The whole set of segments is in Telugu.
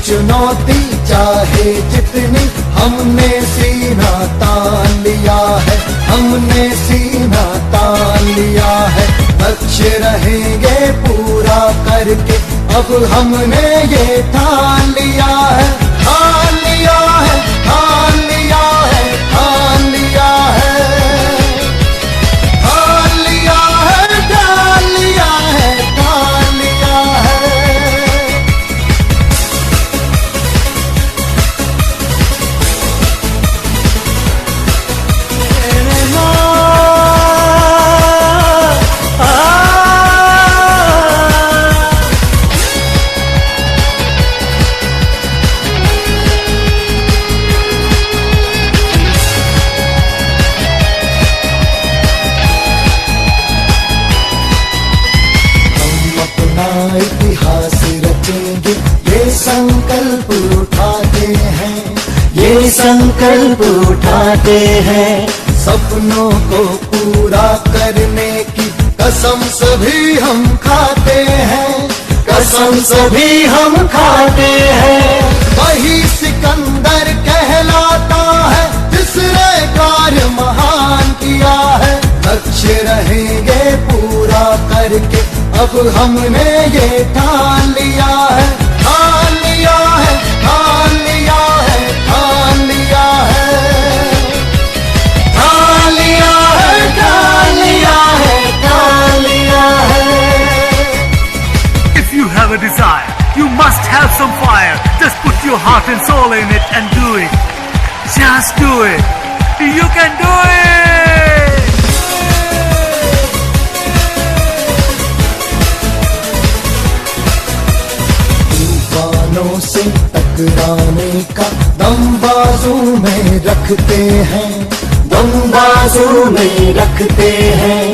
चुनौती चाहे जितनी, हमने सीना तान लिया है, हमने सीना तान लिया है। लक्ष्य रहेंगे पूरा करके, अब हमने ये ठान लिया है, ठान लिया है, ठान लिया है, ठान लिया है, ठान लिया है, ठान लिया है, ठान लिया है। इतिहास रचेंगे, ये संकल्प उठाते हैं, ये संकल्प उठाते हैं। सपनों को पूरा करने की कसम सभी हम खाते हैं, कसम सभी हम खाते हैं। वही सिकंदर कहलाता है जिसने कार्य महान किया है। लक्ष्य रहेंगे पूरा करके, अब हमने ये ठान लिया है, ठान लिया है, ठान लिया है, ठान लिया है, ठान लिया है, ठान लिया है, ठान लिया है। If you have a desire, you must have some fire. Just put your heart and soul in it and do it. Just do it. You can do it. से टकराने का दम बाजू में रखते हैं, दम बाजू में रखते हैं।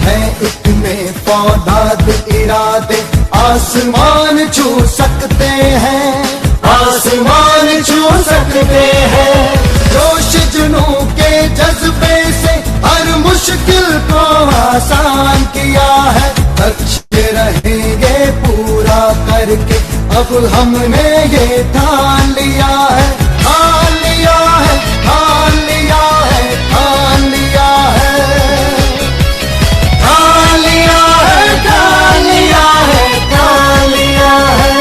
है इतने फौलाद इरादे, आसमान छू सकते हैं, आसमान छू सकते हैं। जोश जुनू के जज्बे से हर मुश्किल को आसान किया है। लक्ष्य रहेंगे पूरा करके, अब हमने ये ठान लिया है, ठान लिया है, ठान लिया है, ठान लिया है, ठान लिया है, ठान लिया है, ठान लिया है।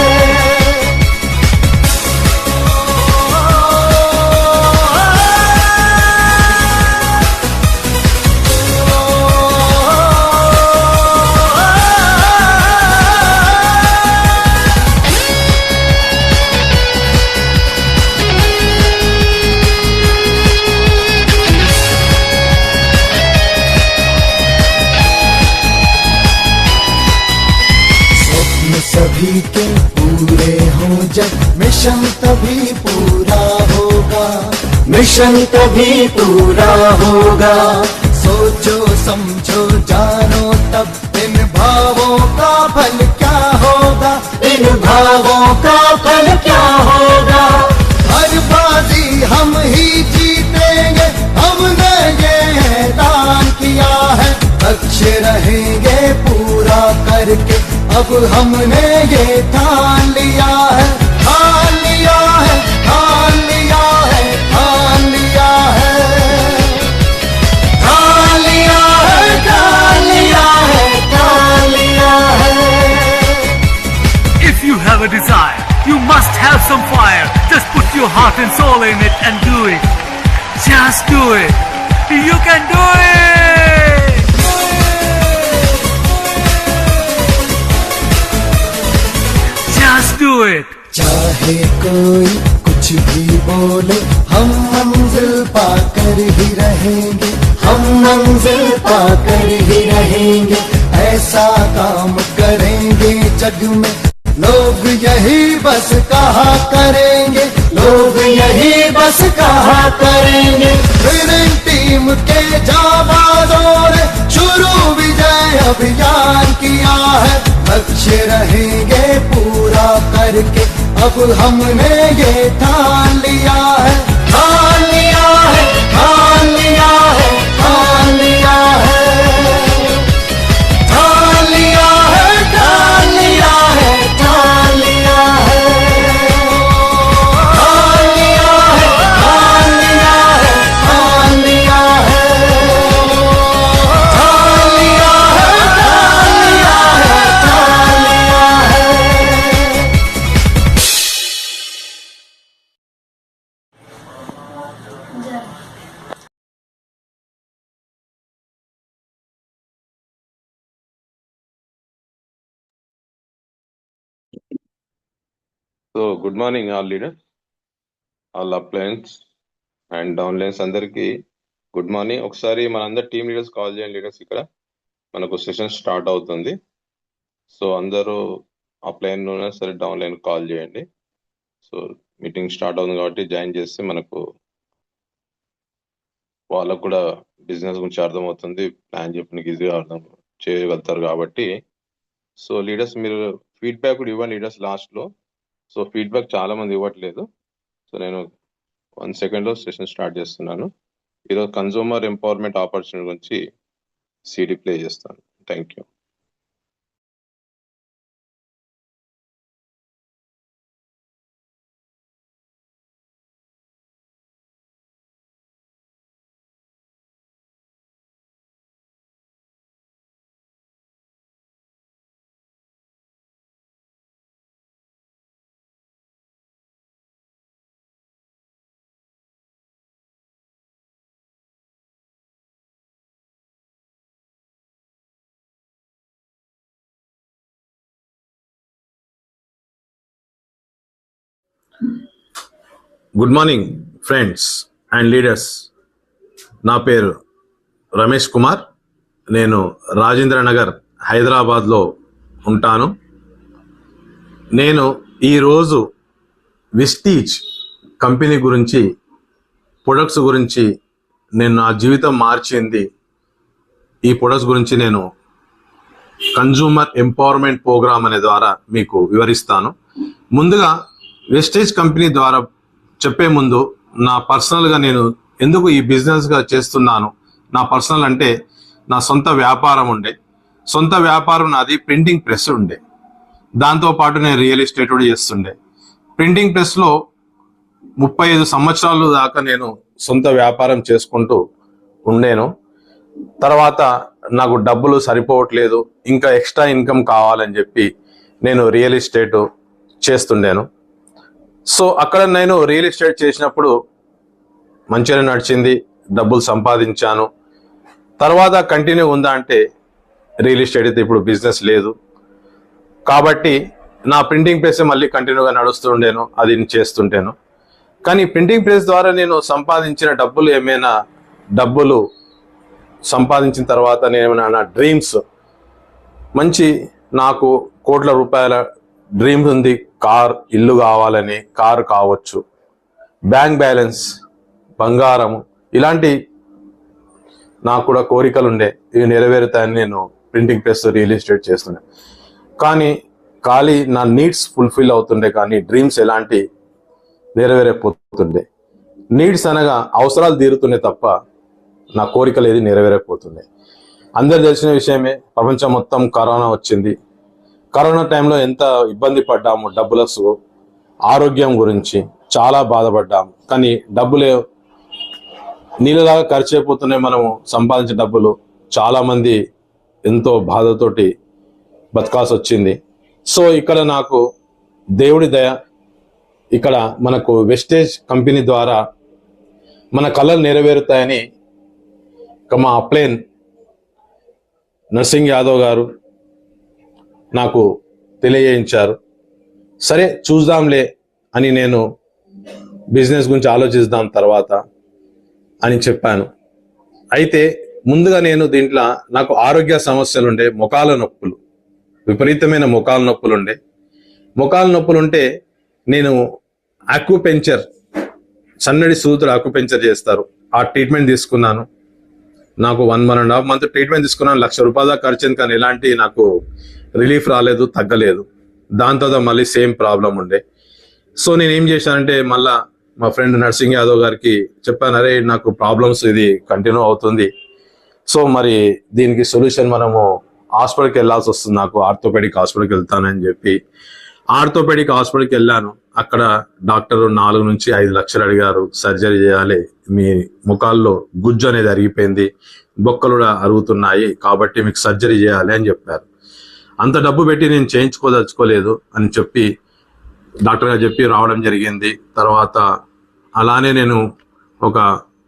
सभी के पूरे हो जब मिशन तभी पूरा होगा, मिशन तभी पूरा होगा। सोचो समझो जानो तब इन भावों का फल क्या होगा, इन भावों का फल क्या होगा। हर बाजी हम ही जीतेंगे, हमने ये ऐलान किया है। लक्ष्य रहेंगे पूरा करके, अब हमने ये ठान लिया है, ठान लिया है, ठान लिया है, ठान लिया है, ठान लिया है, ठान लिया है, ठान लिया है। If you have a desire, you must have some fire. Just put your heart and soul in it and do it. Just do it. You can do it. Just do it. चाहे कोई कुछ भी बोले, हम मंजिल पाकर ही रहेंगे, हम मंजिल पाकर ही रहेंगे। ऐसा काम करेंगे जग में, लोग यही बस कहा करेंगे, लोग यही बस कहा करके अब हमने ये ठान लिया है, ठान लिया है, ठान लिया है, ठान लिया है, ठान लिया है, ठान लिया है, ठान लिया है, ठान लिया है, ठान लिया है, ठान लिया है, ठान लिया है, ठान लिया है, ठान लिया है। So good morning all leader, all uplines and downlines అందరికి గుడ్ మార్నింగ్. ఒకసారి మనందరు టీమ్ లీడర్స్ కాల్ చేయండి. లీడర్స్ ఇక్కడ మనకు సెషన్ స్టార్ట్ అవుతుంది. సో అందరూ అప్లైన్ సరే డౌన్లైన్ కాల్ చేయండి. సో మీటింగ్ స్టార్ట్ అవుతుంది కాబట్టి జాయిన్ చేస్తే మనకు వాళ్ళకు కూడా బిజినెస్ గురించి అర్థమవుతుంది, ప్లాన్ చెప్పడానికి ఈజీగా అర్థం చేయగలుగుతారు కాబట్టి. సో లీడర్స్ మీరు ఫీడ్బ్యాక్ కూడా ఇవ్వండి లీడర్స్ లాస్ట్లో. సో ఫీడ్బ్యాక్ చాలా మంది ఇవ్వట్లేదు. సో నేను 1 సెకండ్లో సెషన్ స్టార్ట్ చేస్తున్నాను. ఈరోజు కన్జ్యూమర్ ఎంపవర్మెంట్ ఆపర్చునిటీ గురించి సిడి ప్లే చేస్తాను. Thank you. Good morning friends and leaders. నా పేరు రమేష్ కుమార్. నేను రాజేంద్ర నగర్ హైదరాబాద్లో ఉంటాను. నేను ఈరోజు విస్టీజ్ కంపెనీ గురించి, ప్రొడక్ట్స్ గురించి, నేను నా జీవితం మార్చింది ఈ ప్రొడక్ట్స్ గురించి నేను కన్జ్యూమర్ ఎంపవర్మెంట్ ప్రోగ్రామ్ అనే ద్వారా మీకు వివరిస్తాను. ముందుగా వెస్టేజ్ కంపెనీ ద్వారా చెప్పే ముందు నా పర్సనల్గా నేను ఎందుకు ఈ బిజినెస్గా చేస్తున్నాను. నా పర్సనల్ అంటే నా సొంత వ్యాపారం ఉండే. సొంత వ్యాపారం నాది ప్రింటింగ్ ప్రెస్ ఉండే. దాంతోపాటు నేను రియల్ ఎస్టేట్ కూడా చేస్తుండే. ప్రింటింగ్ ప్రెస్లో 35 సంవత్సరాలు దాకా నేను సొంత వ్యాపారం చేసుకుంటూ ఉండేను. తర్వాత నాకు డబ్బులు సరిపోవట్లేదు, ఇంకా ఎక్స్ట్రా ఇన్కమ్ కావాలని చెప్పి నేను రియల్ ఎస్టేట్ చేస్తుండేను. సో అక్కడ నేను రియల్ ఎస్టేట్ చేసినప్పుడు మంచిగానే నడిచింది, డబ్బులు సంపాదించాను. తర్వాత కంటిన్యూ ఉందా అంటే రియల్ ఎస్టేట్ అయితే ఇప్పుడు బిజినెస్ లేదు కాబట్టి నా ప్రింటింగ్ ప్రెస్ మళ్ళీ కంటిన్యూగా నడుస్తుండేను, అది చేస్తుంటేను. కానీ ప్రింటింగ్ ప్రెస్ ద్వారా నేను సంపాదించిన డబ్బులు ఏమైనా డబ్బులు సంపాదించిన తర్వాత నేను ఏమైనా నా డ్రీమ్స్ మంచి, నాకు కోట్ల రూపాయల డ్రీమ్ ఉంది, కార్, ఇల్లు కావాలని, కారు కావచ్చు, బ్యాంక్ బ్యాలెన్స్, బంగారం, ఇలాంటి నాకు కూడా కోరికలు ఉండే. ఇవి నెరవేరుతాయని నేను ప్రింటింగ్ ప్రెస్ రియల్ ఎస్టేట్ చేస్తుండే. కానీ ఖాళీ నా నీడ్స్ ఫుల్ఫిల్ అవుతుండే, కానీ డ్రీమ్స్ ఎలాంటి నెరవేరకపోతుండే. నీడ్స్ అనగా అవసరాలు తీరుతుండే తప్ప నా కోరికలు ఏది నెరవేరకపోతుండే. అందరు తెలిసిన విషయమే, ప్రపంచం మొత్తం కరోనా వచ్చింది. కరోనా టైంలో ఎంత ఇబ్బంది పడ్డాము, డబ్బులకు, ఆరోగ్యం గురించి చాలా బాధపడ్డాము. కానీ డబ్బులే నీళ్ళలాగా ఖర్చు అయిపోతున్నాయి. మనము సంపాదించిన డబ్బులు చాలా మంది ఎంతో బాధతోటి బతకాల్సి వచ్చింది. సో ఇక్కడ నాకు దేవుడి దయ, ఇక్కడ మనకు వెస్టేజ్ కంపెనీ ద్వారా మన కళలు నెరవేరుతాయని మా అప్లైన్ నర్సింగ్ యాదవ్ గారు నాకు తెలియజేయించారు. సరే చూద్దాంలే అని నేను బిజినెస్ గురించి ఆలోచిద్దాం తర్వాత అని చెప్పాను. అయితే ముందుగా నేను దీంట్లో నాకు ఆరోగ్య సమస్యలు ఉండే, మొకాల నొప్పులు, విపరీతమైన మొకాల నొప్పులు ఉండే. మొకాల నొప్పులు ఉంటే నేను ఆక్యుపెంచర్, సన్నడి సూదులు ఆక్యుపెంచర్ చేస్తారు, ఆ ట్రీట్మెంట్ తీసుకున్నాను. నాకు 1.5 మంత్ ట్రీట్మెంట్ తీసుకున్నాను. 1,00,000 రూపాయల దాకా ఖర్చు, కానీ ఎలాంటి నాకు రిలీఫ్ రాలేదు, తగ్గలేదు. దాని తర్వాత మళ్ళీ సేమ్ ప్రాబ్లం ఉండే. సో నేను ఏం చేశానంటే మళ్ళా మా ఫ్రెండ్ నర్సింగ్ యాదవ్ గారికి చెప్పాను, అరే నాకు ప్రాబ్లమ్స్ ఇది కంటిన్యూ అవుతుంది, సో మరి దీనికి సొల్యూషన్ మనము హాస్పిటల్కి వెళ్ళాల్సి వస్తుంది, నాకు ఆర్థోపెడిక్ హాస్పిటల్కి వెళ్తానని చెప్పి ఆర్థోపెడిక్ హాస్పిటల్కి వెళ్ళాను. అక్కడ డాక్టర్ 4 నుంచి 5 లక్షలు అడిగారు, సర్జరీ చేయాలి, మీ ముఖాల్లో గుజ్జు అనేది అరిగిపోయింది, బొక్కలు కూడా అరుగుతున్నాయి, కాబట్టి మీకు సర్జరీ చేయాలి అని చెప్పారు. అంత డబ్బు పెట్టి నేను చేయించుకోదలుచుకోలేదు అని చెప్పి డాక్టర్ గారు చెప్పి రావడం జరిగింది. తర్వాత అలానే నేను ఒక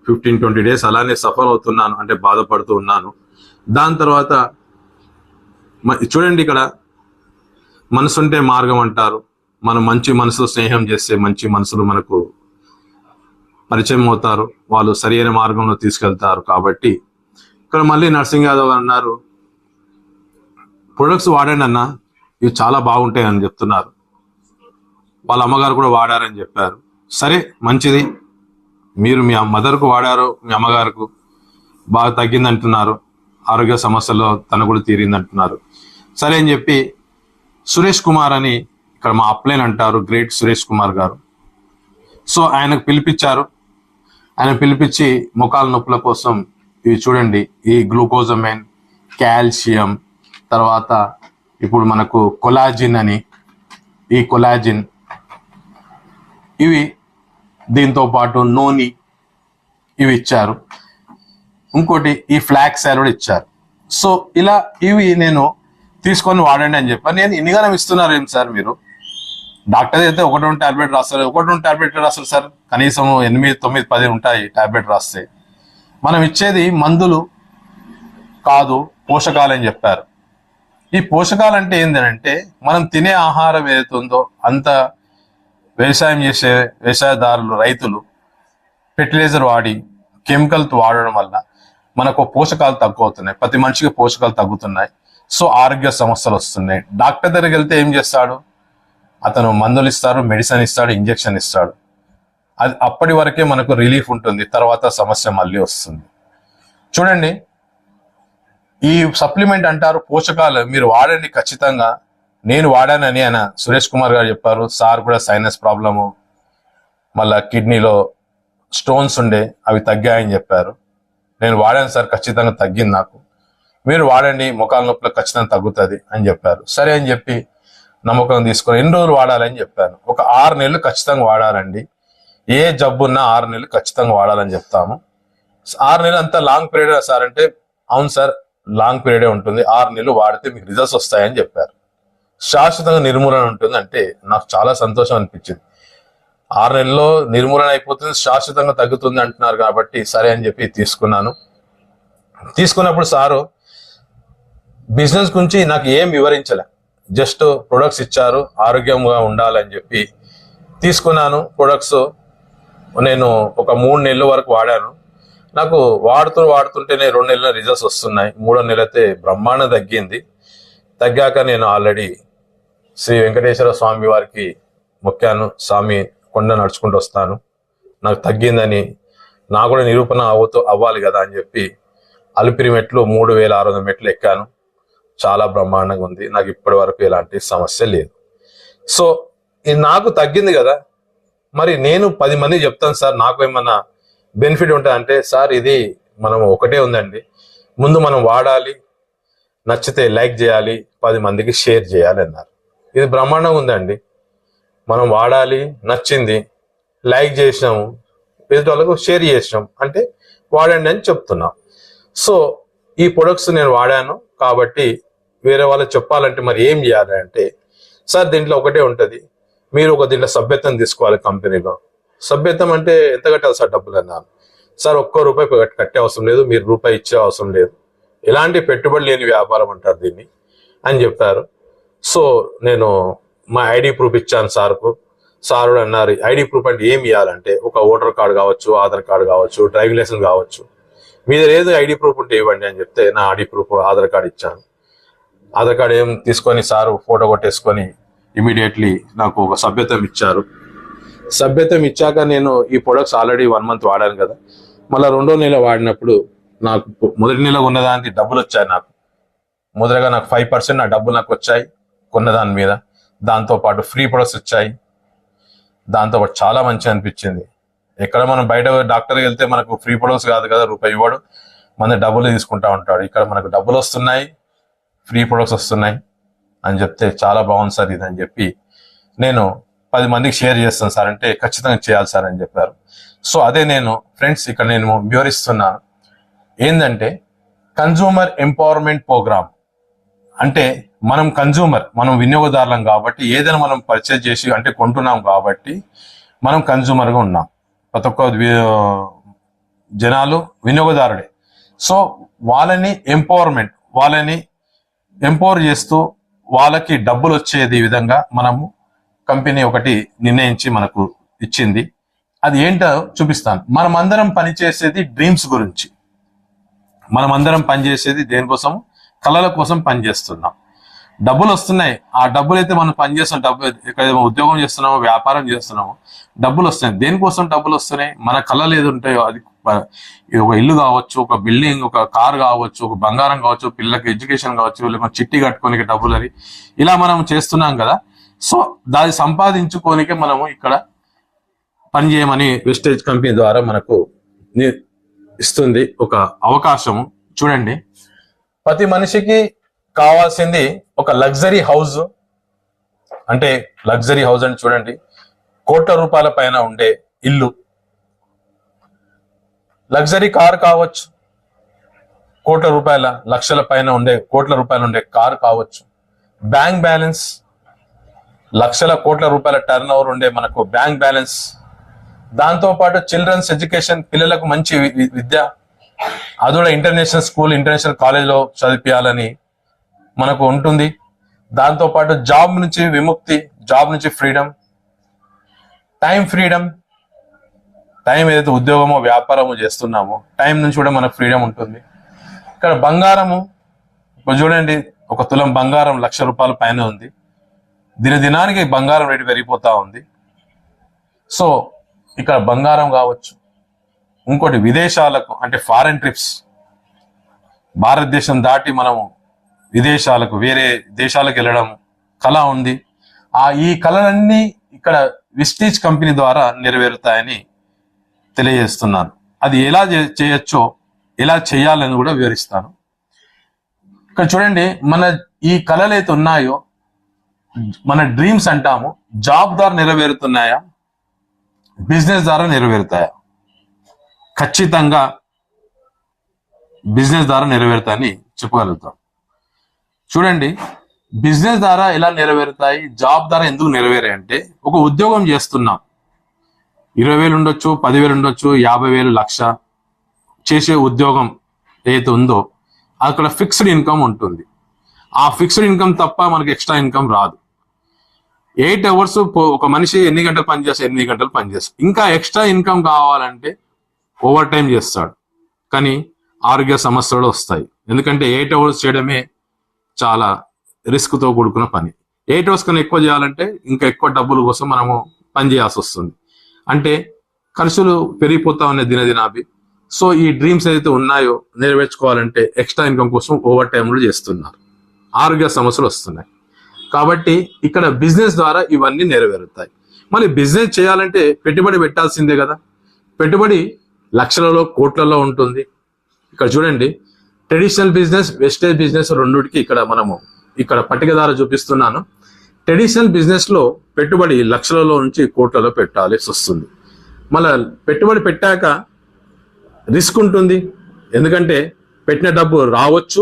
15-20 డేస్ అలానే సఫర్ అవుతున్నాను, అంటే బాధపడుతూ ఉన్నాను. దాని తర్వాత చూడండి, ఇక్కడ మనసుంటే మార్గం అంటారు. మనం మంచి మనసులో స్నేహం చేస్తే మంచి మనసులు మనకు పరిచయం అవుతారు, వాళ్ళు సరైన మార్గంలో తీసుకెళ్తారు. కాబట్టి ఇక్కడ మళ్ళీ నర్సింగ్ యాదవ్ అన్నారు, ప్రొడక్ట్స్ వాడండి అన్న, ఇవి చాలా బాగుంటాయి అని చెప్తున్నారు. వాళ్ళ అమ్మగారు కూడా వాడారని చెప్పారు. సరే మంచిది, మీరు మీ మదర్కు వాడారు, మీ అమ్మగారికి బాగా తగ్గింది అంటున్నారు, ఆరోగ్య సమస్యల్లో తన కూడా తీరింది అంటున్నారు. సరే అని చెప్పి సురేష్ కుమార్ అని ఇక్కడ మా అప్లైన్ అంటారు, గ్రేట్ సురేష్ కుమార్ గారు. సో ఆయనకు పిలిపించారు. ఆయన పిలిపించి ముఖాల నొప్పుల కోసం ఇవి చూడండి, ఈ గ్లూకోజమైన్, కాల్షియం, తర్వాత ఇప్పుడు మనకు కొలాజిన్ అని, ఈ కొలాజిన్ ఇవి, దీంతో పాటు నూనె ఇవి ఇచ్చారు. ఇంకోటి ఈ ఫ్లాక్స్ ఆయిల్ కూడా ఇచ్చారు. సో ఇలా ఇవి నేను తీసుకొని వాడండి అని చెప్పాను. నేను ఇన్నిగానే ఇస్తున్నారు ఏం సార్ మీరు? డాక్టర్ అయితే 1-2 టాబ్లెట్ రాస్తారు, 1-2 టాబ్లెట్ రాస్తారు సార్, కనీసం 8, 9, 10 ఉంటాయి టాబ్లెట్ రాస్తే. మనం ఇచ్చేది మందులు కాదు, పోషకాలు అని చెప్పారు. ఈ పోషకాలు అంటే ఏంటంటే మనం తినే ఆహారం ఏదైతుందో అంత వ్యవసాయం చేసే వ్యవసాయదారులు, రైతులు ఫెర్టిలైజర్ వాడి కెమికల్స్ వాడడం వల్ల మనకు పోషకాలు తక్కువవుతున్నాయి, ప్రతి మనిషికి పోషకాలు తగ్గుతున్నాయి. సో ఆరోగ్య సమస్యలు వస్తున్నాయి. డాక్టర్ దగ్గరికి వెళ్తే ఏం చేస్తాడు? అతను మందులు ఇస్తారు, మెడిసిన్ ఇస్తాడు, ఇంజెక్షన్ ఇస్తాడు. అది అప్పటి వరకే మనకు రిలీఫ్ ఉంటుంది, తర్వాత సమస్య మళ్ళీ వస్తుంది. చూడండి, ఈ సప్లిమెంట్ అంటారు పోషకాలు, మీరు వాడండి ఖచ్చితంగా. నేను వాడానని ఆయన సురేష్ కుమార్ గారు చెప్పారు. సార్ కూడా సైనస్ ప్రాబ్లము, మళ్ళా కిడ్నీలో స్టోన్స్ ఉండే, అవి తగ్గాయని చెప్పారు. నేను వాడాను సార్, ఖచ్చితంగా తగ్గింది నాకు, మీరు వాడండి, ముఖాల నొప్పులు ఖచ్చితంగా తగ్గుతుంది అని చెప్పారు. సరే అని చెప్పి నమ్మకం తీసుకొని ఎన్ని రోజులు వాడాలని చెప్పాను. ఒక 6 నెలలు ఖచ్చితంగా వాడాలండి. ఏ జబ్బున్నా 6 నెలలు ఖచ్చితంగా వాడాలని చెప్తాము. 6 నెలలు అంతా లాంగ్ పీరియడ్ సార్ అంటే, అవును సార్ లాంగ్ పీరియడే ఉంటుంది, 6 నెలలు వాడితే మీకు రిజల్ట్స్ వస్తాయని చెప్పారు. శాశ్వతంగా నిర్మూలన ఉంటుంది అంటే నాకు చాలా సంతోషం అనిపించింది. 6 నెలల్లో నిర్మూలన అయిపోతుంది, శాశ్వతంగా తగ్గుతుంది అంటున్నారు కాబట్టి సరే అని చెప్పి తీసుకున్నాను. తీసుకున్నప్పుడు సారు బిజినెస్ గురించి నాకు ఏం వివరించలే, జస్ట్ ప్రొడక్ట్స్ ఇచ్చారు, ఆరోగ్యంగా ఉండాలని చెప్పి తీసుకున్నాను. ప్రొడక్ట్స్ నేను ఒక 3 నెలల వరకు వాడాను. నాకు వాడుతుంటేనే 2 నెలల రిజల్ట్స్ వస్తున్నాయి. 3వ నెల అయితే బ్రహ్మాండ తగ్గింది. తగ్గాక నేను ఆల్రెడీ శ్రీ వెంకటేశ్వర స్వామి వారికి మొక్కాను, స్వామి కొండ నడుచుకుంటూ వస్తాను, నాకు తగ్గిందని, నాకు కూడా నిరూపణ అవ్వాలి కదా అని చెప్పి అలిపిరి మెట్లు 3600 మెట్లు ఎక్కాను. చాలా బ్రహ్మాండంగా ఉంది, నాకు ఇప్పటి వరకు ఎలాంటి సమస్య లేదు. సో ఇది నాకు తగ్గింది కదా, మరి నేను 10 మందికి చెప్తాను సార్ నాకు ఏమన్నా బెనిఫిట్ ఉంటుందంటే, సార్ ఇది మనం ఒకటే ఉందండి, ముందు మనం వాడాలి, నచ్చితే లైక్ చేయాలి, 10 మందికి షేర్ చేయాలి అన్నారు. ఇది బ్రహ్మాండంగా ఉందండి. మనం వాడాలి, నచ్చింది, లైక్ చేసినాము, ఎదుటి వాళ్ళకు షేర్ చేసినాం అంటే వాడండి అని చెప్తున్నాం. సో ఈ ప్రొడక్ట్స్ నేను వాడాను కాబట్టి వేరే వాళ్ళకి చెప్పాలంటే మరి ఏం చేయాలి అంటే, సార్ దీంట్లో ఒకటే ఉంటుంది, మీరు ఒక దీంట్లో సభ్యత్వం తీసుకోవాలి కంపెనీలో. సభ్యత్వం అంటే ఎంత కట్టాలి సార్ డబ్బులు అన్నాను. సార్ ₹1 కట్టే అవసరం లేదు, మీరు రూపాయి ఇచ్చే అవసరం లేదు, ఎలాంటి పెట్టుబడి లేని వ్యాపారం అంటారు దీన్ని అని చెప్పారు. సో నేను మా ఐడి ప్రూఫ్ ఇచ్చాను సార్కు. సార్ అన్నారు ఐడి ప్రూఫ్ అంటే ఏం ఇవ్వాలంటే, ఒక ఓటర్ కార్డు కావచ్చు, ఆధార్ కార్డు కావచ్చు, డ్రైవింగ్ లైసెన్స్ కావచ్చు, మీద ఏదో ఐడి ప్రూఫ్ ఉంటే ఇవ్వండి అని చెప్తే నా ఐడి ప్రూఫ్ ఆధార్ కార్డు ఇచ్చాను. ఆధార్ కార్డు ఏం తీసుకొని సారు ఫోటో కొట్టేసుకొని ఇమీడియట్లీ నాకు ఒక సభ్యత్వం ఇచ్చారు. సభ్యత్వం ఇచ్చాక నేను ఈ ప్రొడక్ట్స్ ఆల్రెడీ 1 మంత్ వాడాను కదా, మళ్ళీ 2వ నెల వాడినప్పుడు నాకు మొదటి నెల ఉన్నదానికి డబ్బులు వచ్చాయి. నాకు మొదటగా నాకు 5% నా డబ్బులు నాకు వచ్చాయి కొన్నదాని మీద. దాంతోపాటు ఫ్రీ ప్రొడక్ట్స్ వచ్చాయి. దాంతోపాటు చాలా మంచి అనిపించింది. ఎక్కడ మనం బయట డాక్టర్కి వెళ్తే మనకు ఫ్రీ ప్రొడక్ట్స్ కాదు కదా, రూపాయి ఇవ్వడు, మన డబ్బులు తీసుకుంటా ఉంటాడు. ఇక్కడ మనకు డబ్బులు వస్తున్నాయి, ఫ్రీ ప్రొడక్ట్స్ వస్తున్నాయి అని చెప్తే చాలా బాగుంది సార్ ఇది అని చెప్పి నేను 10 మందికి షేర్ చేస్తాను సార్ అంటే ఖచ్చితంగా చేయాలి సార్ అని చెప్పారు. సో అదే నేను ఫ్రెండ్స్ ఇక్కడ నేను వివరిస్తున్నాను. ఏంటంటే కన్జ్యూమర్ ఎంపవర్మెంట్ ప్రోగ్రామ్ అంటే మనం వినియోగదారులం కాబట్టి ఏదైనా మనం పర్చేజ్ చేసి అంటే కొంటున్నాం కాబట్టి మనం కన్జ్యూమర్గా ఉన్నాం. ప్రతి ఒక్క జనాలు వినియోగదారుడే. సో వాళ్ళని ఎంపవర్ చేస్తూ వాళ్ళకి డబ్బులు వచ్చేది విధంగా మనము కంపెనీ ఒకటి నిర్ణయించి మనకు ఇచ్చింది. అది ఏంటో చూపిస్తాను. మనం అందరం పనిచేసేది డ్రీమ్స్ గురించి. మనం అందరం పనిచేసేది దేనికోసం? కళల కోసం పనిచేస్తున్నాం. డబ్బులు వస్తున్నాయి. ఆ డబ్బులు అయితే మనం పనిచేస్తున్నాం, డబ్బు ఇక్కడ ఉద్యోగం చేస్తున్నామో వ్యాపారం చేస్తున్నామో డబ్బులు వస్తున్నాయి. దేనికోసం డబ్బులు వస్తున్నాయి? మన కళలు ఏది ఉంటాయో అది ఒక ఇల్లు కావచ్చు, ఒక బిల్డింగ్, ఒక కార్ కావచ్చు, ఒక బంగారం కావచ్చు, పిల్లలకి ఎడ్యుకేషన్ కావచ్చు, లేకపోతే చిట్టి కట్టుకోనికి డబ్బులు అని ఇలా మనం చేస్తున్నాం కదా. సో దాన్ని సంపాదించుకోనికే మనము ఇక్కడ పనిచేయమని వెస్టేజ్ కంపెనీ ద్వారా మనకు ఇస్తుంది ఒక అవకాశము. చూడండి, ప్రతి మనిషికి కావాల్సింది ఒక లగ్జరీ హౌస్. అంటే లగ్జరీ హౌస్ అని చూడండి, కోట్ల రూపాయల పైన ఉండే ఇల్లు. లగ్జరీ కార్ కావచ్చు, కోట్ల రూపాయల లక్షల పైన కోట్ల రూపాయలు ఉండే కార్ కావచ్చు. బ్యాంక్ బ్యాలెన్స్, లక్షల కోట్ల రూపాయల టర్న్ ఓవర్ ఉండే మనకు బ్యాంక్ బ్యాలెన్స్. దాంతోపాటు చిల్డ్రన్స్ ఎడ్యుకేషన్, పిల్లలకు మంచి విద్య, అది కూడా ఇంటర్నేషనల్ స్కూల్, ఇంటర్నేషనల్ కాలేజ్లో చదివించాలని మనకు ఉంటుంది. దాంతోపాటు జాబ్ నుంచి విముక్తి, జాబ్ నుంచి ఫ్రీడమ్, ఫ్రీడమ్, టైం ఏదైతే ఉద్యోగమో వ్యాపారమో చేస్తున్నామో టైం నుంచి కూడా మనకు ఫ్రీడమ్ ఉంటుంది. ఇక్కడ బంగారము, ఇప్పుడు చూడండి, ఒక తులం బంగారం 1,00,000 రూపాయల పైన ఉంది. దినానికి బంగారం రేటు పెరిగిపోతా ఉంది. సో ఇక్కడ బంగారం కావచ్చు. ఇంకోటి విదేశాలకు అంటే ఫారెన్ ట్రిప్స్, భారతదేశం దాటి మనము విదేశాలకు వేరే దేశాలకు వెళ్ళడం కళ ఉంది. ఈ కళలన్నీ ఇక్కడ వెస్టేజ్ కంపెనీ ద్వారా నెరవేరుతాయని తెలియజేస్తున్నాను. అది ఎలా చేయొచ్చో, ఎలా చేయాలని కూడా వివరిస్తాను. ఇక్కడ చూడండి, మన ఈ కళలు అయితే ఉన్నాయో, మన డ్రీమ్స్ అంటాము, జాబ్ ద్వారా నెరవేరుతున్నాయా, బిజినెస్ ద్వారా నెరవేరుతాయా? ఖచ్చితంగా బిజినెస్ ద్వారా నెరవేరుతాయని చెప్పగలుగుతాం. చూడండి, బిజినెస్ ద్వారా ఎలా నెరవేరుతాయి, జాబ్ ద్వారా ఎందుకు నెరవేరాయి అంటే, ఒక ఉద్యోగం చేస్తున్నాం, 20,000 ఉండొచ్చు, 10,000 ఉండొచ్చు, 50,000, 1,00,000 చేసే ఉద్యోగం ఏదైతే ఉందో అక్కడ ఫిక్స్డ్ ఇన్కమ్ ఉంటుంది. ఆ ఫిక్స్డ్ ఇన్కమ్ తప్ప మనకి ఎక్స్ట్రా ఇన్కమ్ రాదు. 8 అవర్స్ ఒక మనిషి ఎన్ని గంటలు పనిచేస్తాడు? 8 గంటలు పనిచేస్తాడు. ఇంకా ఎక్స్ట్రా ఇన్కమ్ కావాలంటే ఓవర్ టైం చేస్తాడు. కానీ ఆరోగ్య సమస్యలు వస్తాయి. ఎందుకంటే 8 అవర్స్ చేయడమే చాలా రిస్క్తో కూడుకున్న పని. 8 అవర్స్ కన్నా ఎక్కువ చేయాలంటే ఇంకా ఎక్కువ డబ్బుల కోసం మనము పని చేయాల్సి వస్తుంది. అంటే ఖర్చులు పెరిగిపోతా ఉన్నాయి దినదినాభి. సో ఈ డ్రీమ్స్ ఏదైతే ఉన్నాయో నెరవేర్చుకోవాలంటే ఎక్స్ట్రా ఇన్కమ్ కోసం ఓవర్ టైంలు చేస్తున్నారు. ఆరోగ్య సమస్యలు వస్తున్నాయి. కాబట్టి ఇక్కడ బిజినెస్ ద్వారా ఇవన్నీ నెరవేరుతాయి. మళ్ళీ బిజినెస్ చేయాలంటే పెట్టుబడి పెట్టాల్సిందే కదా. పెట్టుబడి లక్షలలో, కోట్లలో ఉంటుంది. ఇక్కడ చూడండి, ట్రెడిషనల్ బిజినెస్, వెస్టేజ్ బిజినెస్ రెండుకి ఇక్కడ పట్టిక ద్వారా చూపిస్తున్నాను. ట్రెడిషనల్ బిజినెస్ లో పెట్టుబడి లక్షలలో నుంచి కోట్లలో పెట్టాల్సి వస్తుంది. మళ్ళీ పెట్టుబడి పెట్టాక రిస్క్ ఉంటుంది. ఎందుకంటే పెట్టిన డబ్బు రావచ్చు,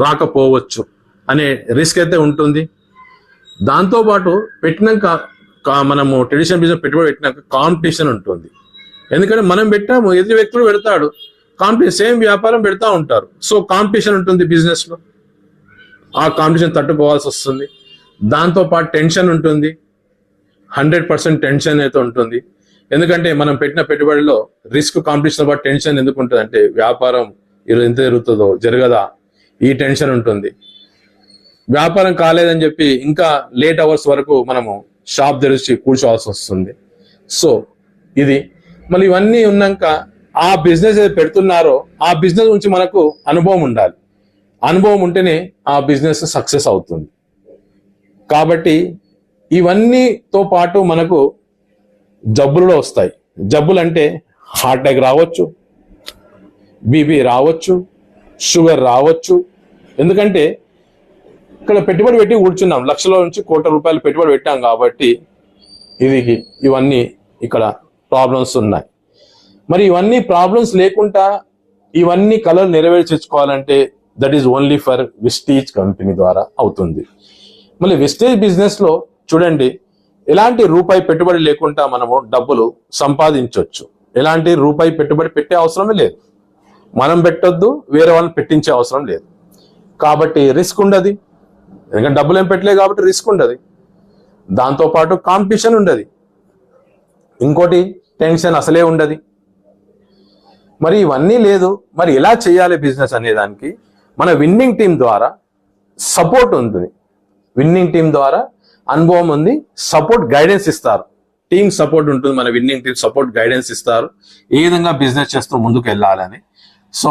రాకపోవచ్చు అనే రిస్క్ అయితే ఉంటుంది. దాంతోపాటు పెట్టినాక మనము ట్రెడిషనల్ బిజినెస్ పెట్టుబడి పెట్టినాక కాంపిటీషన్ ఉంటుంది. ఎందుకంటే మనం పెట్టాము, ఎదుటి వ్యక్తులు పెడతాడు, కాంపిటీషన్, సేమ్ వ్యాపారం పెడతా ఉంటారు. సో కాంపిటీషన్ ఉంటుంది బిజినెస్ లో. ఆ కాంపిటీషన్ తట్టుకోవాల్సి వస్తుంది. దాంతోపాటు టెన్షన్ ఉంటుంది, 100% టెన్షన్ అయితే ఉంటుంది. ఎందుకంటే మనం పెట్టిన పెట్టుబడిలో రిస్క్, కాంపిటీషన్ పాటు టెన్షన్ ఎందుకు ఉంటుంది అంటే, వ్యాపారం ఎంత జరుగుతుందో జరగదా, ఈ టెన్షన్ ఉంటుంది. వ్యాపారం కాలేదని చెప్పి ఇంకా లేట్ అవర్స్ వరకు మనము షాప్ తెరిచి కూర్చోవాల్సి వస్తుంది. సో ఇది మళ్ళీ ఇవన్నీ ఉన్నాక ఆ బిజినెస్ ఏది పెడుతున్నారో ఆ బిజినెస్ నుంచి మనకు అనుభవం ఉండాలి. అనుభవం ఉంటేనే ఆ బిజినెస్ సక్సెస్ అవుతుంది. కాబట్టి ఇవన్నీతో పాటు మనకు జబ్బులు వస్తాయి. జబ్బులు అంటే హార్ట్ అటాక్ రావచ్చు, బీపీ రావచ్చు, షుగర్ రావచ్చు. ఎందుకంటే ఇక్కడ పెట్టుబడి పెట్టి కూర్చున్నాం, లక్షల నుంచి కోట్ల రూపాయలు పెట్టుబడి పెట్టాం కాబట్టి ఇవన్నీ ఇక్కడ ప్రాబ్లమ్స్ ఉన్నాయి. మరి ఇవన్నీ ప్రాబ్లమ్స్ లేకుండా ఇవన్నీ కళలు నెరవేర్చుకోవాలంటే that is only for Vestige company ద్వారా అవుతుంది. మళ్ళీ విస్టీజ్ బిజినెస్ లో చూడండి, ఎలాంటి రూపాయి పెట్టుబడి లేకుండా మనము డబ్బులు సంపాదించవచ్చు. ఎలాంటి రూపాయి పెట్టుబడి పెట్టే అవసరమే లేదు, మనం పెట్టొద్దు, వేరే వాళ్ళని పెట్టించే అవసరం లేదు. కాబట్టి రిస్క్ ఉండదు, ఎందుకంటే డబ్బులు ఏం పెట్టలేదు కాబట్టి రిస్క్ ఉండదు. దాంతోపాటు కాంపిటీషన్ ఉండదు, ఇంకోటి టెన్షన్ అసలే ఉండదు. మరి ఇవన్నీ లేదు. మరి ఎలా చేయాలి బిజినెస్ అనే దానికి మన విన్నింగ్ టీం ద్వారా సపోర్ట్ ఉంటుంది. విన్నింగ్ టీం ద్వారా అనుభవం ఉంది, సపోర్ట్ గైడెన్స్ ఇస్తారు. టీం సపోర్ట్ ఉంటుంది, మన విన్నింగ్ టీం సపోర్ట్ గైడెన్స్ ఇస్తారు ఏ విధంగా బిజినెస్ చేస్తూ ముందుకు వెళ్ళాలని. సో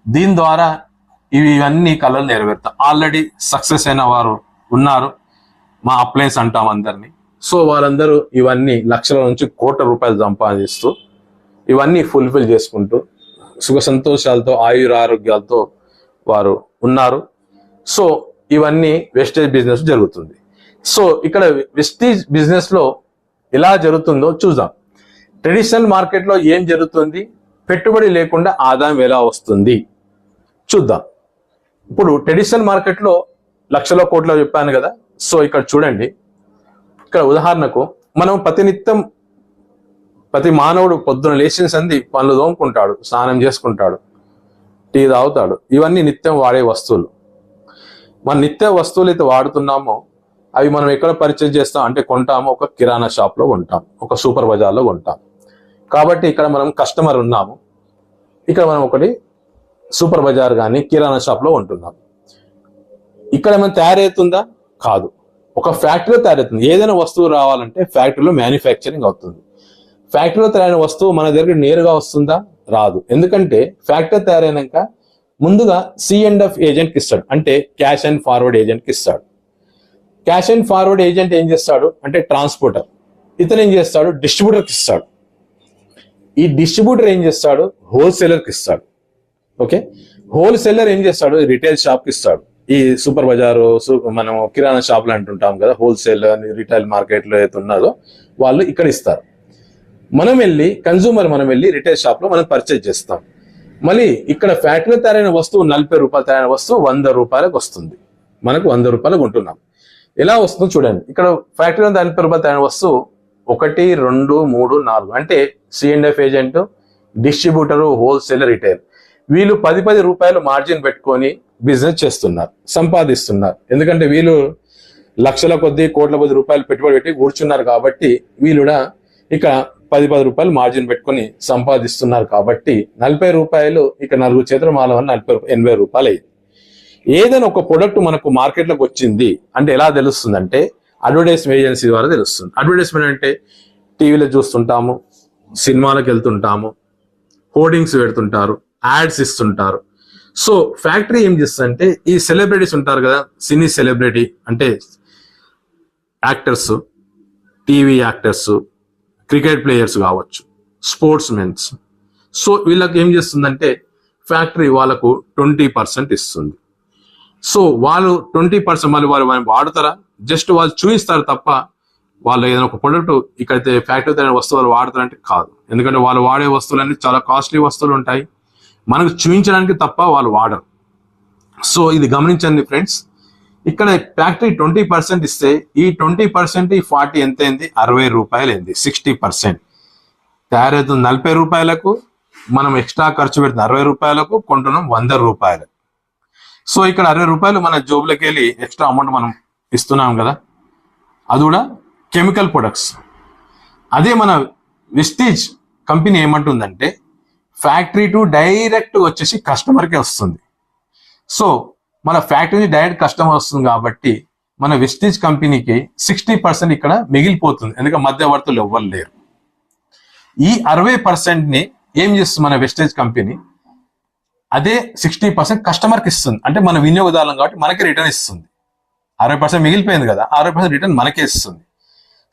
దీని ద్వారా ఇవన్నీ కళలు నెరవేరుతాయి. ఆల్రెడీ సక్సెస్ అయిన వారు ఉన్నారు, మా అప్లయన్స్ అంటాం అందరినీ. సో వాళ్ళందరూ ఇవన్నీ లక్షల నుంచి కోట్ల రూపాయలు సంపాదిస్తూ ఇవన్నీ ఫుల్ఫిల్ చేసుకుంటూ సుఖ సంతోషాలతో ఆయురారోగ్యాలతో వారు ఉన్నారు. సో ఇవన్నీ వెస్టేజ్ బిజినెస్ జరుగుతుంది. సో ఇక్కడ వెస్టేజ్ బిజినెస్ లో ఎలా జరుగుతుందో చూద్దాం. ట్రెడిషనల్ మార్కెట్ లో ఏం జరుగుతుంది, పెట్టుబడి లేకుండా ఆదాయం ఎలా వస్తుంది చూద్దాం. ఇప్పుడు ట్రెడిషనల్ మార్కెట్ లో లక్షల కోట్ల చెప్పాను కదా. సో ఇక్కడ చూడండి, ఇక్కడ ఉదాహరణకు మనం ప్రతి మానవుడు పొద్దున లేచిన సంధి పనులు తోముకుంటాడు, స్నానం చేసుకుంటాడు, టీ తాగుతాడు. ఇవన్నీ నిత్యం వాడే వస్తువులు. మన నిత్య వస్తువులు అయితే వాడుతున్నామో అవి మనం ఎక్కడ పర్చేజ్ చేస్తాం అంటే కొంటాము, ఒక కిరాణా షాప్ లో కొంటాం, ఒక సూపర్ బజార్లో కొంటాం. కాబట్టి ఇక్కడ మనం కస్టమర్ ఉన్నాము, ఇక్కడ మనం ఒకటి సూపర్ బజార్ కానీ కిరాణా షాప్ లో ఉంటున్నాం. ఇక్కడ ఏమైనా తయారవుతుందా? కాదు, ఒక ఫ్యాక్టరీలో తయారవుతుంది. ఏదైనా వస్తువు రావాలంటే ఫ్యాక్టరీలో మ్యానుఫ్యాక్చరింగ్ అవుతుంది. ఫ్యాక్టరీలో తయారైన వస్తువు మన దగ్గర నేరుగా వస్తుందా? రాదు. ఎందుకంటే ఫ్యాక్టరీ తయారైనాక ముందుగా C&F ఏజెంట్కి ఇస్తాడు, అంటే క్యాష్ అండ్ ఫార్వర్డ్ ఏజెంట్కి ఇస్తాడు. క్యాష్ అండ్ ఫార్వర్డ్ ఏజెంట్ ఏం చేస్తాడు అంటే ట్రాన్స్పోర్టర్. ఇతను ఏం చేస్తాడు, డిస్ట్రిబ్యూటర్కి ఇస్తాడు. ఈ డిస్ట్రిబ్యూటర్ ఏం చేస్తాడు, హోల్సేలర్కి ఇస్తాడు. ఓకే, హోల్సేలర్ ఏం చేస్తాడు, రిటైల్ షాప్కి ఇస్తాడు. ఈ సూపర్ బజారు, మనం కిరాణా షాపులు అంటుంటాం కదా, హోల్సేల్ రిటైల్ మార్కెట్లో ఏదైతే ఉన్నదో వాళ్ళు ఇక్కడ ఇస్తారు. మనం వెళ్ళి రిటైల్ షాప్ లో మనం పర్చేజ్ చేస్తాం. మళ్ళీ ఇక్కడ ఫ్యాక్టరీ తయారైన వస్తువు 40 రూపాయలు తయారైన వస్తువు 100 రూపాయలకు వస్తుంది. మనకు 100 రూపాయలకు కొంటున్నాం. ఎలా వస్తుందో చూడండి. ఇక్కడ ఫ్యాక్టరీలో 40 రూపాయలు తయారైన వస్తువు 1, 2, 3, 4 అంటే C&F agent, distributor, wholesaler, retail వీళ్ళు 10 రూపాయలు మార్జిన్ పెట్టుకొని బిజినెస్ చేస్తున్నారు, సంపాదిస్తున్నారు. ఎందుకంటే వీళ్ళు లక్షల కొద్ది కోట్ల కొద్ది రూపాయలు పెట్టుబడి పెట్టి కూర్చున్నారు కాబట్టి వీళ్ళు కూడా ఇక్కడ 10 రూపాయలు మార్జిన్ పెట్టుకొని సంపాదిస్తున్నారు. కాబట్టి 40 రూపాయలు ఇక 4 చేతుల మాల వల్ల 80 రూపాయలు అయింది. ఏదైనా ఒక ప్రొడక్ట్ మనకు మార్కెట్లోకి వచ్చింది అంటే ఎలా తెలుస్తుంది అంటే అడ్వర్టైజ్మెంట్ ఏజెన్సీ ద్వారా తెలుస్తుంది. అడ్వర్టైజ్మెంట్ అంటే టీవీలో చూస్తుంటాము, సినిమాలకు వెళ్తుంటాము, హోర్డింగ్స్ పెడుతుంటారు, యాడ్స్ ఇస్తుంటారు. సో ఫ్యాక్టరీ ఏం చేస్తుందంటే ఈ సెలబ్రిటీస్ ఉంటారు కదా, సినీ సెలబ్రిటీ అంటే actors, TV actors, cricket players కావచ్చు, స్పోర్ట్స్ మెన్స్. సో వీళ్ళకి ఏం చేస్తుందంటే ఫ్యాక్టరీ వాళ్ళకు 20% ఇస్తుంది. సో వాళ్ళు 20% మళ్ళీ వాళ్ళు వాడుతారా, జస్ట్ వాళ్ళు చూపిస్తారు తప్ప వాళ్ళు ఏదైనా ఒక ప్రొడక్ట్ ఇక్కడైతే ఫ్యాక్టరీ తయారైన వస్తువులు వాడతారంటే కాదు. ఎందుకంటే వాళ్ళు వాడే వస్తువులన్నీ చాలా కాస్ట్లీ వస్తువులు ఉంటాయి, మనకు చూపించడానికి తప్ప వాళ్ళు వాడరు. సో ఇది గమనించండి ఫ్రెండ్స్. ఇక్కడ ఫ్యాక్టరీ 20% ఇస్తే ఈ 20% 40 ఎంత అయింది, 60 రూపాయలు అయింది. 60% తయారవుతుంది 40 రూపాయలకు, మనం ఎక్స్ట్రా ఖర్చు పెడుతుంది 60 రూపాయలకు, కొంటున్నాం 100 రూపాయలు. సో ఇక్కడ 60 రూపాయలు మన జోబులోకి వెళ్ళి ఎక్స్ట్రా అమౌంట్ మనం ఇస్తున్నాం కదా, అది కూడా కెమికల్ ప్రొడక్ట్స్. అదే మన వెస్టీజ్ కంపెనీ ఏమంటుందంటే ఫ్యాక్టరీ టు డైరెక్ట్ వచ్చేసి కస్టమర్కే వస్తుంది. సో మన ఫ్యాక్టరీ డైరెక్ట్ కస్టమర్ వస్తుంది కాబట్టి మన వెస్టీజ్ కంపెనీకి 60% ఇక్కడ మిగిలిపోతుంది, ఎందుకంటే మధ్యవర్తులు ఎవ్వరు లేరు. ఈ 60%ని ఏం చేస్తుంది మన వెస్టీజ్ కంపెనీ, అదే 60% కస్టమర్కి ఇస్తుంది. అంటే మన వినియోగదారులం కాబట్టి మనకి రిటర్న్ ఇస్తుంది. 60% మిగిలిపోయింది కదా, 60% రిటర్న్ మనకే ఇస్తుంది.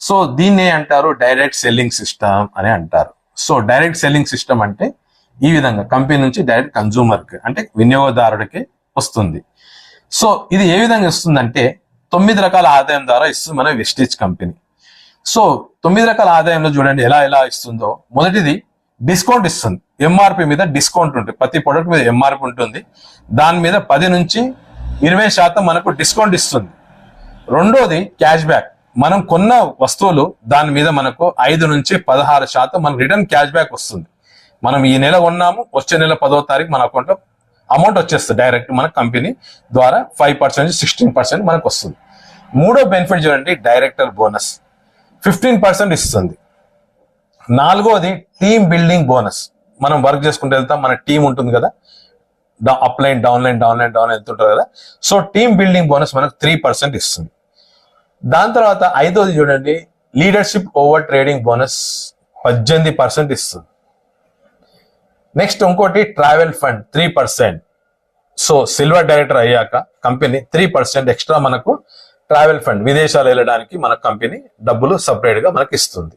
సో దీన్నే అంటారు డైరెక్ట్ సెల్లింగ్ సిస్టమ్ అని అంటారు. సో డైరెక్ట్ సెల్లింగ్ సిస్టమ్ అంటే ఈ విధంగా కంపెనీ నుంచి డైరెక్ట్ కన్జ్యూమర్కి అంటే వినియోగదారుడికి వస్తుంది. సో ఇది ఏ విధంగా ఇస్తుందంటే 9 రకాల ఆదాయం ద్వారా ఇస్తుంది మన వెస్టేజ్ కంపెనీ. సో 9 రకాల ఆదాయంలో చూడండి ఎలా ఇస్తుందో. మొదటిది డిస్కౌంట్ ఇస్తుంది. ఎంఆర్పి మీద డిస్కౌంట్ ఉంటుంది. ప్రతి ప్రొడక్ట్ మీద ఎంఆర్పి ఉంటుంది. దాని మీద 10 నుంచి 20% మనకు డిస్కౌంట్ ఇస్తుంది. రెండోది క్యాష్ బ్యాక్. మనం కొన్న వస్తువులు దాని మీద మనకు 5 నుంచి 16% మనకు రిటర్న్ క్యాష్ బ్యాక్ వస్తుంది. మనం ఈ నెల కొన్నాము, వచ్చే నెల 10వ తారీఖు మన అకౌంట్లో అమౌంట్ వచ్చేస్తుంది డైరెక్ట్ మన కంపెనీ ద్వారా 5% నుంచి 16% మనకు వస్తుంది. మూడో బెనిఫిట్ చూడండి డైరెక్టర్ బోనస్ 15% ఇస్తుంది. నాలుగోది టీమ్ బిల్డింగ్ బోనస్. మనం వర్క్ చేసుకుంటూ వెళ్తాం, మన టీం ఉంటుంది కదా, అప్లైన్ డౌన్లైన్ వెళ్తుంటారు కదా. సో టీమ్ బిల్డింగ్ బోనస్ మనకు 3% ఇస్తుంది. దాని తర్వాత ఐదోది చూడండి లీడర్షిప్ ఓవర్ ట్రేడింగ్ బోనస్ 18% ఇస్తుంది. నెక్స్ట్ ఇంకోటి travel fund 3%. So silver director అయ్యాక కంపెనీ 3% ఎక్స్ట్రా మనకు ట్రావెల్ ఫండ్ విదేశాలు వెళ్ళడానికి మన కంపెనీ డబ్బులు సపరేట్ గా మనకి ఇస్తుంది.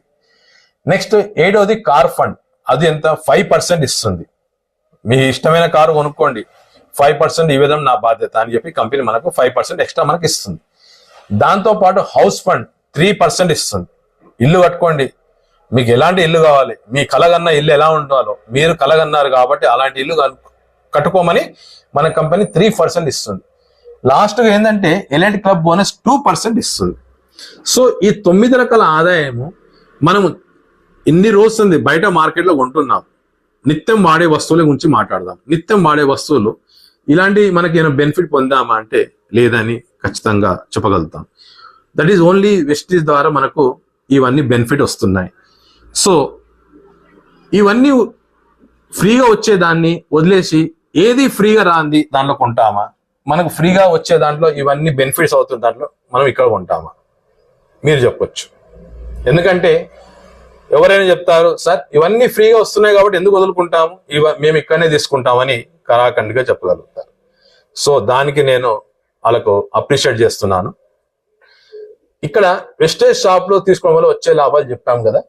నెక్స్ట్ ఏడోది కార్ ఫండ్. అది ఎంత 5% ఇస్తుంది. మీ ఇష్టమైన కారు కొనుక్కోండి, 5% ఈ విధంగా నా బాధ్యత అని చెప్పి కంపెనీ మనకు 5% ఎక్స్ట్రా మనకి ఇస్తుంది. దాంతో పాటు హౌస్ ఫండ్ 3% ఇస్తుంది. ఇల్లు కట్టుకోండి, మీకు ఎలాంటి ఇల్లు కావాలి, మీ కలగన్న ఇల్లు ఎలా ఉండాలో మీరు కలగన్నారు కాబట్టి అలాంటి ఇల్లు కట్టుకోమని మన కంపెనీ 3% ఇస్తుంది. లాస్ట్గా ఏంటంటే ఎలైట్ క్లబ్ బోనస్ 2% ఇస్తుంది. సో ఈ 9 రకాల ఆదాయము మనము ఇన్ని రోజుంది బయట మార్కెట్లో కొంటున్నాం. నిత్యం వాడే వస్తువుల గురించి మాట్లాడదాం. నిత్యం వాడే వస్తువులు ఇలాంటి మనకి ఏమైనా బెనిఫిట్ పొందామా అంటే లేదని ఖచ్చితంగా చెప్పగలుగుతాం. దట్ ఈస్ ఓన్లీ వెస్టీజ్ ద్వారా మనకు ఇవన్నీ బెనిఫిట్ వస్తున్నాయి. సో ఇవన్నీ ఫ్రీగా వచ్చేదాన్ని వదిలేసి ఏది ఫ్రీగా రాంది దాంట్లో కొంటామా? మనకు ఫ్రీగా వచ్చే దాంట్లో ఇవన్నీ బెనిఫిట్స్ అవుతుంది దాంట్లో మనం ఇక్కడ కొంటామా? మీరు చెప్పొచ్చు. ఎందుకంటే ఎవరైనా చెప్తారు సార్ ఇవన్నీ ఫ్రీగా వస్తున్నాయి కాబట్టి ఎందుకు వదులుకుంటాము, మేము ఇక్కడనే తీసుకుంటామని కరాఖండిగా చెప్పగలుగుతారు. సో దానికి నేను వాళ్ళకు అప్రిషియేట్ చేస్తున్నాను. ఇక్కడ వెస్టేజ్ షాప్ లో తీసుకోవడం వల్ల వచ్చే లాభాలు చెప్పాం కదా.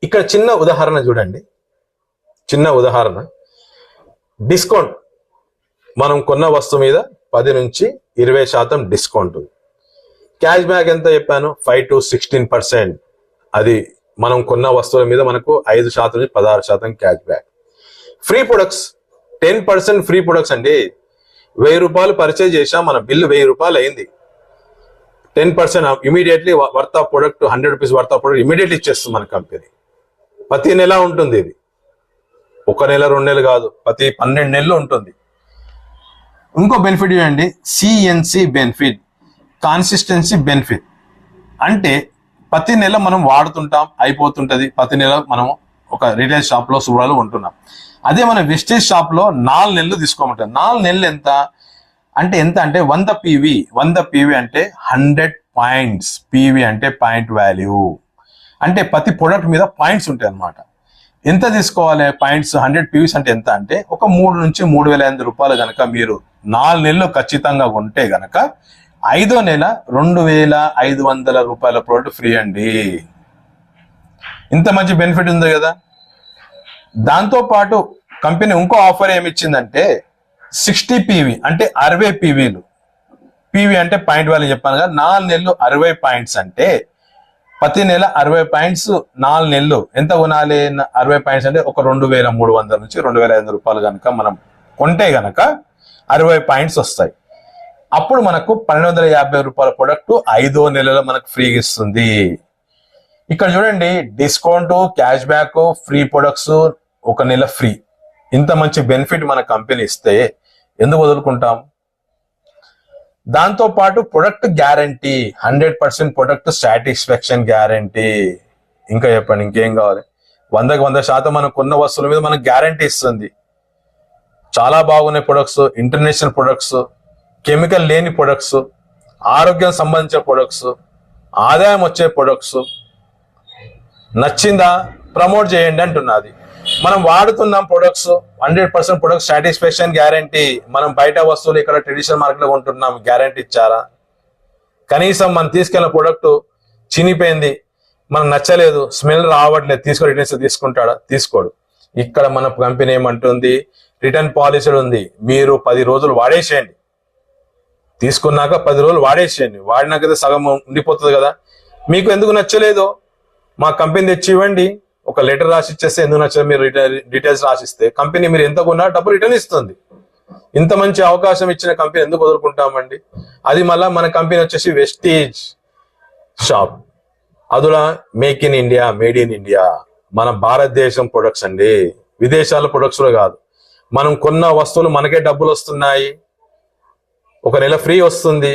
ఇక్కడ చిన్న ఉదాహరణ చూడండి. చిన్న ఉదాహరణ డిస్కౌంట్. మనం కొన్న వస్తువు మీద 10 నుంచి 20% డిస్కౌంట్. క్యాష్ బ్యాక్ ఎంత చెప్పాను? 5 to 16%. అది మనం కొన్న వస్తువుల మీద మనకు 5% నుంచి 16% cash back. Free products 10% free products అండి. 1000 రూపాయలు పర్చేజ్ చేసాం, మన బిల్లు 1000 రూపాయలు అయింది. 10% immediately worth of product 100 rupees worth of product immediately ఇచ్చేస్తుంది మన కంపెనీ. ప్రతి నెల ఉంటుంది ఇది. 1 నెల 2 నెలలు కాదు, ప్రతి 12 నెలలు ఉంటుంది. ఇంకో బెనిఫిట్ చూడండి సిఎన్సి బెనిఫిట్, కాన్సిస్టెన్సీ బెనిఫిట్. అంటే ప్రతి నెల మనం వాడుతుంటాం, అయిపోతుంటది. ప్రతి నెల మనం ఒక రిటైల్ షాప్ లో సూడాలు ఉంటున్నాం. అదే మన వెస్టేజ్ షాప్ లో 4 నెలలు తీసుకోమంటాం. 4 నెలలు ఎంత అంటే 100 PV. 100 PV అంటే 100 పాయింట్స్. PV అంటే పాయింట్ వాల్యూ. అంటే ప్రతి ప్రొడక్ట్ మీద పాయింట్స్ ఉంటాయి అన్నమాట. ఎంత తీసుకోవాలి పాయింట్స్? 100 PVs అంటే ఎంత అంటే ఒక 3 నుంచి 3,500 రూపాయలు కనుక మీరు 4 నెలలు ఖచ్చితంగా కొంటే గనక 5వ నెల 2,500 రూపాయల ప్రోడక్ట్ ఫ్రీ అండి. ఇంత మంచి బెనిఫిట్ ఉంది కదా. దాంతో పాటు కంపెనీ ఇంకో ఆఫర్ ఏమి ఇచ్చిందంటే 60 PV అంటే 60 PVలు. PV అంటే పాయింట్ వాల్యూ చెప్పాను కదా. 4 నెలలు 60 పాయింట్స్ అంటే ప్రతి నెల 60 పాయింట్స్ 4 నెలలు ఎంత కొనాలి? 60 పాయింట్స్ అంటే ఒక 2,300 నుంచి 2,500 రూపాయలు కనుక మనం కొంటే గనక 60 పాయింట్స్ వస్తాయి. అప్పుడు మనకు 1,250 రూపాయల ప్రొడక్ట్ 5వ నెలలో మనకు ఫ్రీగా ఇస్తుంది. ఇక్కడ చూడండి discount, cash back, free products, 1 నెల ఫ్రీ. ఇంత మంచి బెనిఫిట్ మన కంపెనీ ఇస్తే ఎందుకు వదులుకుంటాం? దాంతో పాటు product guarantee 100% product satisfaction guarantee. ఇంకా చెప్పండి ఇంకేం కావాలి? 100కి 100% మనం కొన్న వస్తువుల మీద మనకు గ్యారంటీ ఇస్తుంది. చాలా బాగున్నాయి ప్రొడక్ట్స్, ఇంటర్నేషనల్ ప్రొడక్ట్స్, కెమికల్ లేని ప్రొడక్ట్స్, ఆరోగ్యం సంబంధించిన ప్రొడక్ట్స్, ఆదాయం వచ్చే ప్రొడక్ట్స్. నచ్చిందా? ప్రమోట్ చేయండి అంటున్నది. మనం వాడుతున్నాం ప్రొడక్ట్స్, 100% ప్రొడక్ట్ సాటిస్ఫాక్షన్ గ్యారంటీ. మనం బయట వస్తువులు ఇక్కడ ట్రెడిషనల్ మార్కెట్ లో కొంటున్నాం, గ్యారంటీ ఇచ్చారా? కనీసం మనం తీసుకెళ్ళిన ప్రొడక్ట్ చినిపోయింది, మనకు నచ్చలేదు, స్మెల్ రావట్లేదు, రిటర్న్స్ తీసుకుంటాడా? తీసుకోడు. ఇక్కడ మన కంపెనీ ఏమంటుంది, రిటర్న్ పాలసీ ఉంది, మీరు 10 రోజులు వాడేసేయండి, తీసుకున్నాక 10 రోజులు వాడేసేయండి, వాడినాకైతే సగం ఉండిపోతుంది కదా. మీకు ఎందుకు నచ్చలేదో మా కంపెనీ తెచ్చి ఇవ్వండి, ఒక లెటర్ రాసి ఇచ్చేస్తే ఎందుకు నచ్చలేదు మీరు డీటెయిల్స్ రాసిస్తే కంపెనీ మీరు ఎంత కొన్నా డబ్బు రిటర్న్ ఇస్తుంది. ఇంత మంచి అవకాశం ఇచ్చిన కంపెనీ ఎందుకు వదులుకుంటామండి? అది మళ్ళా మన కంపెనీ వచ్చేసి వెస్టీజ్ షాప్, అదులా make in India, made in India, మన భారతదేశం ప్రొడక్ట్స్ అండి, విదేశాల ప్రొడక్ట్స్ కాదు. మనం కొన్న వస్తువులు మనకే డబ్బులు వస్తున్నాయి, ఒక నెల ఫ్రీ వస్తుంది.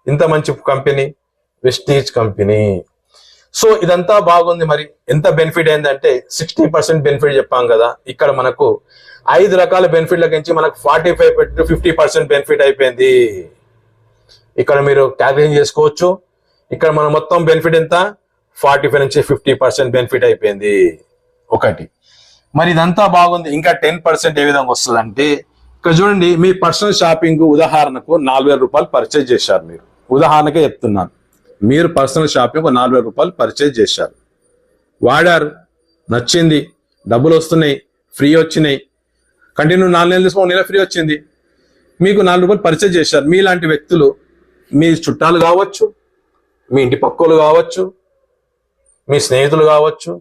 ఇంత మంచి కంపెనీ వెస్టీజ్ కంపెనీ. సో ఇదంతా బాగుంది. మరి ఎంత బెనిఫిట్ ఏంటంటే 60% బెనిఫిట్ చెప్పాం కదా, ఇక్కడ మనకు 5 రకాల బెనిఫిట్ల నుంచి మనకు 45 to 50% బెనిఫిట్ అయిపోయింది. ఇక్కడ మీరు క్యాల్కులేట్ చేసుకోవచ్చు. ఇక్కడ మన మొత్తం బెనిఫిట్ ఎంత, 45 నుంచి 50% బెనిఫిట్ అయిపోయింది ఒకటి. మరి ఇదంతా బాగుంది. ఇంకా 10% ఏ విధంగా వస్తుంది అంటే, ఇక్కడ చూడండి, మీ పర్సనల్ షాపింగ్ ఉదాహరణకు 4,000 రూపాయలు పర్చేజ్ చేశారు. మీరు ఉదాహరణకే చెప్తున్నాను, మీరు పర్సనల్ షాపింగ్ 4,000 రూపాయలు పర్చేజ్ చేశారు, వాడారు, నచ్చింది, డబ్బులు వస్తున్నాయి, ఫ్రీ వచ్చినాయి, కంటిన్యూ 4 నెలలు తీసుకుని 1 నెల ఫ్రీ వచ్చింది, మీకు 4 రూపాయలు పర్చేజ్ చేశారు. మీలాంటి వ్యక్తులు, మీ చుట్టాలు కావచ్చు, మీ ఇంటి పక్కోలు కావచ్చు, మీ స్నేహితులు కావచ్చు,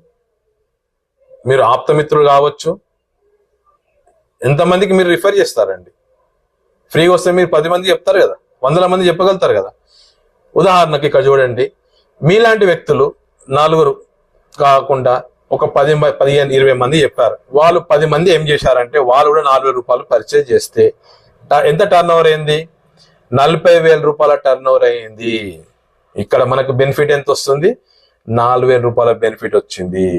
మీరు ఆప్తమిత్రులు కావచ్చు, ఎంతమందికి మీరు రిఫర్ చేస్తారండి? ఫ్రీగా వస్తే మీరు 10 మంది చెప్తారు కదా, 100 మంది చెప్పగలుగుతారు కదా. ఉదాహరణకి ఇక్కడ చూడండి, మీలాంటి వ్యక్తులు 4 కాకుండా ఒక 10, 15, 20 మంది చెప్పారు. వాళ్ళు 10 మంది ఏం చేశారంటే, వాళ్ళు కూడా 4,000 రూపాయలు పర్చేజ్ చేస్తే ఎంత టర్న్ ఓవర్ అయింది? 40,000 రూపాయల టర్న్ ఓవర్ అయింది. ఇక్కడ మనకు బెనిఫిట్ ఎంత వస్తుంది? 4,000 రూపాయల బెనిఫిట్ వచ్చింది.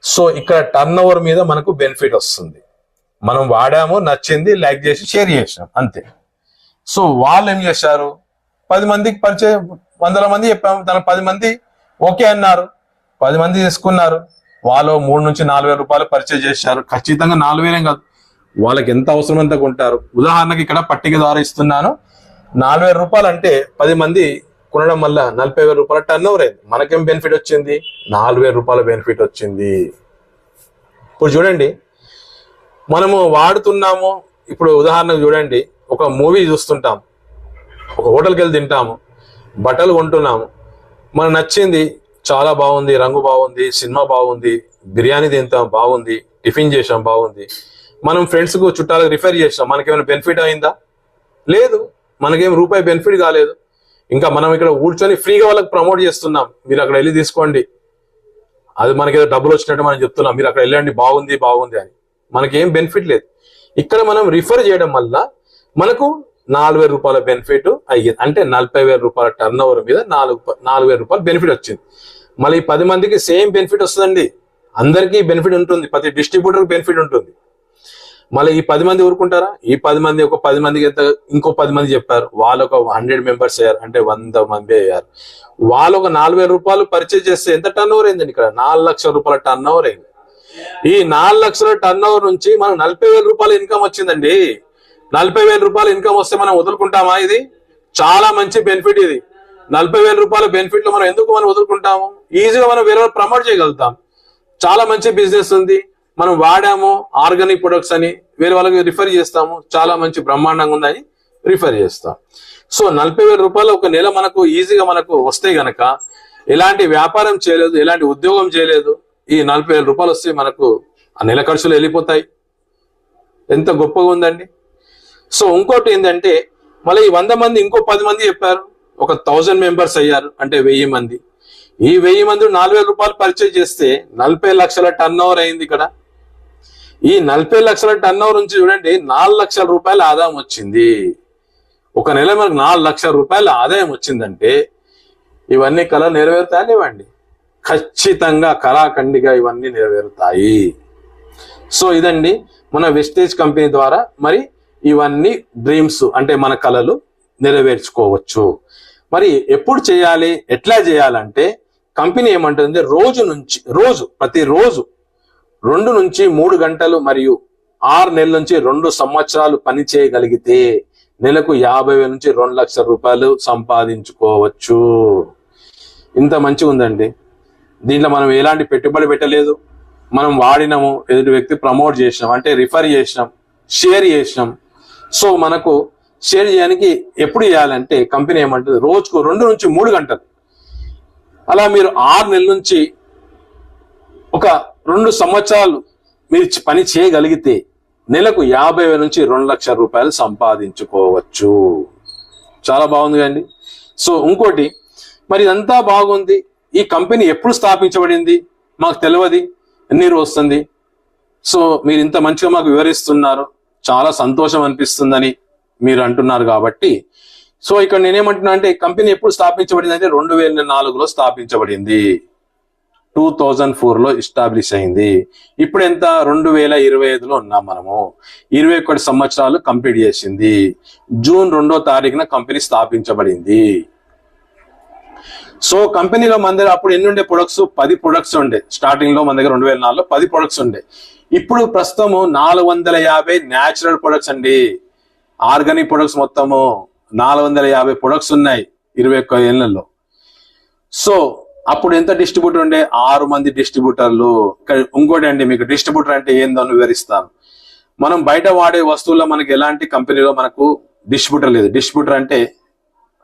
సో ఇక్కడ టర్న్ ఓవర్ మీద మనకు బెనిఫిట్ వస్తుంది. మనం వాడాము, నచ్చింది, లైక్ చేసి షేర్ చేసాం, అంతే. సో వాళ్ళు ఏం చేశారు, 10 మందికి పరిచయం, 100 మంది చెప్పాము, తన 10 మంది ఓకే అన్నారు, 10 మంది తీసుకున్నారు, వాళ్ళు 3 నుంచి 4,000 రూపాయలు పర్చేజ్ చేశారు. ఖచ్చితంగా 4,000 కాదు, వాళ్ళకి ఎంత అవసరం అంత కొంటారు. ఉదాహరణకి ఇక్కడ పట్టిక ద్వారా ఇస్తున్నాను, 4,000 రూపాయలు అంటే 10 మంది కొనడం వల్ల 40,000 రూపాయల టర్న్ ఓవర్ అయింది. మనకేం బెనిఫిట్ వచ్చింది? 4,000 రూపాయల బెనిఫిట్ వచ్చింది. ఇప్పుడు చూడండి, మనము వాడుతున్నాము. ఇప్పుడు ఉదాహరణకు చూడండి, ఒక మూవీ చూస్తుంటాం, ఒక హోటల్కి వెళ్ళి తింటాము, బట్టలు కొంటున్నాము, మనకు నచ్చింది, చాలా బాగుంది, రంగు బాగుంది, సినిమా బాగుంది, బిర్యానీ తింటాం బాగుంది, టిఫిన్ చేసాం బాగుంది, మనం ఫ్రెండ్స్కు చుట్టాలకు రిఫర్ చేసాం, మనకేమైనా బెనిఫిట్ అయిందా? లేదు, మనకేం రూపాయి బెనిఫిట్ కాలేదు. ఇంకా మనం ఇక్కడ కూర్చొని ఫ్రీగా వాళ్ళకి ప్రమోట్ చేస్తున్నాం, మీరు అక్కడ వెళ్ళి తీసుకోండి, అది మనకేదో డబ్బులు వచ్చినట్టు మనం చెప్తున్నాం, మీరు అక్కడ వెళ్ళండి, బాగుంది బాగుంది అని. మనకేం బెనిఫిట్ లేదు. ఇక్కడ మనం రిఫర్ చేయడం వల్ల మనకు 4,000 రూపాయల బెనిఫిట్ అయ్యింది. అంటే 40,000 రూపాయల టర్న్ ఓవర్ మీద 4,000 రూపాయలు బెనిఫిట్ వచ్చింది. మళ్ళీ 10 మందికి సేమ్ బెనిఫిట్ వస్తుందండి, అందరికీ బెనిఫిట్ ఉంటుంది, ప్రతి డిస్ట్రిబ్యూటర్కి బెనిఫిట్ ఉంటుంది. మళ్ళీ ఈ 10 మంది ఊరుకుంటారా? ఈ 10 మంది ఒక 10 మందికి ఎంత, ఇంకో 10 మంది చెప్పారు, వాళ్ళు ఒక 100 మెంబర్స్ అయ్యారు, అంటే 100 మంది అయ్యారు. వాళ్ళు ఒక 4,000 రూపాయలు పర్చేజ్ చేస్తే ఎంత టర్న్ ఓవర్ అయిందండి? ఇక్కడ 4 లక్షల రూపాయల టర్న్ ఓవర్ అయింది. ఈ 4 లక్షల టర్న్ ఓవర్ నుంచి మనకు 40,000 రూపాయల ఇన్కమ్ వచ్చిందండి. 40,000 రూపాయల ఇన్కమ్ వస్తే మనం వదులుకుంటామా? ఇది చాలా మంచి బెనిఫిట్. ఇది 40,000 రూపాయల బెనిఫిట్ లో మనం ఎందుకు వదులుకుంటాము? ఈజీగా మనం వేరే ప్రమోట్ చేయగలుగుతాం. చాలా మంచి బిజినెస్ ఉంది, మనం వాడాము, ఆర్గానిక్ ప్రొడక్ట్స్ అని వేరే వాళ్ళకి రిఫర్ చేస్తాము, చాలా మంచి బ్రహ్మాండంగా ఉందని రిఫర్ చేస్తాం. సో 40,000 రూపాయలు ఒక నెల మనకు ఈజీగా మనకు వస్తే గనక, ఎలాంటి వ్యాపారం చేయలేదు, ఎలాంటి ఉద్యోగం చేయలేదు, ఈ 40,000 రూపాయలు వస్తే మనకు ఆ నెల ఖర్చులు వెళ్ళిపోతాయి. ఎంత గొప్పగా ఉందండి. సో ఇంకోటి ఏంటంటే, మళ్ళీ ఈ 100 మంది ఇంకో 10 మంది చెప్పారు, ఒక 1000 మెంబర్స్ అయ్యారు, అంటే 1000 మంది. ఈ 1000 మంది 4,000 రూపాయలు పర్చేజ్ చేస్తే 40 లక్షల టర్న్ ఓవర్ అయింది. ఇక్కడ ఈ 40 లక్షల టర్న్ ఓవర్ నుంచి చూడండి, 4 లక్షల రూపాయల ఆదాయం వచ్చింది. ఒక నెల మనకు 4 లక్షల రూపాయల ఆదాయం వచ్చిందంటే ఇవన్నీ కళ నెరవేరుతాయనివ్వండి, ఖచ్చితంగా కళాఖండిగా ఇవన్నీ నెరవేరుతాయి. సో ఇదండి మన వెస్టేజ్ కంపెనీ ద్వారా మరి ఇవన్నీ డ్రీమ్స్, అంటే మన కళలు నెరవేర్చుకోవచ్చు. మరి ఎప్పుడు చేయాలి, ఎట్లా చేయాలంటే, కంపెనీ ఏమంటుంది, ప్రతిరోజు 2 నుంచి 3 గంటలు మరియు 6 నెలల నుంచి 2 సంవత్సరాలు పని చేయగలిగితే నెలకు 50,000 నుంచి 2 లక్షల రూపాయలు సంపాదించుకోవచ్చు. ఇంత మంచిగా ఉందండి. దీంట్లో మనం ఎలాంటి పెట్టుబడి పెట్టలేదు, మనం వాడినాము, ఎదుటి వ్యక్తి ప్రమోట్ చేసినాం అంటే రిఫర్ చేసినాం, షేర్ చేసినాం. సో మనకు షేర్ చేయడానికి ఎప్పుడు చేయాలంటే కంపెనీ ఏమంటుంది, రోజుకు 2 నుంచి 3 గంటలు. అలా మీరు 6 నెలల నుంచి ఒక 2 సంవత్సరాలు మీరు పని చేయగలిగితే నెలకు 50,000 నుంచి 2 లక్షల రూపాయలు సంపాదించుకోవచ్చు. చాలా బాగుంది కండి. సో ఇంకోటి, మరి ఇదంతా బాగుంది, ఈ కంపెనీ ఎప్పుడు స్థాపించబడింది మాకు తెలియదు, ఎన్ని రోజులు వస్తుంది. సో మీరు ఇంత మంచిగా మాకు వివరిస్తున్నారు, చాలా సంతోషం అనిపిస్తుందని మీరు అంటున్నారు కాబట్టి, సో ఇక్కడ నేనేమంటున్నా అంటే కంపెనీ ఎప్పుడు స్థాపించబడింది అంటే 2004లో స్థాపించబడింది, 2004లో ఎస్టాబ్లిష్ అయింది. ఇప్పుడు ఎంత, 2025లో ఉన్నాం మనము. 21 సంవత్సరాలు కంప్లీట్ చేసింది. జూన్ 2వ తారీఖున కంపెనీ స్థాపించబడింది. సో కంపెనీలో మన దగ్గర అప్పుడు ఎన్ని ఉండే ప్రొడక్ట్స్, 10 ప్రొడక్ట్స్ ఉండే. స్టార్టింగ్ లో మన దగ్గర 2004లో 10 ప్రొడక్ట్స్ ఉండే. ఇప్పుడు ప్రస్తుతము 450 న్యాచురల్ ప్రొడక్ట్స్ అండి. ఆర్గానిక్ ప్రొడక్ట్స్ మొత్తము 450 ప్రొడక్ట్స్ ఉన్నాయి 21 ఏళ్లలో. సో అప్పుడు ఎంత డిస్ట్రిబ్యూటర్ ఉండే, 6 మంది డిస్ట్రిబ్యూటర్లు. ఇంకోటి అండి, మీకు డిస్ట్రిబ్యూటర్ అంటే ఏందో వివరిస్తాను. మనం బయట వాడే వస్తువుల్లో మనకి ఎలాంటి కంపెనీలో మనకు డిస్ట్రిబ్యూటర్ లేదు. డిస్ట్రిబ్యూటర్ అంటే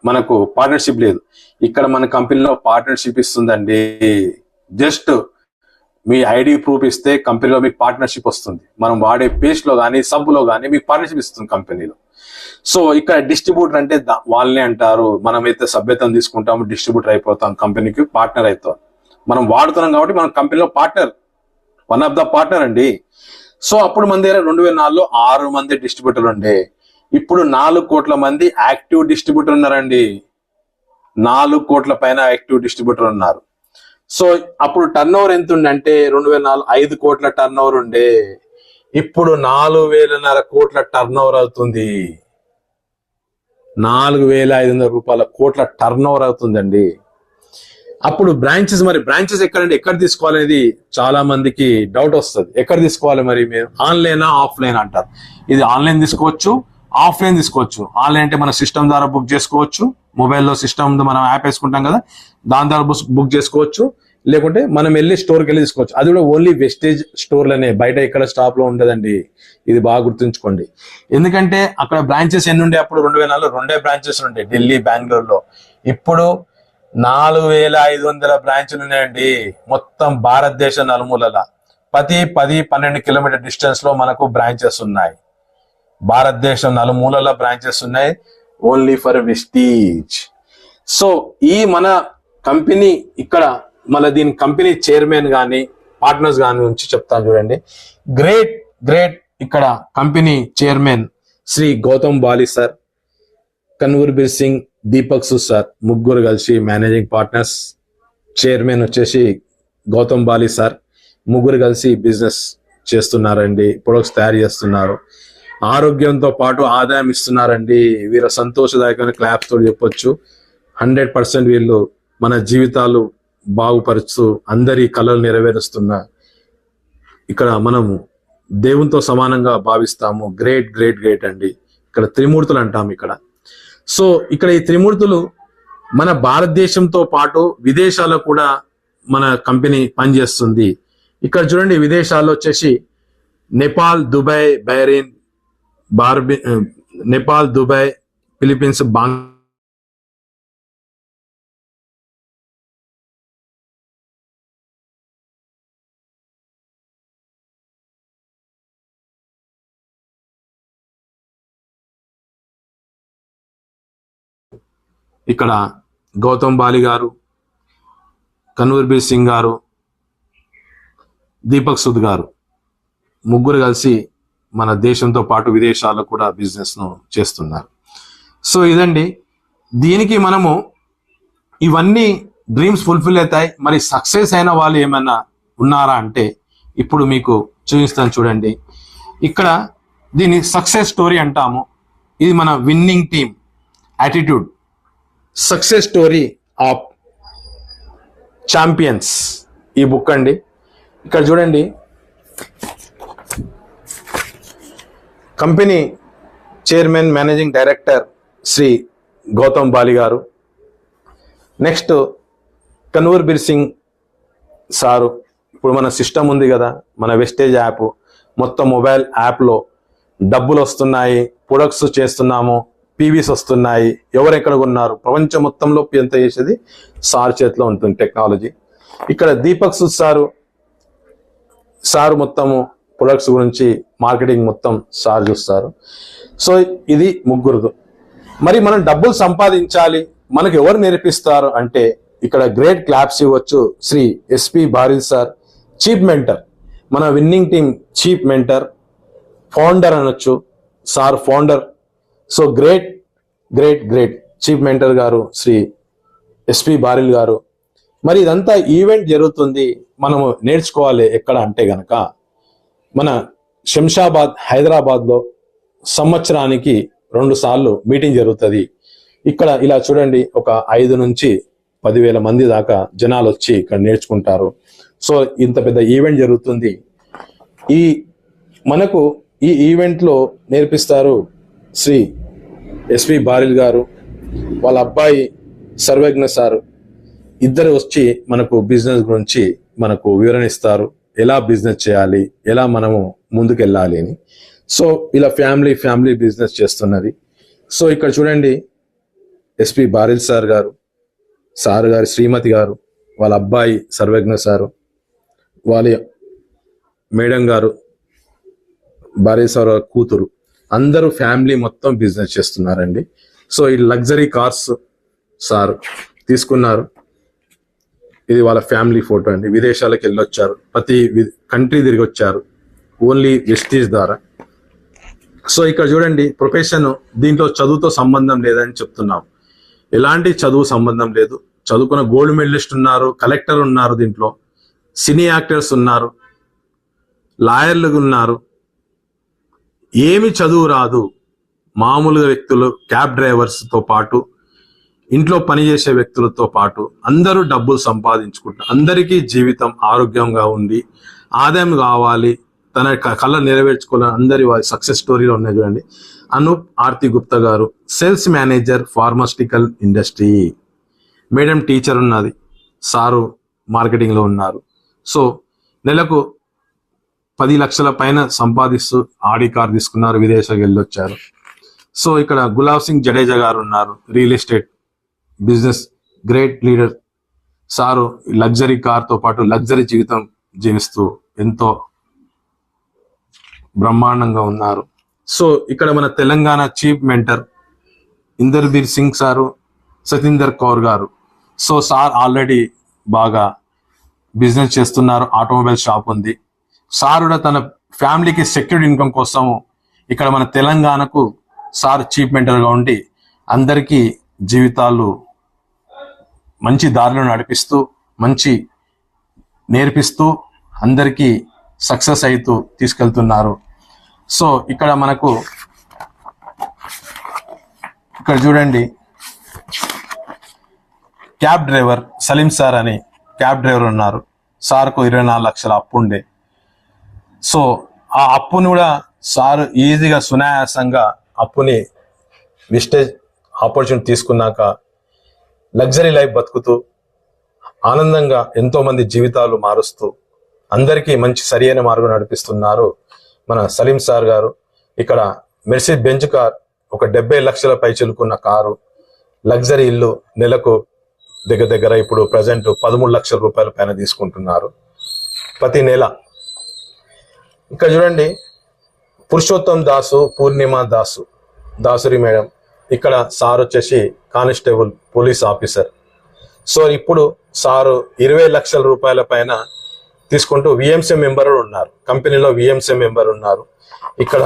మనకు పార్ట్నర్షిప్ లేదు. ఇక్కడ మన కంపెనీలో పార్ట్నర్షిప్ ఇస్తుందండి. జస్ట్ మీ ఐడి ప్రూఫ్ ఇస్తే కంపెనీలో మీకు పార్ట్నర్షిప్ వస్తుంది. మనం వాడే పేస్ట్ లో కానీ సబ్ లో కానీ మీకు పార్ట్నర్షిప్ ఇస్తుంది కంపెనీలో. సో ఇక్కడ డిస్ట్రిబ్యూటర్ అంటే వాళ్ళనే అంటారు. మనమైతే సభ్యత్వం తీసుకుంటాము, డిస్ట్రిబ్యూటర్ అయిపోతాం, కంపెనీకి పార్ట్నర్ అవుతాం. మనం వాడుతున్నాం కాబట్టి మనం కంపెనీలో partner, one of the partner అండి. సో అప్పుడు మన దగ్గర 2004లో 6 మంది డిస్ట్రిబ్యూటర్లు ఉండే. ఇప్పుడు 4 కోట్ల మంది యాక్టివ్ డిస్ట్రిబ్యూటర్ ఉన్నారండి. 4 కోట్ల పైన యాక్టివ్ డిస్ట్రిబ్యూటర్ ఉన్నారు. సో అప్పుడు టర్న్ ఓవర్ ఎంత ఉండే అంటే 2004 5 కోట్ల టర్న్ ఓవర్ ఉండే. ఇప్పుడు 4,500 కోట్ల టర్న్ ఓవర్ అవుతుంది. 4,500 కోట్ల టర్న్ ఓవర్ అవుతుందండి. అప్పుడు బ్రాంచెస్, మరి బ్రాంచెస్ ఎక్కడంటే ఎక్కడ తీసుకోవాలనేది చాలా మందికి డౌట్ వస్తుంది. ఎక్కడ తీసుకోవాలి మరి మీరు, ఆన్లైనా ఆఫ్లైన్ అంటారు. ఇది ఆన్లైన్ తీసుకోవచ్చు, ఆఫ్లైన్ తీసుకోవచ్చు. ఆన్లైన్ అంటే మన సిస్టమ్ ద్వారా బుక్ చేసుకోవచ్చు. మొబైల్లో సిస్టమ్ మనం యాప్ వేసుకుంటాం కదా, దాని ద్వారా బుక్ చేసుకోవచ్చు. లేకుంటే మనం వెళ్ళి స్టోర్కి వెళ్ళి తీసుకోవచ్చు. అది కూడా ఓన్లీ వెస్టేజ్ స్టోర్లనే, బయట ఎక్కడ స్టాప్ లో ఉండదండి. ఇది బాగా గుర్తుంచుకోండి. ఎందుకంటే అక్కడ బ్రాంచెస్ ఎన్ని ఉండే, అప్పుడు 2004లో 2 బ్రాంచెస్ ఉండే ఢిల్లీ, బెంగళూరులో. ఇప్పుడు 4,500 బ్రాంచ్లు ఉన్నాయండి మొత్తం భారతదేశం నలుమూలల. ప్రతి 10-12 కిలోమీటర్ డిస్టెన్స్ లో మనకు బ్రాంచెస్ ఉన్నాయి. భారతదేశం నలుమూలల బ్రాంచెస్ ఉన్నాయి, ఓన్లీ ఫర్ వెస్టీజ్. సో ఈ మన కంపెనీ ఇక్కడ, మన దీని కంపెనీ చైర్మన్ కానీ పార్ట్నర్స్ కానీ నుంచి చెప్తాను చూడండి. గ్రేట్ ఇక్కడ company chairman Shri Gautam Bali sir, Kanwar Bir Singh, Deepak Sood sir, ముగ్గురు కలిసి మేనేజింగ్ పార్ట్నర్స్. చైర్మన్ వచ్చేసి గౌతమ్ బాలి సార్. ముగ్గురు కలిసి బిజినెస్ చేస్తున్నారండి, ప్రొడక్ట్స్ తయారు చేస్తున్నారు. ఆరోగ్యంతో పాటు ఆదాయం ఇస్తున్నారండి. వీళ్ళ సంతోషదాయకమైన క్లాప్స్ తోటి చెప్పొచ్చు. 100% వీళ్ళు మన జీవితాలు బాగుపరుస్తూ అందరి కళలు నెరవేరుస్తున్న, ఇక్కడ మనము దేవునితో సమానంగా భావిస్తాము. గ్రేట్ అండి. ఇక్కడ త్రిమూర్తులు అంటాం ఇక్కడ. సో ఇక్కడ ఈ త్రిమూర్తులు మన భారతదేశంతో పాటు విదేశాల్లో కూడా మన కంపెనీ పనిచేస్తుంది. ఇక్కడ చూడండి, విదేశాల్లో వచ్చేసి Nepal, Dubai, Bahrain, Nepal, Dubai, Philippines, ఇక్కడ గౌతమ్ బాలి గారు, కన్వర్ బీర్ సింగ్ గారు, దీపక్ సూద్ గారు ముగ్గురు కలిసి మన దేశంతో పాటు విదేశాల్లో కూడా బిజినెస్ ను చేస్తున్నారు. సో ఇదండి, దీనికి మనము ఇవన్నీ డ్రీమ్స్ ఫుల్ఫిల్ అవుతాయి. మరి సక్సెస్ అయిన వాళ్ళు ఏమన్నా ఉన్నారా అంటే ఇప్పుడు మీకు చూపిస్తాను చూడండి. ఇక్కడ దీన్ని సక్సెస్ స్టోరీ అంటాము. ఇది మన winning team attitude, success story of champions, ఈ బుక్ అండి. ఇక్కడ చూడండి, company chairman, managing director Shri Gautam Bali గారు. నెక్స్ట్ కన్వర్ బీర్ సింగ్ సారు ఇప్పుడు మన సిస్టమ్ ఉంది కదా, మన వెస్టేజ్ యాప్, మొత్తం మొబైల్ యాప్లో డబ్బులు వస్తున్నాయి, ప్రొడక్ట్స్ చేస్తున్నాము, పీవీస్ వస్తున్నాయి, ఎవరెక్కడ ఉన్నారు, ప్రపంచం మొత్తంలో ఎంత చేసేది సార్ చేతిలో ఉంటుంది టెక్నాలజీ. ఇక్కడ దీపక్ సుద్ సారు మొత్తము ప్రొడక్ట్స్ గురించి మార్కెటింగ్ మొత్తం సార్ చూస్తారు. సో ఇది ముగ్గురుదు. మరి మనం డబ్బులు సంపాదించాలి, మనకు ఎవరు నేర్పిస్తారు అంటే ఇక్కడ గ్రేట్ క్లాప్స్ ఇవ్వచ్చు. Shri SP Baril sir, chief mentor, మన winning team chief mentor, founder అనొచ్చు sir, founder. So great great great chief mentor గారు శ్రీ ఎస్పి బారిల్ గారు. మరి ఇదంతా ఈవెంట్ జరుగుతుంది, మనము నేర్చుకోవాలి ఎక్కడ అంటే గనక మన శంషాబాద్ హైదరాబాద్లో సంవత్సరానికి 2 సార్లు మీటింగ్ జరుగుతుంది. ఇక్కడ ఇలా చూడండి, ఒక 5 నుంచి 10,000 మంది దాకా జనాలు వచ్చి ఇక్కడ నేర్చుకుంటారు. సో ఇంత పెద్ద ఈవెంట్ జరుగుతుంది. మనకు ఈ ఈవెంట్లో నేర్పిస్తారు శ్రీ ఎస్పి బారిల్ గారు, వాళ్ళ అబ్బాయి సర్వజ్ఞ సారు. ఇద్దరు వచ్చి మనకు బిజినెస్ గురించి మనకు వివరణ ఇస్తారు, ఎలా బిజినెస్ చేయాలి, ఎలా మనము ముందుకెళ్ళాలి అని. సో ఇలా ఫ్యామిలీ బిజినెస్ చేస్తున్నది. సో ఇక్కడ చూడండి, ఎస్పి బారిల్ సార్ గారు శ్రీమతి గారు, వాళ్ళ అబ్బాయి సర్వజ్ఞ సారు, వాళ్ళ మేడం గారు బారిల్ సార్ కూతురు, అందరూ ఫ్యామిలీ మొత్తం బిజినెస్ చేస్తున్నారండి. సో ఈ లగ్జరీ కార్స్ సార్ తీసుకున్నారు. ఇది వాళ్ళ ఫ్యామిలీ ఫోటో అండి. విదేశాలకు వెళ్ళొచ్చారు, ప్రతి కంట్రీ తిరిగి వచ్చారు, ఓన్లీ వెస్టీజ్ ద్వారా. సో ఇక్కడ చూడండి, ప్రొఫెషన్ దీంట్లో చదువుతో సంబంధం లేదని చెప్తున్నాం. ఎలాంటి చదువు సంబంధం లేదు. చదువుకున్న గోల్డ్ మెడలిస్ట్ ఉన్నారు, కలెక్టర్ ఉన్నారు, దీంట్లో సినీ యాక్టర్స్ ఉన్నారు, లాయర్లు ఉన్నారు. ఏమి చదువు రాదు, మామూలుగా వ్యక్తులు, క్యాబ్ డ్రైవర్స్తో పాటు, ఇంట్లో పనిచేసే వ్యక్తులతో పాటు అందరూ డబ్బులు సంపాదించుకుంటారు. అందరికీ జీవితం ఆరోగ్యంగా ఉండి ఆదాయం కావాలి, తన కళ నెరవేర్చుకోవాలని అందరి వారి సక్సెస్ స్టోరీలో ఉన్నాయి చూడండి. అనూప్ ఆర్తి గుప్తా గారు, sales manager, pharmaceutical industry. Madam teacher ఉన్నది, సారు మార్కెటింగ్లో ఉన్నారు. సో నెలకు 10 లక్షల పైన సంపాదిస్తూ ఆడి కార్ తీసుకున్నారు, విదేశాలకు వెళ్ళొచ్చారు. సో ఇక్కడ గులాబ్ సింగ్ జడేజా గారు ఉన్నారు, real estate business great leader. Sir luxury కార్తో పాటు లగ్జరీ జీవితం జీవిస్తూ ఎంతో బ్రహ్మాండంగా ఉన్నారు. సో ఇక్కడ మన Telangana chief mentor Inderbir Singh sir, Satinder Kaur గారు. సో సార్ ఆల్రెడీ బాగా బిజినెస్ చేస్తున్నారు, ఆటోమొబైల్ షాప్ ఉంది. సార్ కూడా తన ఫ్యామిలీకి సెక్యూర్డ్ ఇన్కమ్ కోసం ఇక్కడ మన తెలంగాణకు సార్ చీఫ్ మెంటర్గా ఉండి అందరికీ జీవితాలు మంచి దారిలో నడిపిస్తూ, మంచి నేర్పిస్తూ, అందరికీ సక్సెస్ అవుతూ తీసుకెళ్తున్నారు. సో ఇక్కడ మనకు ఇక్కడ చూడండి, క్యాబ్ డ్రైవర్ సలీం సార్ అని క్యాబ్ డ్రైవర్ ఉన్నారు. సార్కు 24 లక్షల అప్పు ఉండే. సో ఆ అప్పుని కూడా సార్ ఈజీగా సునాయాసంగా అప్పుని విస్టేజ్ ఆపర్చునిటీ తీసుకున్నాక లగ్జరీ లైఫ్ బతుకుతూ ఆనందంగా ఎంతో మంది జీవితాలు మారుస్తూ అందరికీ మంచి సరియైన మార్గం నడిపిస్తున్నారు మన సలీం సార్ గారు. ఇక్కడ మెర్సిడెస్ బెంజ్ కార్, ఒక 70 లక్షల పై చిలుకున్న కారు, లగ్జరీ ఇల్లు, నెలకు దగ్గర ఇప్పుడు ప్రజెంట్ 13 లక్షల రూపాయల పైన తీసుకుంటున్నారు ప్రతి నెల. ఇక్కడ చూడండి, పురుషోత్తం దాసు, పూర్ణిమ దాసురి మేడం. ఇక్కడ సార్ వచ్చేసి కానిస్టేబుల్ పోలీస్ ఆఫీసర్. సో ఇప్పుడు సారు 20 లక్షల రూపాయల పైన తీసుకుంటూ విఎంసీ మెంబర్ ఉన్నారు, కంపెనీలో విఎంసీ మెంబర్ ఉన్నారు. ఇక్కడ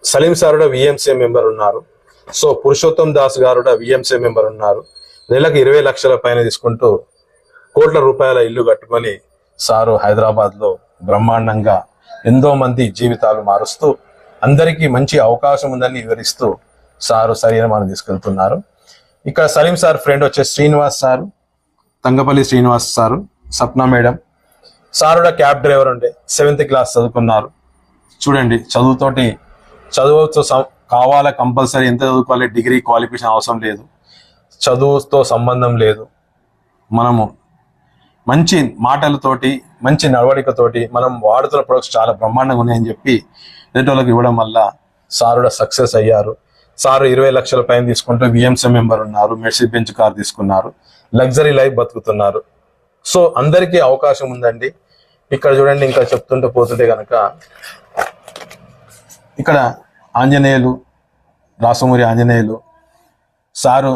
సలీం సార్ కూడా విఎంసీ మెంబర్ ఉన్నారు. సో పురుషోత్తం దాస్ గారు కూడా విఎంసీ మెంబర్ ఉన్నారు. నెలకు 20 లక్షల పైన తీసుకుంటూ కోట్ల రూపాయల ఇల్లు కట్టుకొని సారు హైదరాబాద్లో బ్రహ్మాండంగా ఎంతో మంది జీవితాలు మారుస్తూ అందరికీ మంచి అవకాశం ఉందని వివరిస్తూ సారు సరైన మనం తీసుకెళ్తున్నారు. ఇక్కడ సలీం సార్ ఫ్రెండ్ వచ్చే Srinivas sir, Thangapalli Srinivas sir, Sapna madam. Sir కూడా క్యాబ్ డ్రైవర్ ఉండే, 7th క్లాస్ చదువుకున్నారు. చూడండి, చదువుతో కావాలా కంపల్సరీ, ఎంత చదువుకోవాలి, డిగ్రీ క్వాలిఫికేషన్ అవసరం లేదు, చదువుతో సంబంధం లేదు. మనము మంచి మాటలతోటి మంచి నడవడికతోటి మనం వాడుతున్న ప్రొడక్ట్స్ చాలా బ్రహ్మాండంగా ఉన్నాయని చెప్పి ఎదుటోళ్ళకి ఇవ్వడం వల్ల సార్ కూడా సక్సెస్ అయ్యారు. సార్ 20 లక్షల పైన తీసుకుంటూ విఎంసీ మెంబర్ ఉన్నారు, మెర్సీ బెంచ్ కార్ తీసుకున్నారు, లగ్జరీ లైఫ్ బతుకుతున్నారు. సో అందరికీ అవకాశం ఉందండి. ఇక్కడ చూడండి, ఇంకా చెప్తుంటే పోతుంటే కనుక ఇక్కడ Anjaneyulu, Rasamuri Anjaneyulu sir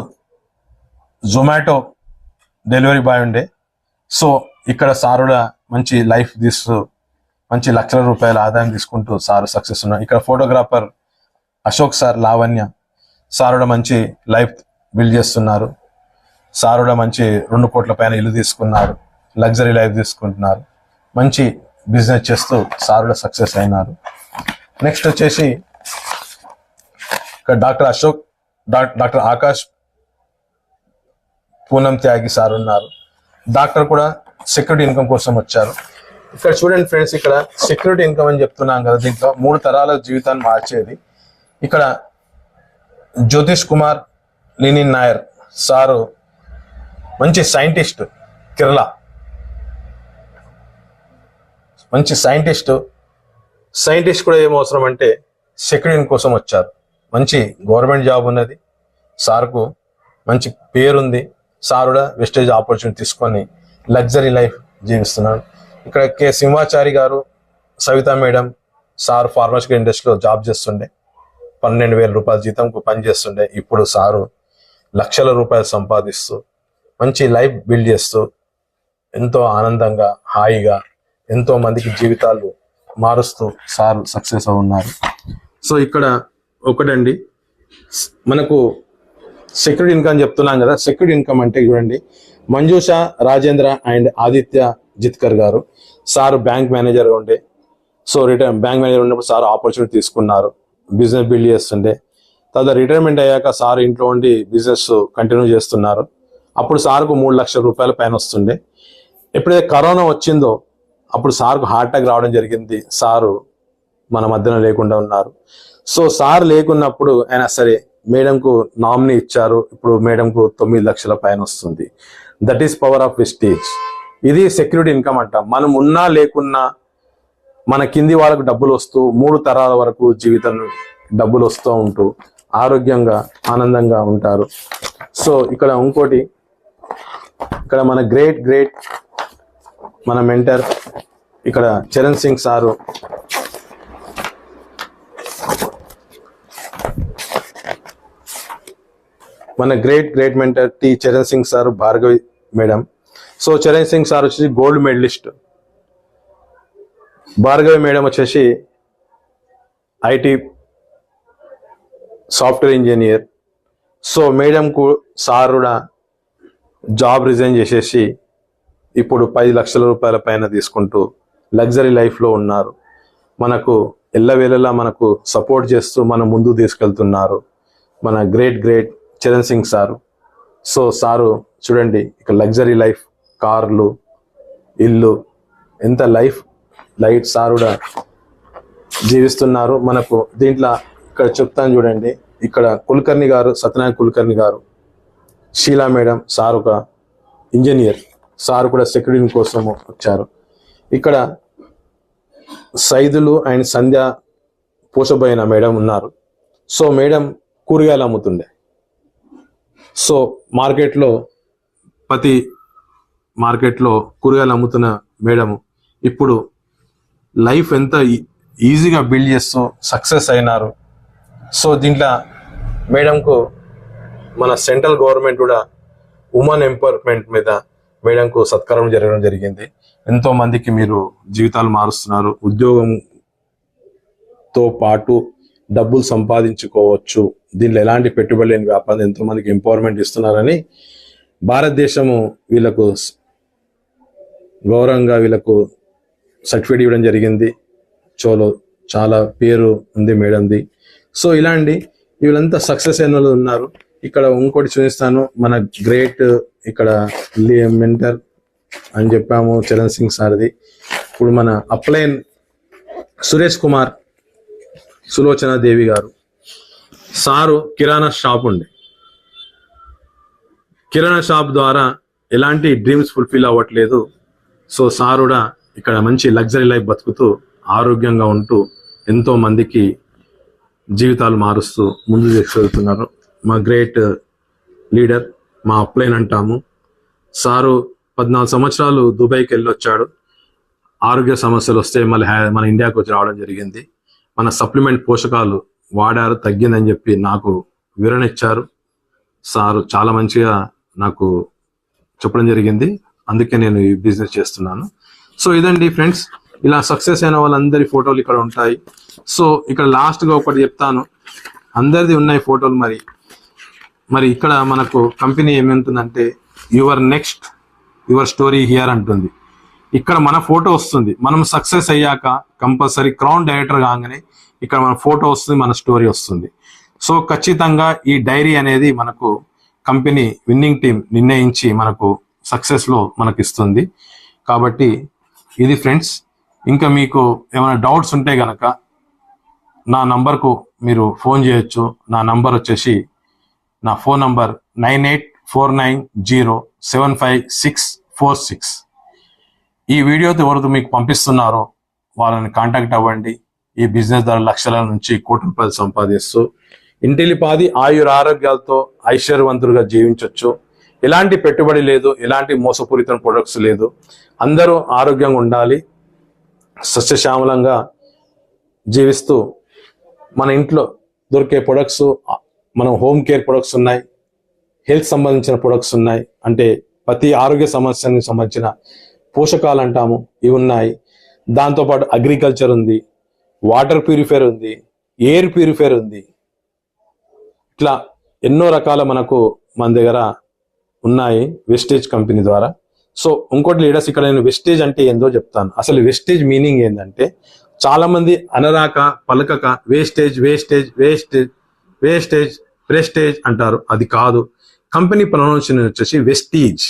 Zomato delivery boy ఉండే. సో ఇక్కడ సార్ కూడా మంచి లైఫ్ తీస్తూ మంచి లక్షల రూపాయల ఆదాయం తీసుకుంటూ సార్ సక్సెస్ ఉన్నారు. ఇక్కడ photographer Ashok sir, Lavanya sir కూడా మంచి లైఫ్ బిల్డ్ చేస్తున్నారు. సార్ కూడా మంచి 2 కోట్ల పైన ఇల్లు తీసుకున్నారు, లగ్జరీ లైఫ్ తీసుకుంటున్నారు, మంచి బిజినెస్ చేస్తూ సార్ కూడా సక్సెస్ అయినారు. నెక్స్ట్ వచ్చేసి ఇక్కడ డాక్టర్ ఆకాష్ పూనం త్యాగి సార్ ఉన్నారు. డాక్టర్ కూడా సెక్యూరిటీ ఇన్కమ్ కోసం వచ్చారు. ఇక్కడ చూడండి ఫ్రెండ్స్, ఇక్కడ సెక్యూరిటీ ఇన్కమ్ అని చెప్తున్నాం కదా, దీంట్లో 3 తరాల జీవితాన్ని మార్చేది. ఇక్కడ జ్యోతిష్ కుమార్ లీనిన్ నాయర్ సారు మంచి సైంటిస్ట్, కేరళ మంచి సైంటిస్ట్ కూడా ఏం అవసరం అంటే సెక్యూరిటీ కోసం వచ్చారు. మంచి గవర్నమెంట్ జాబ్ ఉన్నది, సార్కు మంచి పేరుంది. సార్ కూడా వెస్టేజ్ ఆపర్చునిటీ తీసుకొని లగ్జరీ లైఫ్ జీవిస్తున్నాడు. ఇక్కడ కె సింహాచారి గారు, సవిత మేడం సార్ ఫార్మాసిటికల్ ఇండస్ట్రీలో జాబ్ చేస్తుండే, 12,000 రూపాయల జీతంకు పని చేస్తుండే. ఇప్పుడు సారు లక్షల రూపాయలు సంపాదిస్తూ మంచి లైఫ్ బిల్డ్ చేస్తూ ఎంతో ఆనందంగా హాయిగా ఎంతో మందికి జీవితాలు మారుస్తూ సార్ సక్సెస్ అవున్నారు. సో ఇక్కడ ఒకటండి, మనకు సెక్యూరిటీ ఇన్కమ్ చెప్తున్నాం కదా. సెక్యూరిటీ ఇన్కమ్ అంటే చూడండి, మంజుష రాజేంద్ర అండ్ ఆదిత్య జిత్కర్ గారు సార్ బ్యాంక్ మేనేజర్ ఉండే. సో బ్యాంక్ మేనేజర్ ఉన్నప్పుడు సార్ ఆపర్చునిటీ తీసుకున్నారు, బిజినెస్ బిల్డ్ చేస్తుండే. తర్వాత రిటైర్మెంట్ అయ్యాక సార్ ఇంట్లో ఉండి బిజినెస్ కంటిన్యూ చేస్తున్నారు. అప్పుడు సార్కు 3 లక్షల రూపాయల పైన వస్తుండే. ఎప్పుడైతే కరోనా వచ్చిందో అప్పుడు సార్కు హార్ట్ అటాక్ రావడం జరిగింది. సారు మన మధ్యన లేకుండా ఉన్నారు. సో సార్ లేకున్నప్పుడు అయినా సరే మేడంకు నామినీ ఇచ్చారు. ఇప్పుడు మేడంకు 9 లక్షల పైన వస్తుంది. That is power of wastage. ఇది సెక్యూరిటీ ఇన్కమ్ అంటాం. మనం ఉన్నా లేకున్నా మన కింది వాళ్ళకు డబ్బులు వస్తూ 3 తరాల వరకు జీవితం డబ్బులు వస్తూ ఉంటూ ఆరోగ్యంగా ఆనందంగా ఉంటారు. సో ఇక్కడ ఇంకోటి, ఇక్కడ మన గ్రేట్ మన మెంటర్ ఇక్కడ చరణ్ సింగ్ సారు మన great mentor T Charan Singh sir, Bhargavi madam. So Charan Singh sir వచ్చేసి గోల్డ్ మెడలిస్ట్, భార్గవి మేడం వచ్చేసి ఐటీ సాఫ్ట్వేర్ ఇంజనీర్. సో మేడంకు సార్ కూడా జాబ్ రిజైన్ చేసేసి ఇప్పుడు 10 లక్షల రూపాయల పైన తీసుకుంటూ లగ్జరీ లైఫ్లో ఉన్నారు. మనకు ఎల్లవేళలా మనకు సపోర్ట్ చేస్తూ మన ముందు తీసుకెళ్తున్నారు మన great Charan Singh sir. So sir చూడండి, ఇక లగ్జరీ లైఫ్, కార్లు, ఇల్లు, ఎంత లైఫ్ సారు కూడా జీవిస్తున్నారు. మనకు దీంట్లో ఇక్కడ చెప్తాను చూడండి, ఇక్కడ కుల్కర్ణి గారు, సత్యనారాయణ కుల్కర్ణి గారు, షీలా మేడం సార్ ఒక ఇంజనీర్, సార్ కూడా సెక్యూరిటీ కోసం వచ్చారు. ఇక్కడ సైదులు అండ్ సంధ్య పోషబోయిన మేడం ఉన్నారు. సో మేడం కూరగాయలు అమ్ముతుండే. సో మార్కెట్లో కూరగాయలు అమ్ముతున్న మేడం ఇప్పుడు లైఫ్ ఎంత ఈజీగా బిల్డ్ చేస్తూ సక్సెస్ అయినారు. సో దీంట్లో మేడంకు మన సెంట్రల్ గవర్నమెంట్ కూడా ఉమెన్ ఎంపవర్మెంట్ మీద మేడంకు సత్కారం జరగడం జరిగింది. ఎంతో మందికి మీరు జీవితాలు మారుస్తున్నారు, ఉద్యోగంతో పాటు డబ్బులు సంపాదించుకోవచ్చు, దీంట్లో ఎలాంటి పెట్టుబడి లేని వ్యాపారం, ఎంతో మందికి ఎంపవర్మెంట్ ఇస్తున్నారని భారతదేశము వీళ్ళకు గౌరవంగా వీళ్ళకు సర్టిఫికేట్ ఇవ్వడం జరిగింది. చాలా పేరు ఉంది మేడంది. సో ఇలాంటి వీళ్ళంతా సక్సెస్ అయిన వాళ్ళు ఉన్నారు. ఇక్కడ ఇంకోటి చూపిస్తాను, మన గ్రేట్ ఇక్కడ మెంటర్ అని చెప్పాము చరణ్ సింగ్ సార్ది. ఇప్పుడు మన అప్లైన్ సురేష్ కుమార్ సులోచన దేవి గారు సారు కిరాణా షాప్ ఉండే. కిరాణా షాప్ ద్వారా ఎలాంటి డ్రీమ్స్ ఫుల్ఫిల్ అవ్వట్లేదు. సో సార్ కూడా ఇక్కడ మంచి లగ్జరీ లైఫ్ బతుకుతూ ఆరోగ్యంగా ఉంటూ ఎంతో మందికి జీవితాలు మారుస్తూ ముందు తీసుకెళ్తున్నారు. మా గ్రేట్ లీడర్, మా అప్లైన్ అంటాము. సారు 14 సంవత్సరాలు దుబాయ్కి వెళ్ళొచ్చాడు. ఆరోగ్య సమస్యలు వస్తే మళ్ళీ మన ఇండియాకి వచ్చి రావడం జరిగింది. మన సప్లిమెంట్ పోషకాలు వాడారు, తగ్గిందని చెప్పి నాకు వివరణ ఇచ్చారు. సారు చాలా మంచిగా నాకు చెప్పడం జరిగింది. అందుకే నేను ఈ బిజినెస్ చేస్తున్నాను. సో ఇదండి ఫ్రెండ్స్, ఇలా సక్సెస్ అయిన వాళ్ళందరి ఫోటోలు ఇక్కడ ఉంటాయి. సో ఇక్కడ లాస్ట్గా ఒకటి చెప్తాను, అందరిది ఉన్నాయి ఫోటోలు. మరి ఇక్కడ మనకు కంపెనీ ఏమంటుందంటే యువర్ స్టోరీ హియర్ అంటుంది. ఇక్కడ మన ఫోటో వస్తుంది. మనం సక్సెస్ అయ్యాక కంపల్సరీ క్రౌన్ డైరెక్టర్ కాగానే ఇక్కడ మన ఫోటో వస్తుంది, మన స్టోరీ వస్తుంది. సో ఖచ్చితంగా ఈ డైరీ అనేది మనకు కంపెనీ విన్నింగ్ టీం నిర్ణయించి మనకు సక్సెస్లో మనకి ఇస్తుంది. కాబట్టి ఇది ఫ్రెండ్స్, ఇంకా మీకు ఏమైనా డౌట్స్ ఉంటే గనక నా నంబర్కు మీరు ఫోన్ చేయొచ్చు. నా నంబర్ వచ్చేసి, నా ఫోన్ నంబర్ 9849075646. ఈ వీడియోతో ఎవరితో మీకు పంపిస్తున్నారో వాళ్ళని కాంటాక్ట్ అవ్వండి. ఈ బిజినెస్ ద్వారా లక్షల నుంచి కోటి రూపాయలు సంపాదిస్తూ ఇంటిలిపాది ఆయుర ఆరోగ్యాలతో ఐశ్వర్యవంతులుగా జీవించవచ్చు. ఎలాంటి పెట్టుబడి లేదు, ఎలాంటి మోసపూరిత ప్రొడక్ట్స్ లేదు. అందరూ ఆరోగ్యంగా ఉండాలి, సస్యశ్యామలంగా జీవిస్తూ మన ఇంట్లో దొరికే ప్రొడక్ట్స్, మనం హోమ్ కేర్ ప్రొడక్ట్స్ ఉన్నాయి, హెల్త్ సంబంధించిన ప్రొడక్ట్స్ ఉన్నాయి, అంటే ప్రతి ఆరోగ్య సమస్యకి సంబంధించిన పోషకాలు అంటాము, ఇవి ఉన్నాయి. దాంతోపాటు అగ్రికల్చర్ ఉంది, వాటర్ ప్యూరిఫైర్ ఉంది, ఎయిర్ ప్యూరిఫైర్ ఉంది. ఇట్లా ఎన్నో రకాల మనకు మన దగ్గర ఉన్నాయి వెస్టేజ్ కంపెనీ ద్వారా. సో ఇంకోటి లీడర్స్, ఇక్కడ నేను వెస్టేజ్ అంటే ఏందో చెప్తాను. అసలు వెస్టేజ్ మీనింగ్ ఏంటంటే, చాలా మంది అనరాక పలకక wastage wastage wastage wastage prestige అంటారు. అది కాదు. కంపెనీ ప్రొనౌన్సియేషన్ వచ్చేసి వెస్టీజ్,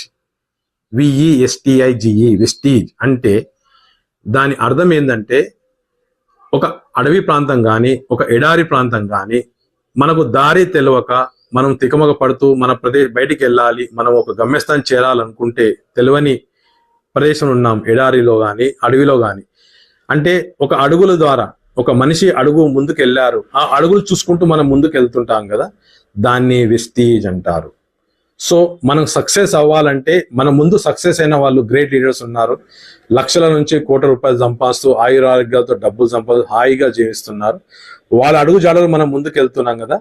VESTIGE, వెస్టీజ్. అంటే దాని అర్థం ఏంటంటే, ఒక అడవి ప్రాంతం కానీ, ఒక ఎడారి ప్రాంతం కానీ, మనకు దారి తెలియక మనం తికమక పడుతూ మన బయటికి వెళ్ళాలి, మనం ఒక గమ్యస్థానం చేరాలనుకుంటే తెలియని ప్రదేశంలో ఉన్నాం, ఎడారిలో కానీ అడవిలో కానీ. అంటే ఒక అడుగుల ద్వారా ఒక మనిషి అడుగు ముందుకు వెళ్ళారు, ఆ అడుగులు చూసుకుంటూ మనం ముందుకు వెళ్తుంటాం కదా, దాన్ని వెస్టీజ్ అంటారు. సో మనం సక్సెస్ అవ్వాలంటే మన ముందు సక్సెస్ అయిన వాళ్ళు గ్రేట్ లీడర్స్ ఉన్నారు. లక్షల నుంచి కోట్ల రూపాయలు సంపాదిస్తూ ఆయురారోగ్యాలతో డబ్బులు సంపాదిస్తూ హాయిగా జీవిస్తున్నారు. వాళ్ళ అడుగు జాడలు మనం ముందుకు వెళ్తున్నాం కదా.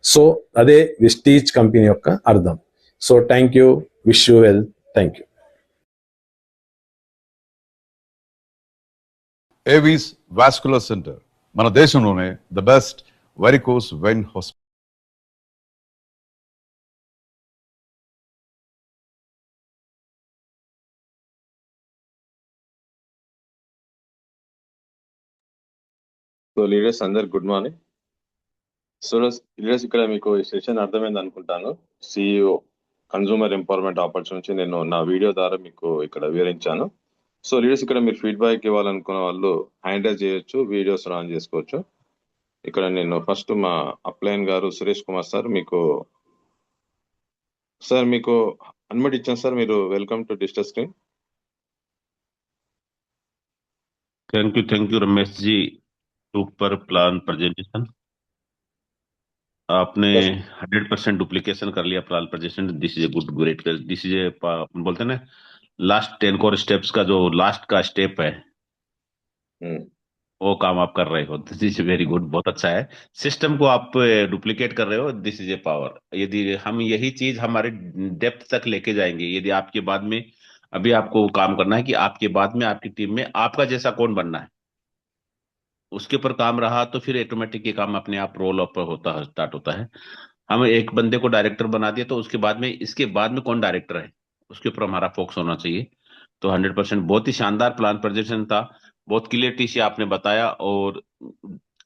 సో అదే వెస్టీజ్ కంపెనీ యొక్క అర్థం. So thank you, wish you well, thank you. Avis vascular centre మన దేశంలోనే the best varicose vein hospital. So leaders అందరికి గుడ్ మార్నింగ్. సో లీడర్స్, ఇక్కడ మీకు ఈ సెషన్ అర్థమైంది అనుకుంటాను. CEO కన్సూమర్ ఎంపవర్మెంట్ ఆపర్చునిటీ నేను నా వీడియో ద్వారా మీకు ఇక్కడ వివరించాను. సో లీడర్స్, ఇక్కడ మీరు ఫీడ్బ్యాక్ ఇవ్వాలనుకున్న వాళ్ళు హ్యాండ్ రైజ్ చేయొచ్చు, వీడియోస్ ఆన్ చేసుకోవచ్చు. ఇక్కడ నేను ఫస్ట్ మా అప్లైన్ గారు సురేష్ కుమార్ సార్ మీకు అన్మిట్ ఇచ్చాను సార్. మీరు welcome to digital screen. Thank you Ramesh ji, super plan presentation. आपने 100% डुप्लीकेशन कर लिया plan presentation. This is a good great, this is a बोलते हैं ना लास्ट 10 कोर स्टेप्स का जो लास्ट का स्टेप है वो काम आप कर रहे हो। दिस इज वेरी गुड, बहुत अच्छा है। सिस्टम को आप डुप्लीकेट कर रहे हो, दिस इज ए पावर। यदि हम यही चीज हमारे डेप्थ तक लेके जाएंगे, यदि आपके बाद में अभी आपको काम करना है कि आपके बाद में आपकी टीम में आपका जैसा कौन बनना है, उसके ऊपर काम रहा तो फिर ऑटोमेटिक ये काम अपने आप रोल अप होता है, स्टार्ट होता है। हम एक बंदे को डायरेक्टर बना दिया तो उसके बाद में इसके बाद में कौन डायरेक्टर है उसके ऊपर हमारा फोकस होना चाहिए। तो 100% बहुत ही शानदार प्लान प्रेजेंटेशन था, बहुत क्लियरिटी से आपने बताया। और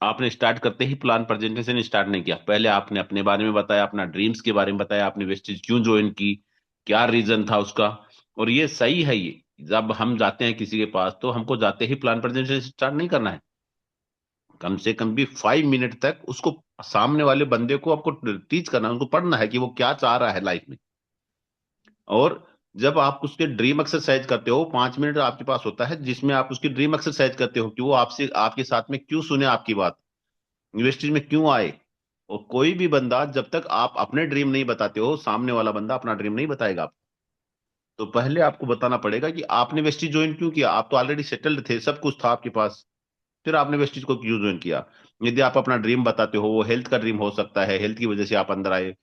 आपने स्टार्ट करते ही प्लान प्रेजेंटेशन स्टार्ट नहीं किया, पहले आपने अपने बारे में बताया, अपना ड्रीम्स के बारे में बताया, आपने वेस्टेज क्यों ज्वाइन की, क्या रीजन था उसका। और ये सही है, ये जब हम जाते हैं किसी के पास तो हमको जाते ही प्लान प्रेजेंटेशन स्टार्ट नहीं करना है, कम से कम भी 5 मिनट तक उसको सामने वाले बंदे को आपको टीच करना है, उनको पढ़ना है कि वो क्या चाह रहा है लाइफ में। और जब आप उसके ड्रीम एक्सरसाइज करते हो, 5 मिनट आपके पास होता है जिसमें आप उसकी ड्रीम एक्सरसाइज करते हो कि वो आपसे आपके साथ में क्यों सुने आपकी बात, इन्वेस्टेज में क्यों आए। और कोई भी बंदा जब तक आप अपने ड्रीम नहीं बताते हो, सामने वाला बंदा अपना ड्रीम नहीं बताएगा आपको। तो पहले आपको बताना पड़ेगा कि आपने वेस्टिज ज्वाइन क्यों किया। आप तो ऑलरेडी सेटल्ड थे, सब कुछ था आपके पास, फिर आपने वेस्टिज को क्यों ज्वाइन किया। यदि आप अपना ड्रीम बताते हो, वो हेल्थ का ड्रीम हो सकता है, हेल्थ की वजह से आप अंदर आए।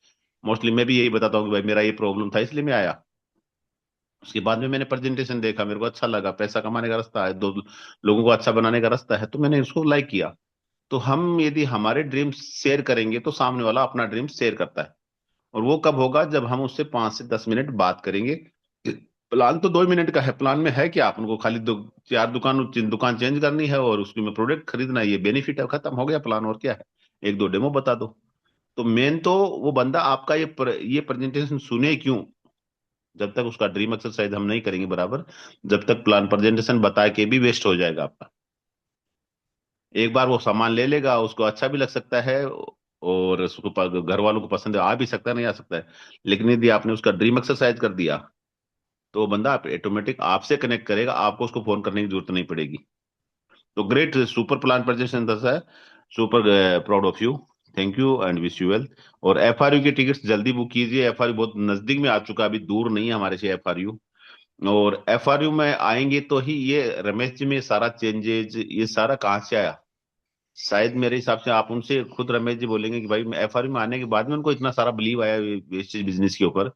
मोस्टली मैं भी यही बताता हूँ कि भाई मेरा ये प्रॉब्लम था इसलिए मैं आया। उसके बाद में मैंने प्रेजेंटेशन देखा, मेरे को अच्छा लगा, पैसा कमाने का रास्ता है, दो लोगों को अच्छा बनाने का रास्ता है, तो मैंने उसको लाइक किया। तो हम यदि हमारे ड्रीम शेयर करेंगे तो सामने वाला अपना ड्रीम शेयर करता है। और वो कब होगा, जब हम उससे 5 से 10 मिनट बात करेंगे। प्लान तो 2 मिनट का है, प्लान में है क्या, अपन को खाली चार दुकान चेंज करनी है और उसमें प्रोडक्ट खरीदना है, ये बेनिफिट है, खत्म हो गया प्लान, और क्या है। एक दो डेमो बता दो। तो मेन तो वो बंदा आपका ये प्रेजेंटेशन सुने क्यों। जब तक उसका ड्रीम एक्सरसाइज हम नहीं करेंगे बराबर, जब तक प्लान प्रेजेंटेशन बता के भी वेस्ट हो जाएगा आपका। एक बार वो सामान ले लेगा, उसको अच्छा भी लग सकता है और उसको घर वालों को पसंद आ भी सकता है, नहीं आ सकता है। लेकिन यदि आपने उसका ड्रीम एक्सरसाइज कर दिया तो वो बंदा ऑटोमेटिक आपसे कनेक्ट करेगा, आपको उसको फोन करने की जरूरत नहीं पड़ेगी। तो ग्रेट, सुपर प्लान प्रेजेंटेशन दस है, super proud of you, thank you and wish you well. और एफआरयू की टिकट्स जल्दी बुक कीजिए, एफआरयू बहुत नजदीक में आ चुका है, अभी दूर नहीं है हमारे से एफआरयू। और एफआरयू में आएंगे तो ही ये रमेश जी में सारा चेंजेज, ये सारा कहाँ से आया। शायद मेरे हिसाब से आप उनसे खुद रमेश जी बोलेंगे कि भाई एफआरयू में आने के बाद में उनको इतना सारा बिलीव आया वेस्टेज बिजनेस के ऊपर।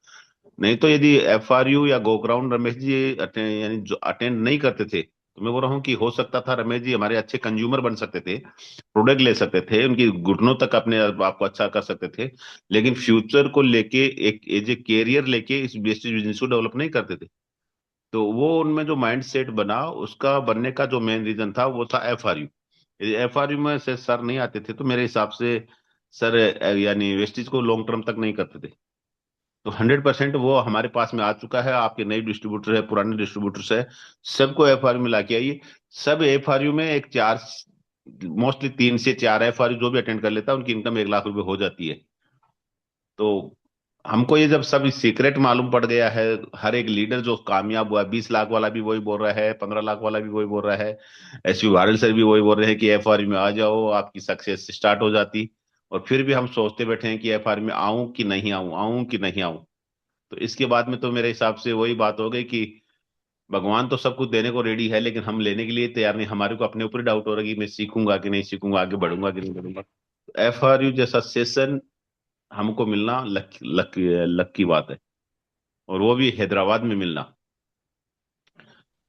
नहीं तो यदि एफआरयू या गो ग्राउंड रमेश जी यानी जो अटेंड नहीं करते थे, तो मैं बोल रहा हूँ कि हो सकता था रमेश जी हमारे अच्छे कंज्यूमर बन सकते थे, प्रोडक्ट ले सकते थे, उनकी घुटनों तक अपने आप को अच्छा कर सकते थे। लेकिन फ्यूचर को लेके एक एज ए कैरियर लेके इस वेस्टेज बिजनेस को डेवलप नहीं करते थे। तो वो उनमें जो माइंड सेट बना, उसका बनने का जो मेन रीजन था वो था एफआरयू। यदि एफआरयू में से सर नहीं आते थे तो मेरे हिसाब से सर यानी वेस्टेज को लॉन्ग टर्म तक नहीं करते थे। तो 100% वो हमारे पास में आ चुका है, आपके नए डिस्ट्रीब्यूटर है, पुराने डिस्ट्रीब्यूटर्स है, सबको एफआरयू में लाके आइए। सब एफआरयू में एक चार, मोस्टली 3 से 4 एफआरयू जो भी अटेंड कर लेता है उनकी इनकम 1 लाख रुपए हो जाती है। तो हमको ये जब सब सीक्रेट मालूम पड़ गया है, हर एक लीडर जो कामयाब हुआ है, 20 लाख वाला भी वही बोल रहा है, 15 लाख वाला भी वही बोल रहा है, एसयू वारिल सर भी वही बोल रहे हैं कि एफआरयू में आ जाओ, आपकी सक्सेस स्टार्ट हो जाती। और फिर भी हम सोचते बैठे हैं कि एफआरयू में आऊं कि नहीं आऊं, आऊं कि नहीं आऊं। तो इसके बाद में तो मेरे हिसाब से वही बात हो गई कि भगवान तो सब कुछ देने को रेडी है, लेकिन हम लेने के लिए तैयार नहीं। हमारे को अपने ऊपर डाउट हो रहा है कि मैं सीखूंगा कि नहीं सीखूंगा, आगे बढ़ूंगा कि नहीं बढ़ूंगा। एफआरयू जैसा सेशन हमको मिलना लक लक लक की बात है, और वो भी हैदराबाद में मिलना।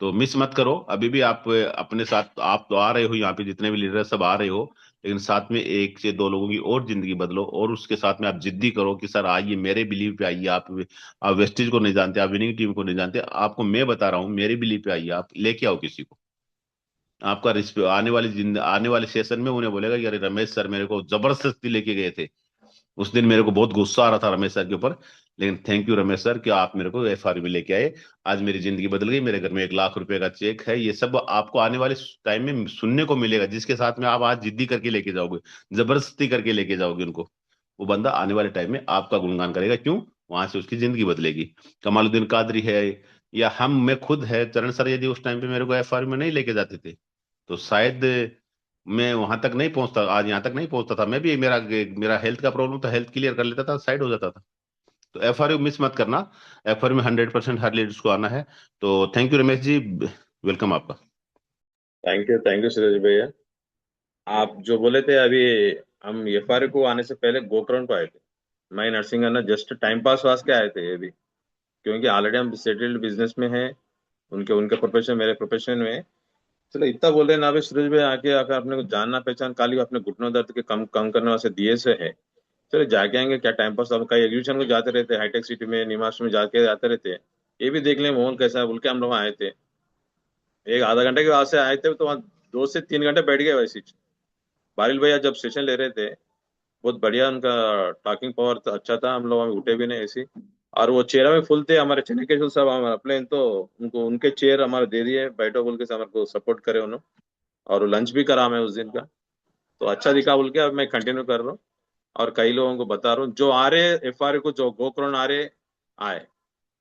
तो मिस मत करो। अभी भी आप अपने साथ, आप तो आ रहे हो यहाँ पे, जितने भी लीडर सब आ रहे हो, लेकिन साथ में 1 से 2 लोगों की और जिंदगी बदलो, और उसके साथ में आप जिद्दी करो कि सर आइए मेरे बिलीव पे आइए। आप वेस्टेज को नहीं जानते, आप विनिंग टीम को नहीं जानते, आपको मैं बता रहा हूँ, मेरे बिलीव पे आइए, आप लेके आओ किसी को। आपका आने वाले सेशन में उन्हें बोलेगा कि अरे रमेश सर मेरे को जबरदस्ती लेके गए थे, उस दिन मेरे को बहुत गुस्सा आ रहा था रमेश सर के ऊपर, लेकिन थैंक यू रमेश सर कि आप मेरे को एफआरयू में लेके आए। आज मेरी जिंदगी बदल गई, मेरे घर में 1 लाख रुपए का चेक है। ये सब आपको आने वाले टाइम में सुनने को मिलेगा, जिसके साथ में आप आज जिद्दी करके लेके जाओगे, जबरदस्ती करके लेके जाओगे उनको, वो बंदा आने वाले टाइम में आपका गुणगान करेगा। क्यों? वहां से उसकी जिंदगी बदलेगी। कमालुद्दीन कादरी है, या मैं खुद है, चरण सर, यदि उस टाइम पे मेरे को एफआरयू में नहीं लेके जाते थे तो शायद मैं वहां तक नहीं पहुंचता, आज यहाँ तक नहीं पहुंचता था। मैं भी, मेरा मेरा हेल्थ का प्रॉब्लम था, हेल्थ क्लियर कर लेता था, साइड हो जाता था। तो एफआरयू मिस मत करना, एफआरयू में 100% हर लीडर्स को आना है। तो thank you Ramesh ji, welcome आपका। थैंक यू सूरज भैया। आप जो बोले थे अभी, हम एफआरयू को आने से पहले गोकर्ण को आए थे। मैं नरसिंह अन्ना जस्ट टाइम पास वास्ते आए थे ये भी, क्योंकि ऑलरेडी हम सेटल्ड बिजनेस में हैं। उनके उनके प्रोफेशन मेरे प्रोफेशन में है। चलो इतना बोल रहे हैं ना भाई, सूरज भाई आके आकर अपने को जानना पहचान काली अपने घुटनों दर्द के कम कम करने वास्ते दिए से है। चलो जाके आएंगे, क्या टाइम पास। अब कई एग्जीबिशन को जाते रहते हैं, हाईटेक सिटी में, निमाश में जाके आते रहते हैं। ये भी देख लें माहौल कैसा है बोल के हम लोग आए थे। एक आधा घंटे के बाद से आए थे तो वहाँ 2 से 3 घंटे बैठ गए वैसे ही। बारिल भैया जब सेशन ले रहे थे, बहुत बढ़िया उनका टॉकिंग पावर तो अच्छा था, हम लोग अभी उठे भी नहीं ऐसी। और वो चेहरा में फुल थे हमारे चेन्नकेश्वर साहब, हमारे अपने तो उनको उनके चेयर हमारे दे दिए, बैठो बोल के से हमारे को सपोर्ट करे उन्होंने। और लंच भी करा मैं उस दिन का, तो अच्छा दिखा बोल के अब मैं कंटिन्यू कर रहा हूँ। और कई लोगों को बता रहा हूँ जो आ रहे एफआरए को, जो गोकर्ण आ रहे आए,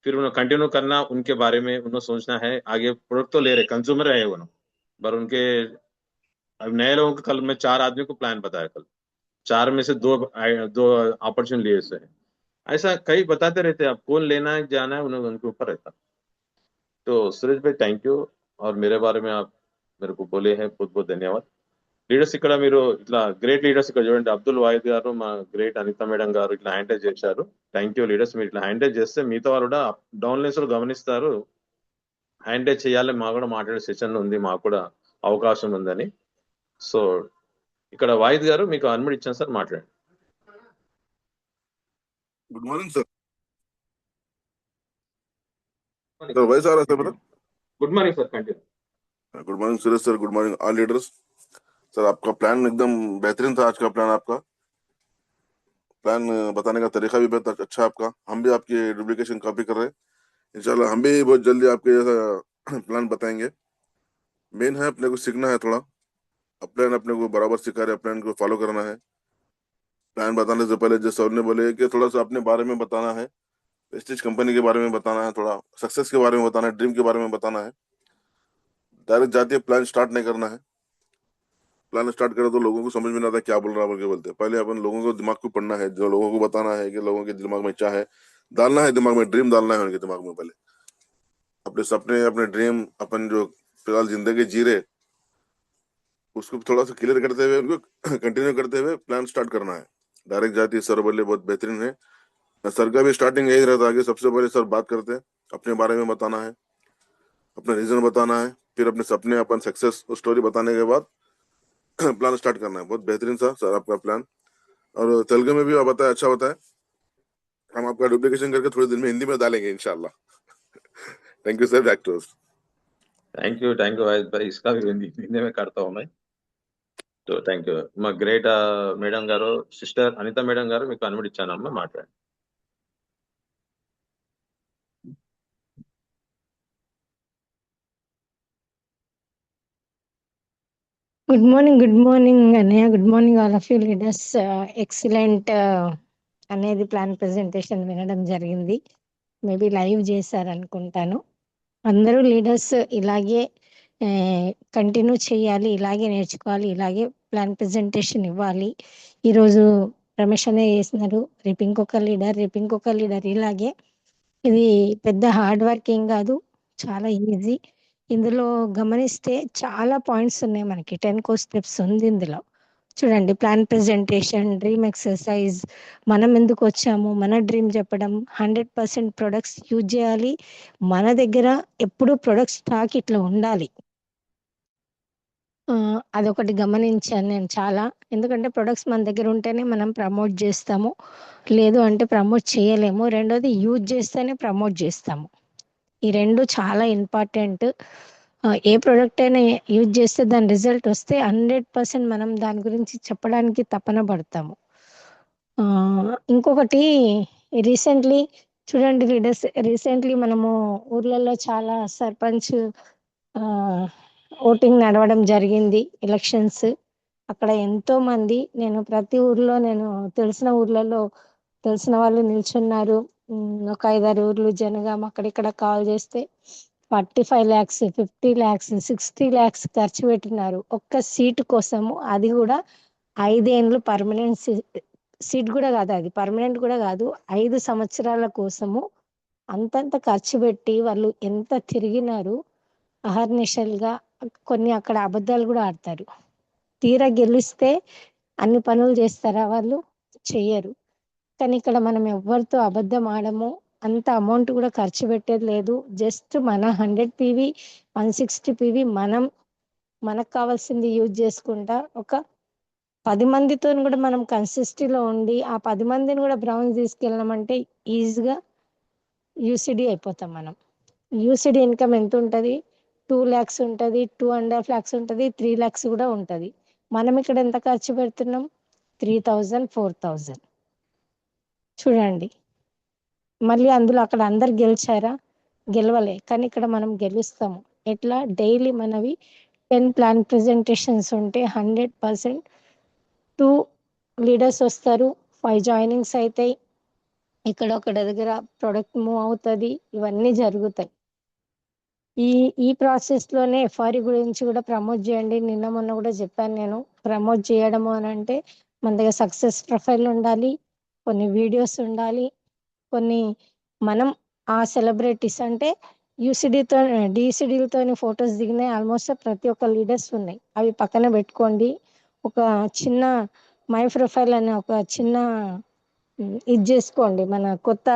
फिर उन्हें कंटिन्यू करना, उनके बारे में उन्हें सोचना है। आगे प्रोडक्ट तो ले रहे, कंज्यूमर है वो, पर उनके अब नए लोगों को कल मैं 4 आदमी को प्लान बताया, कल 4 में से दो अपॉर्चुनिटी लिए से। ऐसा कई बताते रहते हैं, आप कौन लेना है जाना है उन्हें, उनके ऊपर रहता। तो सुरेश भाई థ్యాంక్ యూ, और मेरे बारे में आप मेरे को बोले हैं, बहुत बहुत ధన్యవాद। లీడర్స్ ఇక్కడ మీరు ఇట్లా గ్రేట్ లీడర్స్ ఇక్కడ చూడండి, అబ్దుల్ వాహిద్ గారు, మా గ్రేట్ అనిత మేడం గారు ఇట్లా హ్యాండిల్ చేశారు। థ్యాంక్ యూ లీడర్స్, మీరు ఇట్లా హ్యాండిల్ చేస్తే మిగతా వాళ్ళు కూడా డౌన్లైన్స్ లో గమనిస్తారు, హ్యాండిల్ చేయాలి, మాకు కూడా మాట్లాడే సెషన్ ఉంది, మాకు కూడా అవకాశం ఉందని। సో ఇక్కడ వాహిద్ గారు మీకు అనుమతి ఇచ్చాను సార్, మాట్లాడండి। Good morning sir. Sir voice आ रहा है सर मेरा? Good morning sir, continue. Good morning Suresh sir, good morning all leaders. Sir आपका प्लान एकदम बेहतरीन था, आज का प्लान आपका प्लान बताने का तरीका भी बहुत अच्छा आपका। हम भी आपकी डुप्लीकेशन कॉपी कर रहे हैं, इंशाल्लाह हम भी बहुत जल्दी आपके जैसा प्लान बताएंगे। मेन है अपने को सीखना है थोड़ा, प्लान अपने को बराबर सिखा रहे, प्लान को फॉलो करना है। प्लान बताने से पहले जैसे सर ने बोले कि थोड़ा सा अपने बारे में बताना है, प्रेस्टीज कंपनी के बारे में बताना है, थोड़ा सक्सेस के बारे में बताना है, ड्रीम के बारे में बताना है। डायरेक्ट जाते प्लान स्टार्ट नहीं करना है। प्लान स्टार्ट करें तो लोगों को समझ में नहीं आता क्या बोल रहा है बोल के बोलते हैं। पहले अपन लोगों को दिमाग को पढ़ना है, जो लोगों को बताना है कि लोगों के दिमाग में क्या है, डालना है दिमाग में, ड्रीम डालना है उनके दिमाग में। पहले अपने सपने, अपने ड्रीम, अपन जो फिलहाल जिंदगी जी रहे उसको थोड़ा सा क्लियर करते हुए, उनको कंटिन्यू करते हुए प्लान स्टार्ट करना है। डायरेक्ट जाती सर बोले बहुत बेहतरीन है। सर का भी स्टार्टिंग यही रहता है कि सबसे पहले सर बात करते हैं, अपने बारे में बताना है, अपना रीजन बताना है, फिर अपने सपने, अपन सक्सेस स्टोरी बताने के बाद प्लान स्टार्ट करना है। बहुत बेहतरीन था सर आपका प्लान, और तेलुगु में भी आप बताया, अच्छा होता है। हम आपका डुप्लीकेशन करके थोड़े दिन में हिंदी में डालेंगे इंशाल्लाह। Thank you sir, back to us. Thank you Wahid भाई, इसका भी हिंदी में करता हूँ मैं। तो థ్యాంక్ యూ మా గ్రేట్ మేడం గారు, సిస్టర్ అనిత మేడం గారు, మీకు అనుమతి ఇచ్చానమ్మా, మాట్లాడండి। గుడ్ మార్నింగ్ అన్నయ్య, good morning all of you leaders. Excellent అనేది ప్లాన్ ప్రెజెంటేషన్ వినడం జరిగింది, మేబీ లైవ్ చేశారనుకుంటాను। అందరూ లీడర్స్ ఇలాగే కంటిన్యూ చేయాలి, ఇలాగే నేర్చుకోవాలి, ఇలాగే ప్లాన్ ప్రెజెంటేషన్ ఇవ్వాలి। ఈరోజు రమేష్ అనే చేసినారు, రేపు ఇంకొక లీడర్, ఇలాగే ఇది పెద్ద హార్డ్ వర్క్ ఏం కాదు, చాలా ఈజీ। ఇందులో గమనిస్తే చాలా పాయింట్స్ ఉన్నాయి, మనకి 10 కోర్స్ స్టెప్స్ ఉంది ఇందులో। చూడండి, ప్లాన్ ప్రెజెంటేషన్, డ్రీమ్ ఎక్సర్సైజ్, మనం ఎందుకు వచ్చాము, మన డ్రీమ్ చెప్పడం, 100% ప్రొడక్ట్స్ యూజ్ చేయాలి, మన దగ్గర ఎప్పుడు ప్రొడక్ట్ స్టాక్ ఇట్లా ఉండాలి। అదొకటి గమనించాను నేను చాలా, ఎందుకంటే ప్రొడక్ట్స్ మన దగ్గర ఉంటేనే మనం ప్రమోట్ చేస్తాము, లేదు అంటే ప్రమోట్ చేయలేము। రెండోది యూజ్ చేస్తేనే ప్రమోట్ చేస్తాము, ఈ రెండు చాలా ఇంపార్టెంట్। ఏ ప్రోడక్ట్ అయినా యూజ్ చేస్తే దాని రిజల్ట్ వస్తే 100% మనం దాని గురించి చెప్పడానికి తపన పడతాము। ఇంకొకటి, రీసెంట్లీ చూడండి లీడర్స్, రీసెంట్లీ మనము ఊర్లలో చాలా సర్పంచ్ ఓటింగ్ నడవడం జరిగింది, ఎలక్షన్స్। అక్కడ ఎంతో మంది, నేను ప్రతి ఊర్లో, నేను తెలిసిన ఊర్లలో తెలిసిన వాళ్ళు నిల్చున్నారు। ఒక 5-6 ఊర్లు జనగాం, అక్కడిక్కడ కాల్ చేస్తే 45 lakhs, 50 lakhs, 60 lakhs ఖర్చు పెట్టినారు ఒక్క సీటు కోసము। అది కూడా 5 ఏళ్ళు పర్మనెంట్ సీట్ కూడా కాదు, అది పర్మనెంట్ కూడా కాదు, 5 సంవత్సరాల కోసము అంతంత ఖర్చు పెట్టి వాళ్ళు ఎంత తిరిగినారు అహర్నిశలుగా। కొన్ని అక్కడ అబద్ధాలు కూడా ఆడతారు, తీరా గెలిస్తే అన్ని పనులు చేస్తారా వాళ్ళు? చెయ్యరు। కానీ ఇక్కడ మనం ఎవరితో అబద్ధం ఆడము, అంత అమౌంట్ కూడా ఖర్చు పెట్టేది లేదు, జస్ట్ మన 100 PV 160 PV మనకు కావాల్సింది యూజ్ చేసుకుంటా ఒక 10 మందితో కూడా మనం కన్సిస్టెంట్లో ఉండి ఆ 10 మందిని కూడా బ్రౌన్స్ తీసుకెళ్ళామంటే ఈజీగా యూసిడి అయిపోతాం మనం। యూసిడి ఇన్కమ్ ఎంత ఉంటుంది? 2 lakhs ఉంటుంది, 2.5 lakhs ఉంటుంది, 3 lakhs కూడా ఉంటుంది। మనం ఇక్కడ ఎంత ఖర్చు పెడుతున్నాం? 3,000, 4,000 చూడండి। మళ్ళీ అందులో అక్కడ అందరు గెలిచారా? గెలవలే, కానీ ఇక్కడ మనం గెలుస్తాము ఎట్లా? డైలీ మనవి 10 ప్లాన్ ప్రెజెంటేషన్స్ ఉంటే 100% 2 లీడర్స్ వస్తారు, 5 జాయినింగ్స్ అవుతాయి, ఎక్కడొక్కడ దగ్గర ప్రొడక్ట్ మూవ్ అవుతుంది, ఇవన్నీ జరుగుతాయి. ఈ ఈ ప్రాసెస్లోనే ఎఫ్ఆర్ఈ గురించి కూడా ప్రమోట్ చేయండి. నిన్న మొన్న కూడా చెప్పాను నేను. ప్రమోట్ చేయడము అని అంటే మన దగ్గర సక్సెస్ ప్రొఫైల్ ఉండాలి, కొన్ని వీడియోస్ ఉండాలి, కొన్ని మనం ఆ సెలబ్రిటీస్ అంటే యూసిడితో డిసిడిలతో ఫొటోస్ దిగినాయి ఆల్మోస్ట్ ప్రతి ఒక్క లీడర్స్ ఉన్నాయి. అవి పక్కన పెట్టుకోండి. ఒక చిన్న మై ప్రొఫైల్ అనే ఒక చిన్న ఇది చేసుకోండి. మన కొత్త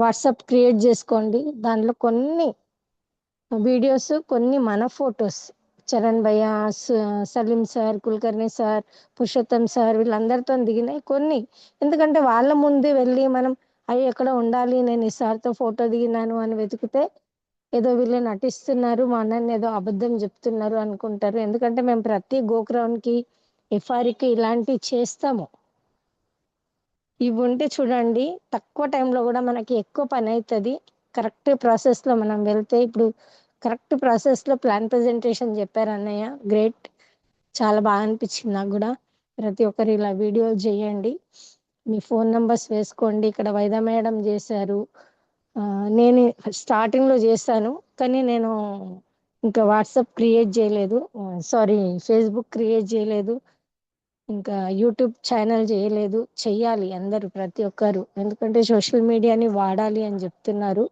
వాట్సాప్ క్రియేట్ చేసుకోండి. దాంట్లో కొన్ని వీడియోస్, కొన్ని మన ఫొటోస్, చరణ్ భయ్య, Salim sir, Kulkarni sir, Purushottam sir వీళ్ళందరితో దిగినాయి కొన్ని. ఎందుకంటే వాళ్ళ ముందే వెళ్ళి మనం అవి ఎక్కడ ఉండాలి, నేను ఈ సార్తో ఫోటో దిగినాను అని వెతికితే ఏదో వీళ్ళు నటిస్తున్నారు, మా అన్నని ఏదో అబద్ధం చెప్తున్నారు అనుకుంటారు. ఎందుకంటే మేము ప్రతి గోక్రౌన్కి ఎఫ్ఆర్ఈకి ఇలాంటివి చేస్తాము. ఇవి ఉంటే చూడండి తక్కువ టైంలో కూడా మనకి ఎక్కువ పని అవుతుంది. కరెక్ట్ ప్రాసెస్లో మనం వెళ్తే, ఇప్పుడు కరెక్ట్ ప్రాసెస్లో ప్లాన్ ప్రజెంటేషన్ చెప్పారు అన్నయ్య, గ్రేట్, చాలా బాగా అనిపించింది నాకు కూడా. ప్రతి ఒక్కరు ఇలా వీడియో చేయండి, మీ ఫోన్ నెంబర్స్ వేసుకోండి. ఇక్కడ వైదా మేడం చేశారు, నేను స్టార్టింగ్లో చేశాను కానీ నేను ఇంకా వాట్సాప్ క్రియేట్ చేయలేదు, సారీ ఫేస్బుక్ క్రియేట్ చేయలేదు, ఇంకా యూట్యూబ్ ఛానల్ చేయలేదు. చెయ్యాలి అందరూ ప్రతి ఒక్కరు, ఎందుకంటే సోషల్ మీడియాని వాడాలి అని చెప్తున్నారు.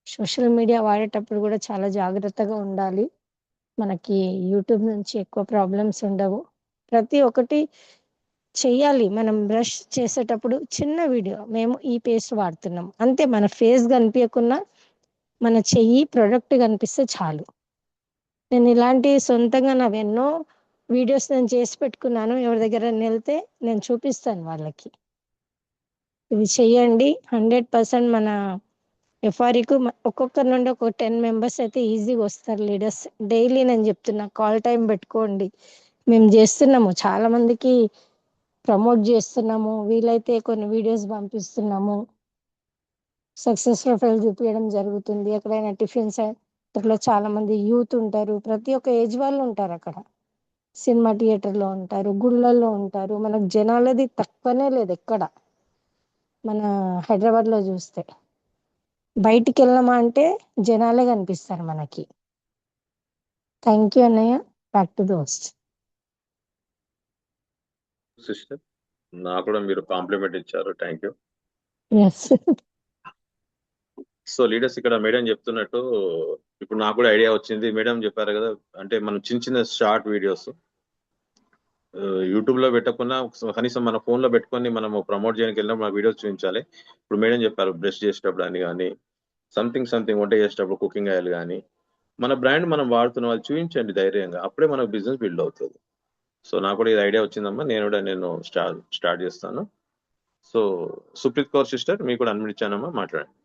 సోషల్ మీడియా వాడేటప్పుడు కూడా చాలా జాగ్రత్తగా ఉండాలి. మనకి యూట్యూబ్ నుంచి ఎక్కువ ప్రాబ్లమ్స్ ఉండవు. ప్రతి ఒక్కటి చెయ్యాలి. మనం బ్రష్ చేసేటప్పుడు చిన్న వీడియో, మేము ఈ పేస్ట్ వాడుతున్నాం అంతే, మన ఫేస్ కనిపించకున్నా మన చెయ్యి ప్రొడక్ట్ కనిపిస్తే చాలు. నేను ఇలాంటి సొంతంగా నావి ఎన్నో వీడియోస్ నేను చేసి పెట్టుకున్నాను. ఎవరి దగ్గర వెళ్తే నేను చూపిస్తాను వాళ్ళకి. ఇవి చెయ్యండి. 100% మన ఎఫ్ఆర్ఈకు ఒక్కొక్కరి నుండి ఒక 10 మెంబర్స్ అయితే ఈజీగా వస్తారు లీడర్స్. డైలీ నేను చెప్తున్నా కాల్ టైం పెట్టుకోండి. మేము చేస్తున్నాము, చాలా మందికి ప్రమోట్ చేస్తున్నాము, వీలైతే కొన్ని వీడియోస్ పంపిస్తున్నాము, సక్సెస్ ప్రొఫైల్ చూపించడం జరుగుతుంది. ఎక్కడైనా టిఫిన్ సెంటర్లో చాలా మంది యూత్ ఉంటారు, ప్రతి ఒక్క ఏజ్ వాళ్ళు ఉంటారు అక్కడ. సినిమా థియేటర్లో ఉంటారు, గుళ్ళల్లో ఉంటారు. మనకు జనాలది తక్కువనే లేదు ఎక్కడ. మన హైదరాబాద్లో చూస్తే బయటికి వెళ్ళామా అంటే జనాలే కనిపిస్తారు మనకి. థ్యాంక్ యూ అన్నయ్య. Back to the host. Sister, నాకు కూడా మీరు కాంప్లిమెంట్ ఇచ్చారు, thank you. Yes. So leaders, ఇక్కడ మేడం చెప్తున్నట్టు ఇప్పుడు నాకు కూడా ఐడియా వచ్చింది. మేడం చెప్పారు కదా, అంటే మనం చిన్న చిన్న షార్ట్ వీడియోస్ యూట్యూబ్ లో పెట్టకుండా కనీసం మన ఫోన్ లో పెట్టుకొని మనము ప్రమోట్ చేయడానికి వెళ్ళినప్పుడు మన వీడియోస్ చూపించాలి. ఇప్పుడు మేడం చెప్పారు బ్రష్ చేసేటప్పుడు అని కానీ, సంథింగ్ వంట చేసేటప్పుడు కుకింగ్ ఆయిల్ కానీ, మన బ్రాండ్ మనం వాడుతున్న వాళ్ళు చూపించండి ధైర్యంగా, అప్పుడే మనకు బిజినెస్ బిల్డ్ అవుతుంది. సో నాకు కూడా ఇది ఐడియా వచ్చిందమ్మా, నేను స్టార్ట్ చేస్తాను. సో సుప్రీత్ కౌర్ సిస్టర్, మీకు కూడా అన్మిట్ ఇచ్చానమ్మా, మాట్లాడండి.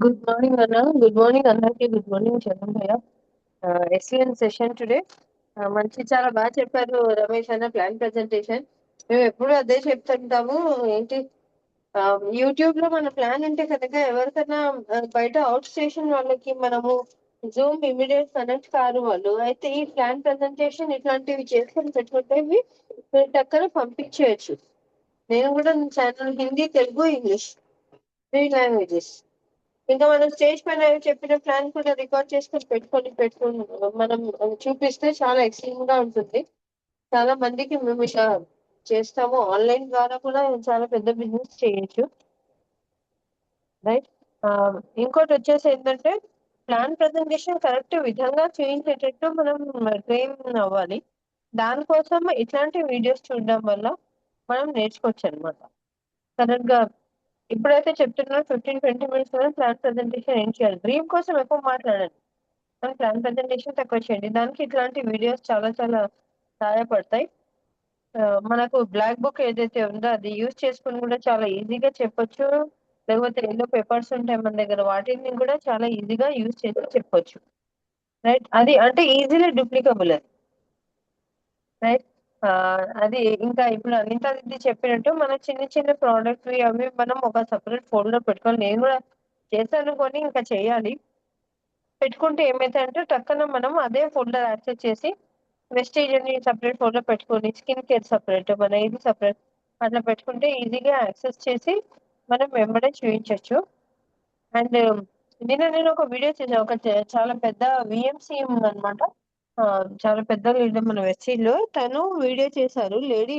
Good morning, Anna. Good morning, Annaki. Good morning, Charan Bhaiya. Excellent session today. మంచి చాలా బాగా చెప్పారు రమేష్ అన్న. ప్లాన్ ప్రెజెంటేషన్ మేము ఎప్పుడు అదే చెప్తుంటాము. ఏంటి యూట్యూబ్ లో మన ప్లాన్ ఉంటే కనుక ఎవరికైనా బయట అవుట్ స్టేషన్ వాళ్ళకి మనము జూమ్ ఇమీడియట్ కనెక్ట్ కారు వాళ్ళు అయితే ఈ ప్లాన్ ప్రెజెంటేషన్ ఇట్లాంటివి చేసుకొని పెట్టుకుంటే టక్కన పంపించేయచ్చు. నేను కూడా channel Hindi, Telugu, English 3 languages. ఇంకా మనం స్టేజ్ పైన చెప్పిన ప్లాన్ కూడా రికార్డ్ చేసుకొని పెట్టుకొని మనం చూపిస్తే చాలా ఎక్సలెంట్ గా ఉంటుంది. చాలా మందికి మేము ఇలా చేస్తాము. ఆన్లైన్ ద్వారా కూడా చాలా పెద్ద బిజినెస్ చేయొచ్చు, రైట్. ఇంకోటి వచ్చేసి ఏంటంటే ప్లాన్ ప్రజెంటేషన్ కరెక్ట్ విధంగా చేయించేటట్టు మనం ట్రైన్ అవ్వాలి. దానికోసం ఇట్లాంటి వీడియోస్ చూడడం వల్ల మనం నేర్చుకోవచ్చు అనమాట. కరెక్ట్ గా ఇప్పుడైతే చెప్తున్నారు 15-20 మినిట్స్ ప్లాన్ ప్రజెంటేషన్ ఏం చేయాలి. డ్రీమ్ కోసం ఎక్కువ మాట్లాడండి, కానీ ప్లాన్ ప్రజెంటేషన్ తక్కువ చేయండి. దానికి ఇట్లాంటి వీడియోస్ చాలా చాలా సహాయపడతాయి. మనకు బ్లాక్ బుక్ ఏదైతే ఉందో అది యూజ్ చేసుకుని కూడా చాలా ఈజీగా చెప్పొచ్చు. లేకపోతే ఎన్నో పేపర్స్ ఉంటాయి మన దగ్గర, వాటిని కూడా చాలా ఈజీగా యూజ్ చేసి చెప్పొచ్చు, రైట్. అది అంటే ఈజీలీ డూప్లికబుల్ అది, రైట్. అది ఇంకా ఇప్పుడు అనిత ఇది చెప్పినట్టు మన చిన్న చిన్న ప్రోడక్ట్ అవి మనం ఒక సపరేట్ ఫోల్డర్ పెట్టుకోవాలి. నేను కూడా చేశాను కొని ఇంకా చేయాలి. పెట్టుకుంటే ఏమైతే అంటే టక్కన మనం అదే ఫోల్డర్ యాక్సెస్ చేసి వెస్టేజ్ అని సపరేట్ ఫోన్లో పెట్టుకొని స్కిన్ కేర్ సపరేట్ మన ఇది సపరేట్ అట్లా పెట్టుకుంటే ఈజీగా యాక్సెస్ చేసి మనం వెంబడే చూపించవచ్చు. అండ్ నిన్న నేను ఒక వీడియో చేశాను. ఒక చాలా పెద్ద విఎంసి ఉందన్నమాట. చాలా పెద్ద లీడర్ మన వెస్టేజ్ లో తను వీడియో చేశారు. లేడీ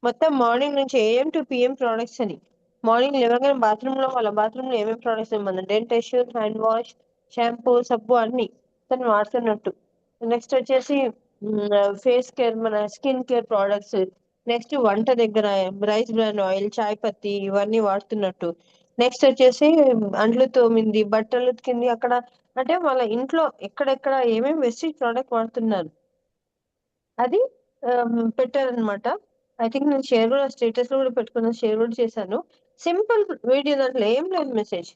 మొత్తం మార్నింగ్ నుంచి ఏఎం టు పిఎం ప్రోడక్ట్స్ అని. మార్నింగ్ లేవగానే బాత్రూమ్ లో వాళ్ళ బాత్రూమ్ లో ఏమేమి ప్రోడక్ట్స్ మన డెంటెస్ట్, హ్యాండ్ వాష్, షాంపూ, సబ్బు అన్ని తను వాడుతున్నట్టు. నెక్స్ట్ వచ్చేసి ఫేస్ కేర్ మన స్కిన్ కేర్ ప్రోడక్ట్స్, నెక్స్ట్ వంట దగ్గర రైస్ బ్రాన్ ఆయిల్, చాయ్ పత్తి ఇవన్నీ వాడుతున్నట్టు. నెక్స్ట్ వచ్చేసి అంట్లు తోమింది, బట్టలు ఉతికింది అక్కడ, అంటే వాళ్ళ ఇంట్లో ఎక్కడెక్కడ ఏమేమి వెస్టేజ్ ప్రోడక్ట్ వాడుతున్నారు అది పెట్టారనమాట. ఐ థింక్ నేను షేర్ కూడా స్టేటస్ లో కూడా పెట్టుకున్నాను, షేర్ కూడా చేశాను. సింపుల్ వీడియో, దాంట్లో ఏం లేదు, మెసేజ్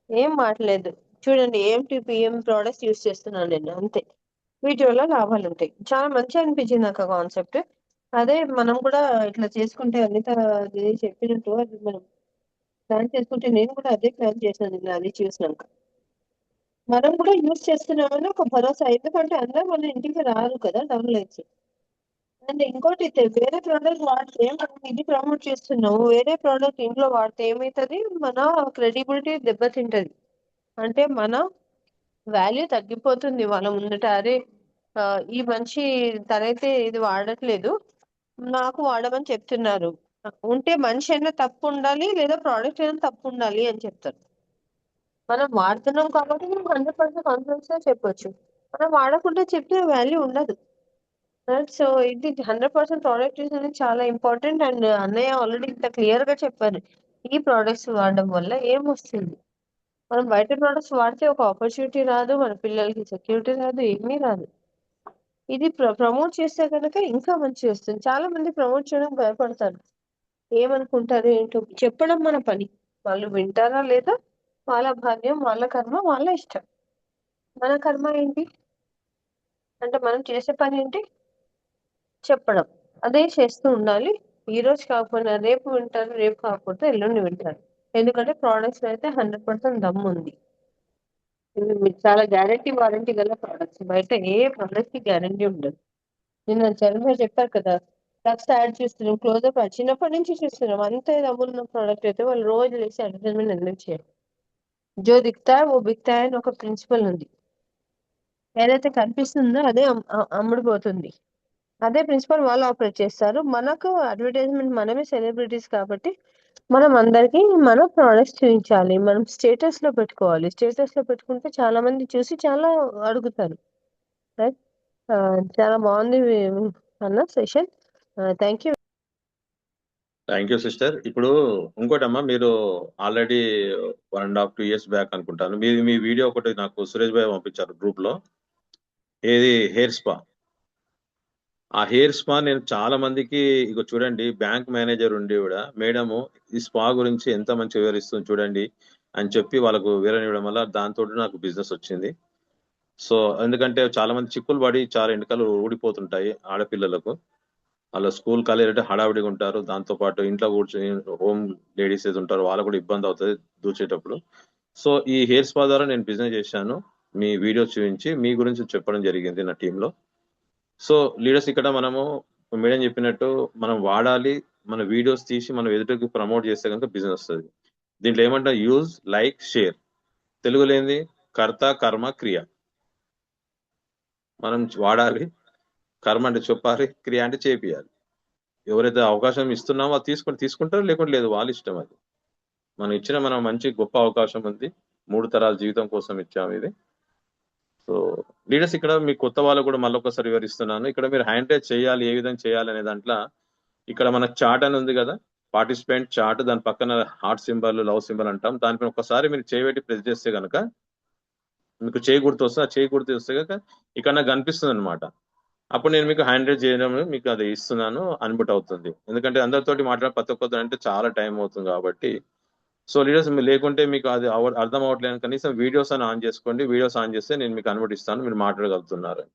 ఏం మాట్లేదు. చూడండి ఏం టు పిఎం ప్రోడక్ట్స్ యూస్ చేస్తున్నాను నేను, అంతే. వీటి వల్ల లాభాలు ఉంటాయి. చాలా మంచిగా అనిపించింది నాకు ఆ కాన్సెప్ట్. అదే మనం కూడా ఇట్లా చేసుకుంటే అనిత అది చెప్పినట్టు అది మనం ప్లాన్ చేసుకుంటే, నేను కూడా అదే ప్లాన్ చేశాను నిన్న అది చూసినాక. మనం కూడా యూస్ చేస్తున్నామని ఒక భరోసా, ఎందుకంటే అందరూ మన ఇంటికి రారు కదా డబుల్ లైట్స్. అండ్ ఇంకోటి వేరే ప్రోడక్ట్ వాడితే మనం ఇది ప్రమోట్ చేస్తున్నాము, వేరే ప్రోడక్ట్ ఇంట్లో వాడితే ఏమవుతుంది, మన క్రెడిబిలిటీ దెబ్బతింటది. అంటే మన వాల్యూ తగ్గిపోతుంది వాళ్ళ ముందట. అరే ఈ మనిషి తనైతే ఇది వాడట్లేదు, నాకు వాడమని చెప్తున్నారు. ఉంటే మనిషి అయినా తప్పు ఉండాలి, లేదా ప్రోడక్ట్ అయినా తప్పు ఉండాలి అని చెప్తారు. మనం వాడుతున్నాం కాబట్టి మనం 100% కాన్ఫిడెన్స్ గా చెప్పొచ్చు. మనం వాడకుండా చెప్తే వాల్యూ ఉండదు. సో ఇది 100% ప్రోడక్ట్ యూస్ అనేది చాలా ఇంపార్టెంట్. అండ్ అన్నయ్య ఆల్రెడీ ఇంత క్లియర్ గా చెప్పారు ఈ ప్రోడక్ట్స్ వాడడం వల్ల ఏం వస్తుంది. మనం బయట ప్రోడక్ట్స్ వాడితే ఒక ఆపర్చునిటీ రాదు, మన పిల్లలకి సెక్యూరిటీ రాదు, ఏమీ రాదు. ఇది ప్రమోట్ చేస్తే కనుక ఇంకా మంచిగా వస్తుంది. చాలా మంది ప్రమోట్ చేయడం భయపడతారు, ఏమనుకుంటారు ఏంటో. చెప్పడం మన పని, వాళ్ళు వింటారా లేదా వాళ్ళ భాగ్యం, వాళ్ళ కర్మ, వాళ్ళ ఇష్టం. మన కర్మ ఏంటి అంటే మనం చేసే పని ఏంటి, చెప్పడం. అదే చేస్తూ ఉండాలి. ఈ రోజు కాకపోయినా రేపు వింటారు, రేపు కాకపోతే ఎల్లుండి వింటారు. ఎందుకంటే ప్రోడక్ట్స్ అయితే 100% దమ్ము ఉంది. ఇవి మీకు చాలా గ్యారంటీ వారంటీ గల ప్రోడక్ట్స్. బయట ఏ ప్రోడక్ట్ కి గ్యారంటీ ఉండదు. నిన్న చరణ్ చెప్పారు కదా, లక్స్ యాడ్ చూస్తున్నాం, క్లోజప్ చిన్నప్పటి నుంచి చూస్తున్నాం. అంతే దమ్మున్న ప్రోడక్ట్ అయితే వాళ్ళు రోజు లేసి అడ్వర్టైజ్మెంట్ ఎందుకు చేయాలి. జో దిక్తా ఓ బిక్తా అని ఒక ప్రిన్సిపల్ ఉంది. ఏదైతే కనిపిస్తుందో అదే అమ్ముడుపోతుంది. అదే ప్రిన్సిపల్ వాళ్ళు ఆపరేట్ చేస్తారు. మనకు అడ్వర్టైజ్మెంట్, మనమే సెలబ్రిటీస్ కాబట్టి మనం అందరికి మన ప్రోడక్ట్స్ చూపించాలి, మనం స్టేటస్ లో పెట్టుకోవాలి. స్టేటస్ లో పెట్టుకుంటే చాలా మంది చూసి చాలా అడుగుతారు. రైట్. చాలా బాగుంది అన్న session. Thank you. Thank you sister. ఇప్పుడు ఇంకోటమ్మా, మీరు ఆల్రెడీ 1.5-2 years బ్యాక్ అనుకుంటాను, మీ వీడియో ఒకటి నాకు సురేష్ భాయ్ పంపించారు గ్రూప్ లో, ఏది హెయిర్ స్పా. ఆ హెయిర్ స్పా నేను చాలా మందికి, ఇక చూడండి బ్యాంక్ మేనేజర్ ఉండి కూడా మేడము ఈ స్పా గురించి ఎంత మంచి వివరిస్తుంది చూడండి అని చెప్పి వాళ్ళకు వివరణ ఇవ్వడం వల్ల దాంతో నాకు బిజినెస్ వచ్చింది. సో ఎందుకంటే చాలా మంది చిక్కులు పడి చాలా ఎంటకలు ఊడిపోతుంటాయి ఆడపిల్లలకు. వాళ్ళ స్కూల్ కాలేజ్ అంటే హడావిడిగా ఉంటారు, దాంతో పాటు ఇంట్లో కూర్చొని హోమ్ లేడీస్ ఏది ఉంటారు వాళ్ళకు కూడా ఇబ్బంది అవుతుంది దూచేటప్పుడు. సో ఈ హెయిర్ స్పా ద్వారా నేను బిజినెస్ చేశాను. మీ వీడియో చూపించి మీ గురించి చెప్పడం జరిగింది నా టీంలో. సో లీడర్స్, ఇక్కడ మనము మేడం చెప్పినట్టు మనం వాడాలి, మన వీడియోస్ తీసి మనం ఎదుటికి ప్రమోట్ చేస్తే కనుక బిజినెస్ వస్తుంది. దీంట్లో ఏమంటా యూజ్, లైక్, షేర్. తెలుగు లేనిది కర్త, కర్మ, క్రియ. మనం వాడాలి, కర్మ అంటే చెప్పాలి, క్రియ అంటే చేపియాలి. ఎవరైతే అవకాశం ఇస్తున్నామో అది తీసుకుంటారు, లేకుంటే లేదు, వాళ్ళ ఇష్టం. అది మనం ఇచ్చిన మనం మంచి గొప్ప అవకాశం ఉంది, 3 తరాల జీవితం కోసం ఇచ్చాము ఇది. సో లీడర్స్, ఇక్కడ మీ కొత్త వాళ్ళు కూడా మళ్ళీ ఒకసారి వివరిస్తున్నాను. ఇక్కడ మీరు హ్యాండ్ రైజ్ చేయాలి, ఏ విధంగా చేయాలి అనే దాంట్లో ఇక్కడ మన చార్ట్ అని ఉంది కదా, పార్టిసిపెంట్ చార్ట్, దాని పక్కన హార్ట్ సింబల్, లవ్ సింబల్ అంటాం. దానిపైన ఒకసారి మీరు చేయబెట్టి ప్రెస్ చేస్తే కనుక మీకు చేయి గుర్తు వస్తుంది. ఆ చేయి గుర్తు వస్తే కనుక ఇక్కడ నాకు కనిపిస్తుంది అనమాట. అప్పుడు నేను మీకు హ్యాండ్ రైజ్ చేయడం మీకు అది ఇస్తున్నాను, అన్బుట్ అవుతుంది. ఎందుకంటే అందరితోటి మాట్లాడే ప్రతి ఒక్కరితో అంటే చాలా టైం అవుతుంది కాబట్టి. సో లీడర్స్, మీరు లేకుంటే మీకు అది అర్థం అవ్వట్లేదు, కనీసం వీడియోస్ అని ఆన్ చేసుకోండి. వీడియోస్ ఆన్ చేస్తే నేను మీకు అనుమతిస్తాను, మీరు మాట్లాడగలుగుతున్నారు.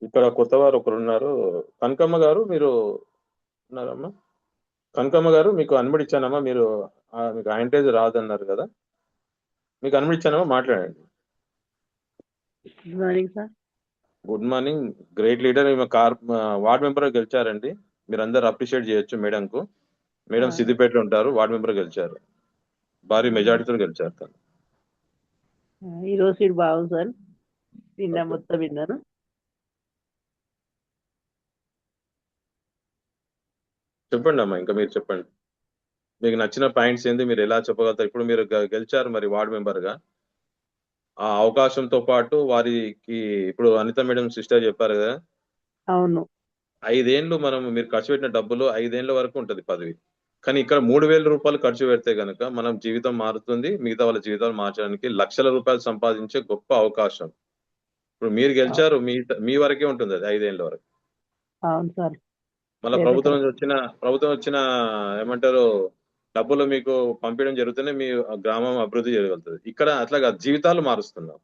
ఇక్కడ కొత్త వారు ఒకరు ఉన్నారు. కనకమ్మ గారు మీరు ఉన్నారమ్మా? కనకమ్మ గారు మీకు అనుమతి ఇచ్చానమ్మా. మీరు మీకు హ్యాండేజ్ రాదన్నారు కదా, మీకు అనుమతి ఇచ్చానమ్మా, మాట్లాడండి. Good morning sir. Good morning. Great leader. Ward member గెలిచారండి. మీరు అందరు అప్రిషియేట్ చేయొచ్చు మేడంకు. మేడం సిద్దిపేటలో ఉంటారు, వార్డ్ మెంబర్ గెలిచారు, భారీ మెజార్టీతో గెలిచారు తను. ఈ రోజు సీట్ బాగుంది సార్, విన్నా, మొత్తం విన్నాను. చెప్పండి అమ్మా, ఇంకా మీరు చెప్పండి. మీకు నచ్చిన పాయింట్స్ ఏంది, మీరు ఎలా చెప్పగలుగుతారు? ఇప్పుడు మీరు గెలిచారు మరి వార్డ్ మెంబర్ గా. ఆ అవకాశంతో పాటు వారికి ఇప్పుడు అనిత మేడం సిస్టర్ చెప్పారు కదా, అవును, 5 ఏళ్ళు మీరు ఖర్చు పెట్టిన డబ్బులు 5 ఏళ్ళ వరకు ఉంటది పదవి. కానీ ఇక్కడ 3,000 రూపాయలు ఖర్చు పెడితే గనక మనం జీవితం మారుతుంది, మిగతా వాళ్ళ జీవితాలు మార్చడానికి లక్షల రూపాయలు సంపాదించే గొప్ప అవకాశం. ఇప్పుడు మీరు గెలిచారు, మీ వరకే ఉంటుంది అది 5 ఏళ్ళ వరకు. అవును సార్. మళ్ళీ ప్రభుత్వం వచ్చిన ఏమంటారు డబ్బులు మీకు పంపించడం జరుగుతూనే మీ గ్రామం అభివృద్ధి జరగలుగుతుంది. ఇక్కడ అట్లా కాదు, జీవితాలు మారుస్తున్నాం,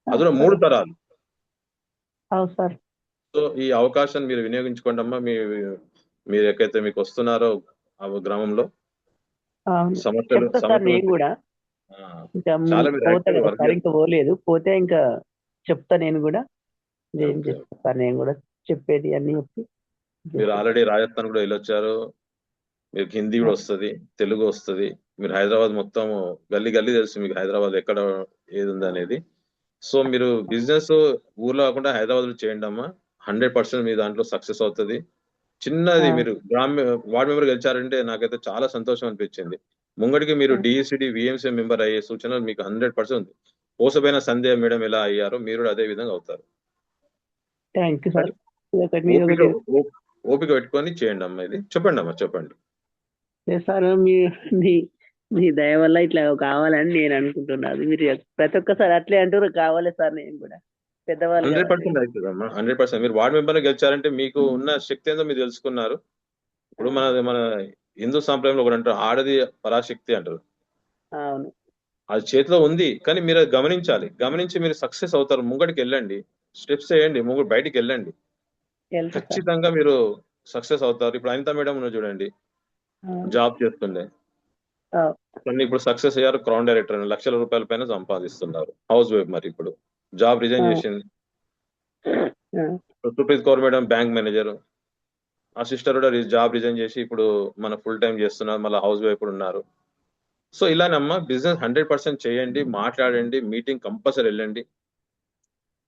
అందులో 3 తరాలు. అవును సార్. సో ఈ అవకాశాన్ని మీరు వినియోగించుకోండి అమ్మా. మీరు ఎక్కడైతే మీకు వస్తున్నారో ఆ గ్రామంలో సమస్యలు నేను కూడా ఇంకా చాలా ఇంకా పోలేదు, పోతే ఇంకా చెప్తా నేను కూడా. ఏం చెప్తాను నేను కూడా చెప్పేది అన్ని చెప్పి. మీరు ఆల్రెడీ రాజస్థాన్ కూడా వెళ్ళొచ్చారు, మీకు హిందీ కూడా వస్తుంది, తెలుగు వస్తుంది. మీరు హైదరాబాద్ మొత్తం గల్లీ గల్లీ తెలుసు మీకు, హైదరాబాద్ ఎక్కడ ఏది ఉంది అనేది. సో మీరు బిజినెస్ ఊర్లో కాకుండా హైదరాబాద్ లో చేయండి అమ్మా. 100% మీ దాంట్లో సక్సెస్ అవుతుంది. చిన్నది మీరు వార్డ్ మెంబర్ గెలిచారంటే నాకైతే చాలా సంతోషం అనిపించింది. ముంగడికి మీరు డిఈసిడి విఎంసీ మెంబర్ అయ్యే సూచనలు మీకు 100% ఉంది. పోసపోయిన సంధ్య మేడం ఎలా అయ్యారో మీరు కూడా అదే విధంగా అవుతారు. ఓపిక పెట్టుకొని చేయండి అమ్మా. ఇది చెప్పండి అమ్మా, చెప్పండి సార్. మీ దయ వల్ల ఇట్లా కావాలని నేను అనుకుంటున్నాను. మీరు ప్రతి ఒక్కసారి అట్లే అంటారు, కావాలి సార్. నేను కూడా పెద్దవాళ్ళు 100% అవుతుందమ్మా. 100% మీరు వార్డ్ మెంబర్ గెలిచారంటే మీకు ఉన్న శక్తి ఏందో మీరు తెలుసుకున్నారు. ఇప్పుడు మన హిందూ సాంప్రదాయంలో ఒకటి అంటారు, ఆడది పరాశక్తి అంటారు. అవును, అది చేతిలో ఉంది, కానీ మీరు అది గమనించి మీరు సక్సెస్ అవుతారు. ముంగడికి వెళ్ళండి, స్టెప్స్ వేయండి, బయటికి వెళ్ళండి, ఖచ్చితంగా మీరు సక్సెస్ అవుతారు. ఇప్పుడు అనిత మేడం ఉన్న చూడండి, జాబ్ చేస్తుండే, కానీ ఇప్పుడు సక్సెస్ అయ్యారు, క్రౌన్ డైరెక్టర్, లక్షల రూపాయల పైన సంపాదిస్తున్నారు, హౌస్ వైఫ్. మరి ఇప్పుడు జాబ్ రిజైన్ చేసింది. Supreet Kaur madam bank manager, ఆ సిస్టర్ కూడా జాబ్ రిజైన్ చేసి ఇప్పుడు మన ఫుల్ టైం చేస్తున్నారు, మళ్ళీ హౌస్ వైఫ్ కూడా ఉన్నారు. సో ఇలానమ్మా, బిజినెస్ 100% చేయండి, మాట్లాడండి, మీటింగ్ కంపల్సరీ వెళ్ళండి.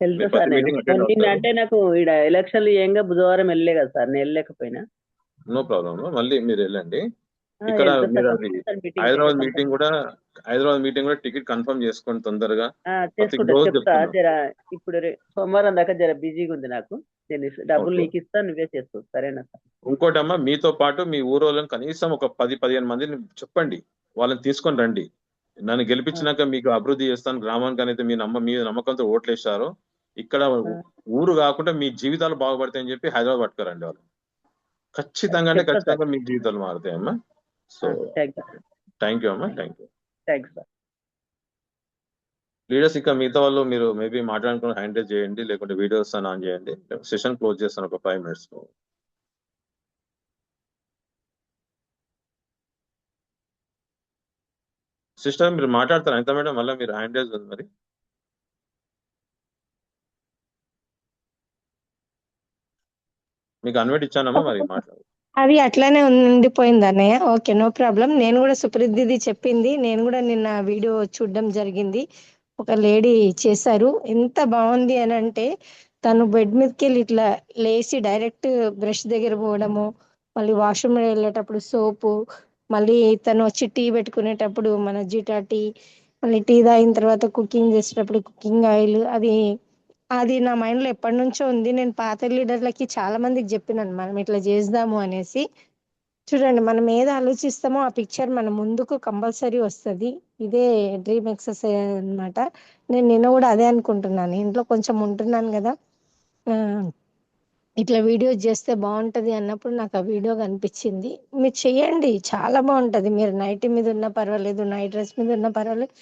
అంటే నాకు ఇక్కడ ఎలక్షన్లు ఏంగా బుధవారం వెళ్ళలే కదా సార్, నేను వెళ్ళలేకపోయినా. నో ప్రాబ్లం, మళ్ళీ మీరు వెళ్ళండి. ఇక్కడ మీరు హైదరాబాద్ మీటింగ్ కూడా టికెట్ కన్ఫర్మ్ చేసుకోండి తొందరగా. ఇప్పుడు సోమవారం దాకా జర బిజీగా ఉంది నాకు, డబ్బులు నీకు ఇస్తా, నువ్వే చేసుకో, సరేనా సార్? ఇంకోటి అమ్మా, మీతో పాటు మీ ఊరోళ్ళని కనీసం ఒక 10-15 మందిని చెప్పండి, వాళ్ళని తీసుకొని రండి. నన్ను గెలిపించినాక మీకు అభివృద్ధి చేస్తాను గ్రామానికి అనేది మీ నమ్మకంతో ఓట్లు వేశారు. ఇక్కడ ఊరు కాకుండా మీ జీవితాలు బాగుపడతాయని చెప్పి హైదరాబాద్ పట్టుకురండి వాళ్ళు. ఖచ్చితంగా మీ జీవితాలు మారుతాయమ్మా. సో థ్యాంక్ యూ అమ్మా, థ్యాంక్ యూ. లీడర్స్ ఇంకా మిగతా వాళ్ళు మీరు మేబీ మాట్లాడుకుని హ్యాండ్ రైజ్ చేయండి, లేకుంటే వీడియోస్ ఆన్ చేయండి. సెషన్ క్లోజ్ చేస్తాను ఒక 5 minutes. సిస్టర్ మీరు మాట్లాడతారు ఎంత మేడం, మళ్ళీ మీరు హ్యాండ్ రైజ్ ఉంది మరి. మీకు అన్వైట్ ఇచ్చానమ్మా, మరి మాట్లాడు. అది అట్లానే ఉండిపోయింది అన్నయ్య. Okay, no problem. నేను కూడా సుప్రదిది చెప్పింది, నేను కూడా నిన్న వీడియో చూడడం జరిగింది. ఒక లేడీ చేశారు, ఎంత బాగుంది అని అంటే, తను బెడ్ మీదకి వెళ్ళి ఇట్లా లేచి డైరెక్ట్ బ్రష్ దగ్గర పోవడము, మళ్ళీ వాష్రూమ్ వెళ్ళేటప్పుడు సోపు, మళ్ళీ తను వచ్చి టీ పెట్టుకునేటప్పుడు మన జీటా టీ, మళ్ళీ టీ తాగిన తర్వాత కుకింగ్ చేసేటప్పుడు కుకింగ్ ఆయిల్, అది నా మైండ్లో ఎప్పటి నుంచో ఉంది. నేను పాత లీడర్లకి చాలా మందికి చెప్పినాను మనం ఇట్లా చేద్దాము అనేసి. చూడండి, మనం ఏది ఆలోచిస్తామో ఆ పిక్చర్ మన ముందుకు కంపల్సరీ వస్తుంది. ఇదే డ్రీమ్ ఎక్సర్సైజ్ అనమాట. నేను నిన్న కూడా అదే అనుకుంటున్నాను, ఇంట్లో కొంచెం ఉంటున్నాను కదా, ఇట్లా వీడియో చేస్తే బాగుంటుంది అన్నప్పుడు నాకు ఆ వీడియో కనిపించింది. మీరు చెయ్యండి, చాలా బాగుంటుంది. మీరు నైట్ మీద ఉన్నా పర్వాలేదు, నైట్ డ్రెస్ మీద ఉన్నా పర్వాలేదు,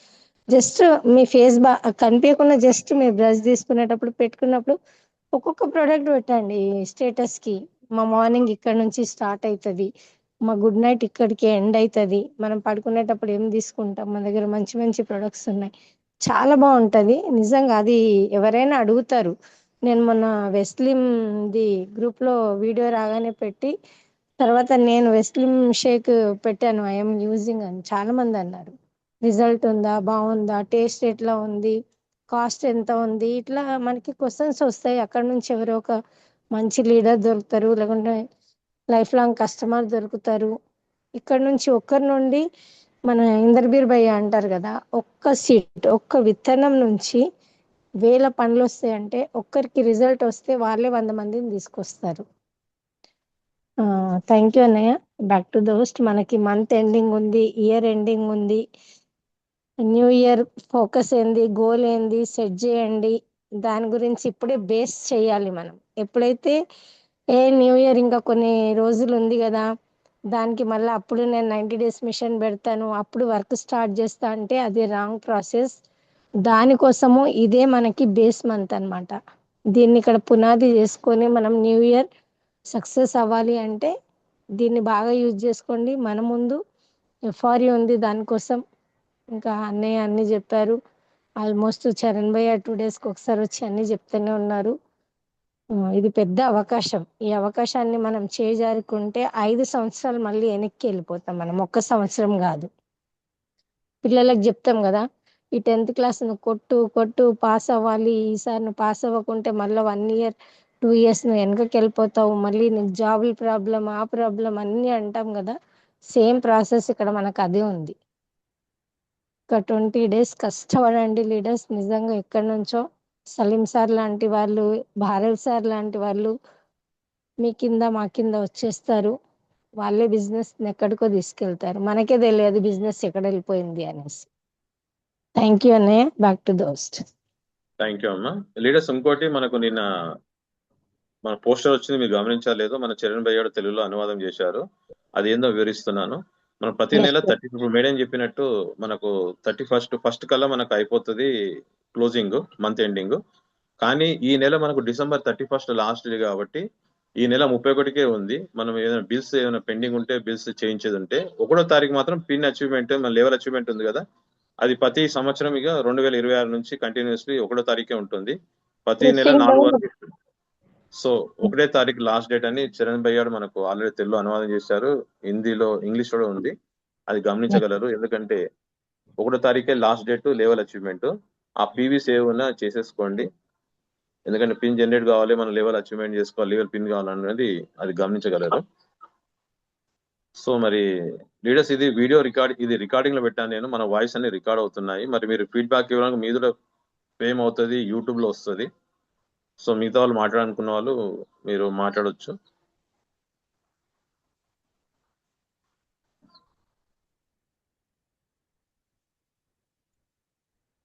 జస్ట్ మీ ఫేస్ కనిపించకుండా జస్ట్ మీరు బ్రష్ తీసుకునేటప్పుడు పెట్టుకున్నప్పుడు ఒక్కొక్క ప్రోడక్ట్ పెట్టండి స్టేటస్కి. మా మార్నింగ్ ఇక్కడ నుంచి స్టార్ట్ అవుతుంది, మా గుడ్ నైట్ ఇక్కడికి ఎండ్ అవుతుంది, మనం పడుకునేటప్పుడు ఏం తీసుకుంటాం, మన దగ్గర మంచి మంచి ప్రొడక్ట్స్ ఉన్నాయి, చాలా బాగుంటుంది నిజంగా. అది ఎవరైనా అడుగుతారు. నేను మొన్న వెస్లిమ్ది గ్రూప్లో వీడియో రాగానే పెట్టి తర్వాత నేను వెస్లిమ్ షేక్ పెట్టాను, ఐఎమ్ యూజింగ్ అని చాలామంది అన్నారు. రిజల్ట్ ఉందా, బాగుందా, టేస్ట్ ఎట్లా ఉంది, కాస్ట్ ఎంత ఉంది, ఇట్లా మనకి క్వశ్చన్స్ వస్తాయి. అక్కడ నుంచి ఎవరో ఒక మంచి లీడర్ దొరుకుతారు, లేకుంటే లైఫ్ లాంగ్ కస్టమర్ దొరుకుతారు. ఇక్కడ నుంచి ఒక్కరి నుండి మన ఇందర్బీర్ భయ్య అంటారు కదా, ఒక్క సీడ్ ఒక్క విత్తనం నుంచి వేల పండ్లు వస్తాయంటే ఒక్కరికి రిజల్ట్ వస్తే వాళ్ళే 100 మందిని తీసుకొస్తారు. థ్యాంక్ యూ అన్నయ్య. Back to the host. మనకి మంత్ ఎండింగ్ ఉంది, ఇయర్ ఎండింగ్ ఉంది. న్యూ ఇయర్ ఫోకస్ ఏంది, గోల్ ఏంది సెట్ చేయండి. దాని గురించి ఇప్పుడే బేస్ చేయాలి మనం. ఎప్పుడైతే న్యూ ఇయర్ ఇంకా కొన్ని రోజులు ఉంది కదా, దానికి మళ్ళీ అప్పుడు నేను 90 డేస్ మిషన్ పెడతాను, అప్పుడు వర్క్ స్టార్ట్ చేస్తా అంటే అది రాంగ్ ప్రాసెస్. దానికోసము ఇదే మనకి బేస్ మంత్ అన్నమాట. దీన్ని ఇక్కడ పునాది చేసుకొని మనం న్యూ ఇయర్ సక్సెస్ అవ్వాలి అంటే దీన్ని బాగా యూజ్ చేసుకోండి. మన ముందు ఎఫ్ఆర్ఈ ఉంది దానికోసం. ఇంకా అన్నయ్య అన్నీ చెప్పారు. ఆల్మోస్ట్ చరణ్ భయ్య 2 డేస్కి ఒకసారి వచ్చి అన్నీ చెప్తూనే ఉన్నారు. ఇది పెద్ద అవకాశం. ఈ అవకాశాన్ని మనం చేజారుకుంటే 5 సంవత్సరాలు మళ్ళీ వెనక్కి వెళ్ళిపోతాం మనం, ఒక్క సంవత్సరం కాదు. పిల్లలకు చెప్తాం కదా, ఈ 10th క్లాస్ నువ్వు కొట్టు పాస్ అవ్వాలి, ఈసారి నువ్వు పాస్ అవ్వకుంటే మళ్ళీ 1 ఇయర్ 2 ఇయర్స్ నువ్వు వెనకకి వెళ్ళిపోతావు, మళ్ళీ నీకు జాబుల ప్రాబ్లం ఆ ప్రాబ్లం అన్నీ అంటాం కదా. సేమ్ ప్రాసెస్ ఇక్కడ మనకు అదే ఉంది. ఒక 20 డేస్ కష్టపడండి లీడర్స్. నిజంగా ఎక్కడి నుంచో సలీం సార్ లాంటి వాళ్ళు, భారత్ సార్ లాంటి వాళ్ళు మీ కింద మా కింద వచ్చేస్తారు. వాళ్ళే బిజినెస్ ఎక్కడికో తీసుకెళ్తారు, మనకే తెలియదు బిజినెస్ ఎక్కడ వెళ్ళిపోయింది అనేసి. థ్యాంక్ యూ అన్నయ్య. Back to the host. Thank you అమ్మా. లీడర్స్ ఇంకోటి మనకు నిన్న మన పోస్టర్ వచ్చింది, మీరు గమనించలేదో, మన చరణ్ భయ్య గారు తెలుగులో అనువాదం చేశారు. అది ఏందో వివరిస్తున్నాను. మనం ప్రతి నెల 30 ఇప్పుడు మేడం చెప్పినట్టు మనకు 31 ఫస్ట్ కల్లా మనకు అయిపోతుంది క్లోజింగ్, మంత్ ఎండింగ్. కానీ ఈ నెల మనకు డిసెంబర్ 31 లాస్ట్ డే కాబట్టి ఈ నెల 31కే ఉంది. మనం ఏదైనా బిల్స్ ఏమైనా పెండింగ్ ఉంటే, బిల్స్ చేయించేది ఉంటే 1వ తారీఖు మాత్రం పిన్ అచీవ్మెంట్, మన లెవెల్ అచీవ్మెంట్ ఉంది కదా, అది ప్రతి సంవత్సరం ఇక 2026 నుంచి కంటిన్యూస్లీ 1వ తారీఖే ఉంటుంది. ప్రతి నెల 4 వరకు. సో 1వ తారీఖు లాస్ట్ డేట్ అని చరణ్ భయ్య గారు మనకు ఆల్రెడీ తెలుగులో అనువాదం చేశారు, హిందీలో ఇంగ్లీష్ లో ఉంది, అది గమనించగలరు. ఎందుకంటే 1వ తారీఖే లాస్ట్ డేట్ లెవెల్ అచీవ్మెంట్. ఆ పీవీ సేవ్ ఉన్నా చేసేసుకోండి, ఎందుకంటే పిన్ జనరేట్ కావాలి, మనం లెవెల్ అచీవ్మెంట్ చేసుకోవాలి, లెవెల్ పిన్ కావాలన్నది అది గమనించగలరు. సో మరి లీడర్స్, ఇది వీడియో ఇది రికార్డింగ్ లో పెట్టాను నేను, మన వాయిస్ అన్ని రికార్డ్ అవుతున్నాయి. మరి మీరు ఫీడ్బ్యాక్ ఇవ్వడానికి మీదులో ఫేమ్ అవుతుంది, యూట్యూబ్ లో వస్తుంది. సో మిగతా వాళ్ళు మాట్లాడాలనుకున్న వాళ్ళు మీరు మాట్లాడొచ్చు.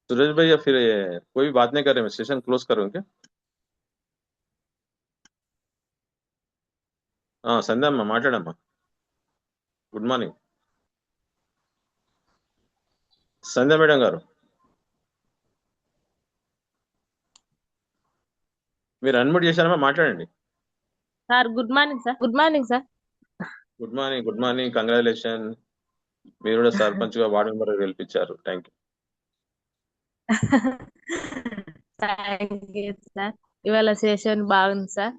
सुरेश भैया फिर कोई बात नहीं कर रहे, मैं सेशन क्लोज करूँ क्या? సంధ్య అమ్మ మాట్లాడమ్మా. గుడ్ మార్నింగ్ సంధ్య మేడం గారు, మీరు అన్మ్యూట్ చేశారమ్మా, మాట్లాడండి. Sir good morning sir. Good morning sir. Good morning. Good morning, congratulation. మీరు కూడా సర్పంచ్ గా వార్డు మెంబర్ గెలిపించారు. Thank you. Thank you sir. ఇవాళ సెషన్ బాగుంది సార్.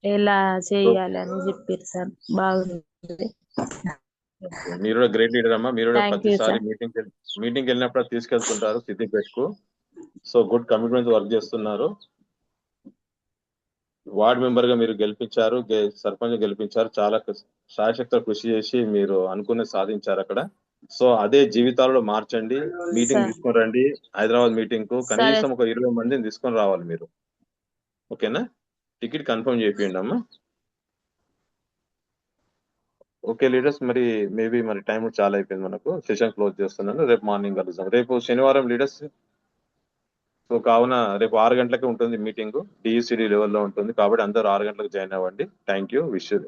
ఎలా చేయాలి అని చెప్పారు సార్, బాగుంది. మీరు కూడా గ్రేట్ లీడర్ అమ్మా. మీరు కూడా Thank you, ప్రతిసారి sir. మీటింగ్ వెళ్ళినప్పుడు తీసుకెళ్తుంటారు సిద్దిపేట కు. సో గుడ్ కమిట్మెంట్ వర్క్ చేస్తున్నారు. వార్డ్ మెంబర్ గా మీరు గెలిపించారు, సర్పంచ్ గెలిపించారు, చాలా శాయశక్తులు కృషి చేసి మీరు అనుకునే సాధించారు అక్కడ. సో అదే జీవితాలలో మార్చండి. Meeting Sir. తీసుకొని రండి, హైదరాబాద్ మీటింగ్ కు సరే. కనీసం ఒక 20 మందిని తీసుకొని రావాలి మీరు. ఓకేనా? టికెట్ కన్ఫర్మ్ చేయండి అమ్మా. ఓకే లీడర్స్, మరి మేబీ మరి టైం చాలా అయిపోయింది, మనకు సెషన్ క్లోజ్ చేస్తున్నాను. రేపు మార్నింగ్ కలుద్దాం. రేపు శనివారం లీడర్స్. సో కావున రేపు 6 గంటలకే ఉంటుంది మీటింగ్, డిఈసిడి లెవెల్లో ఉంటుంది కాబట్టి అందరూ 6 గంటలకు జాయిన్ అవ్వండి. Thank you. Wish you.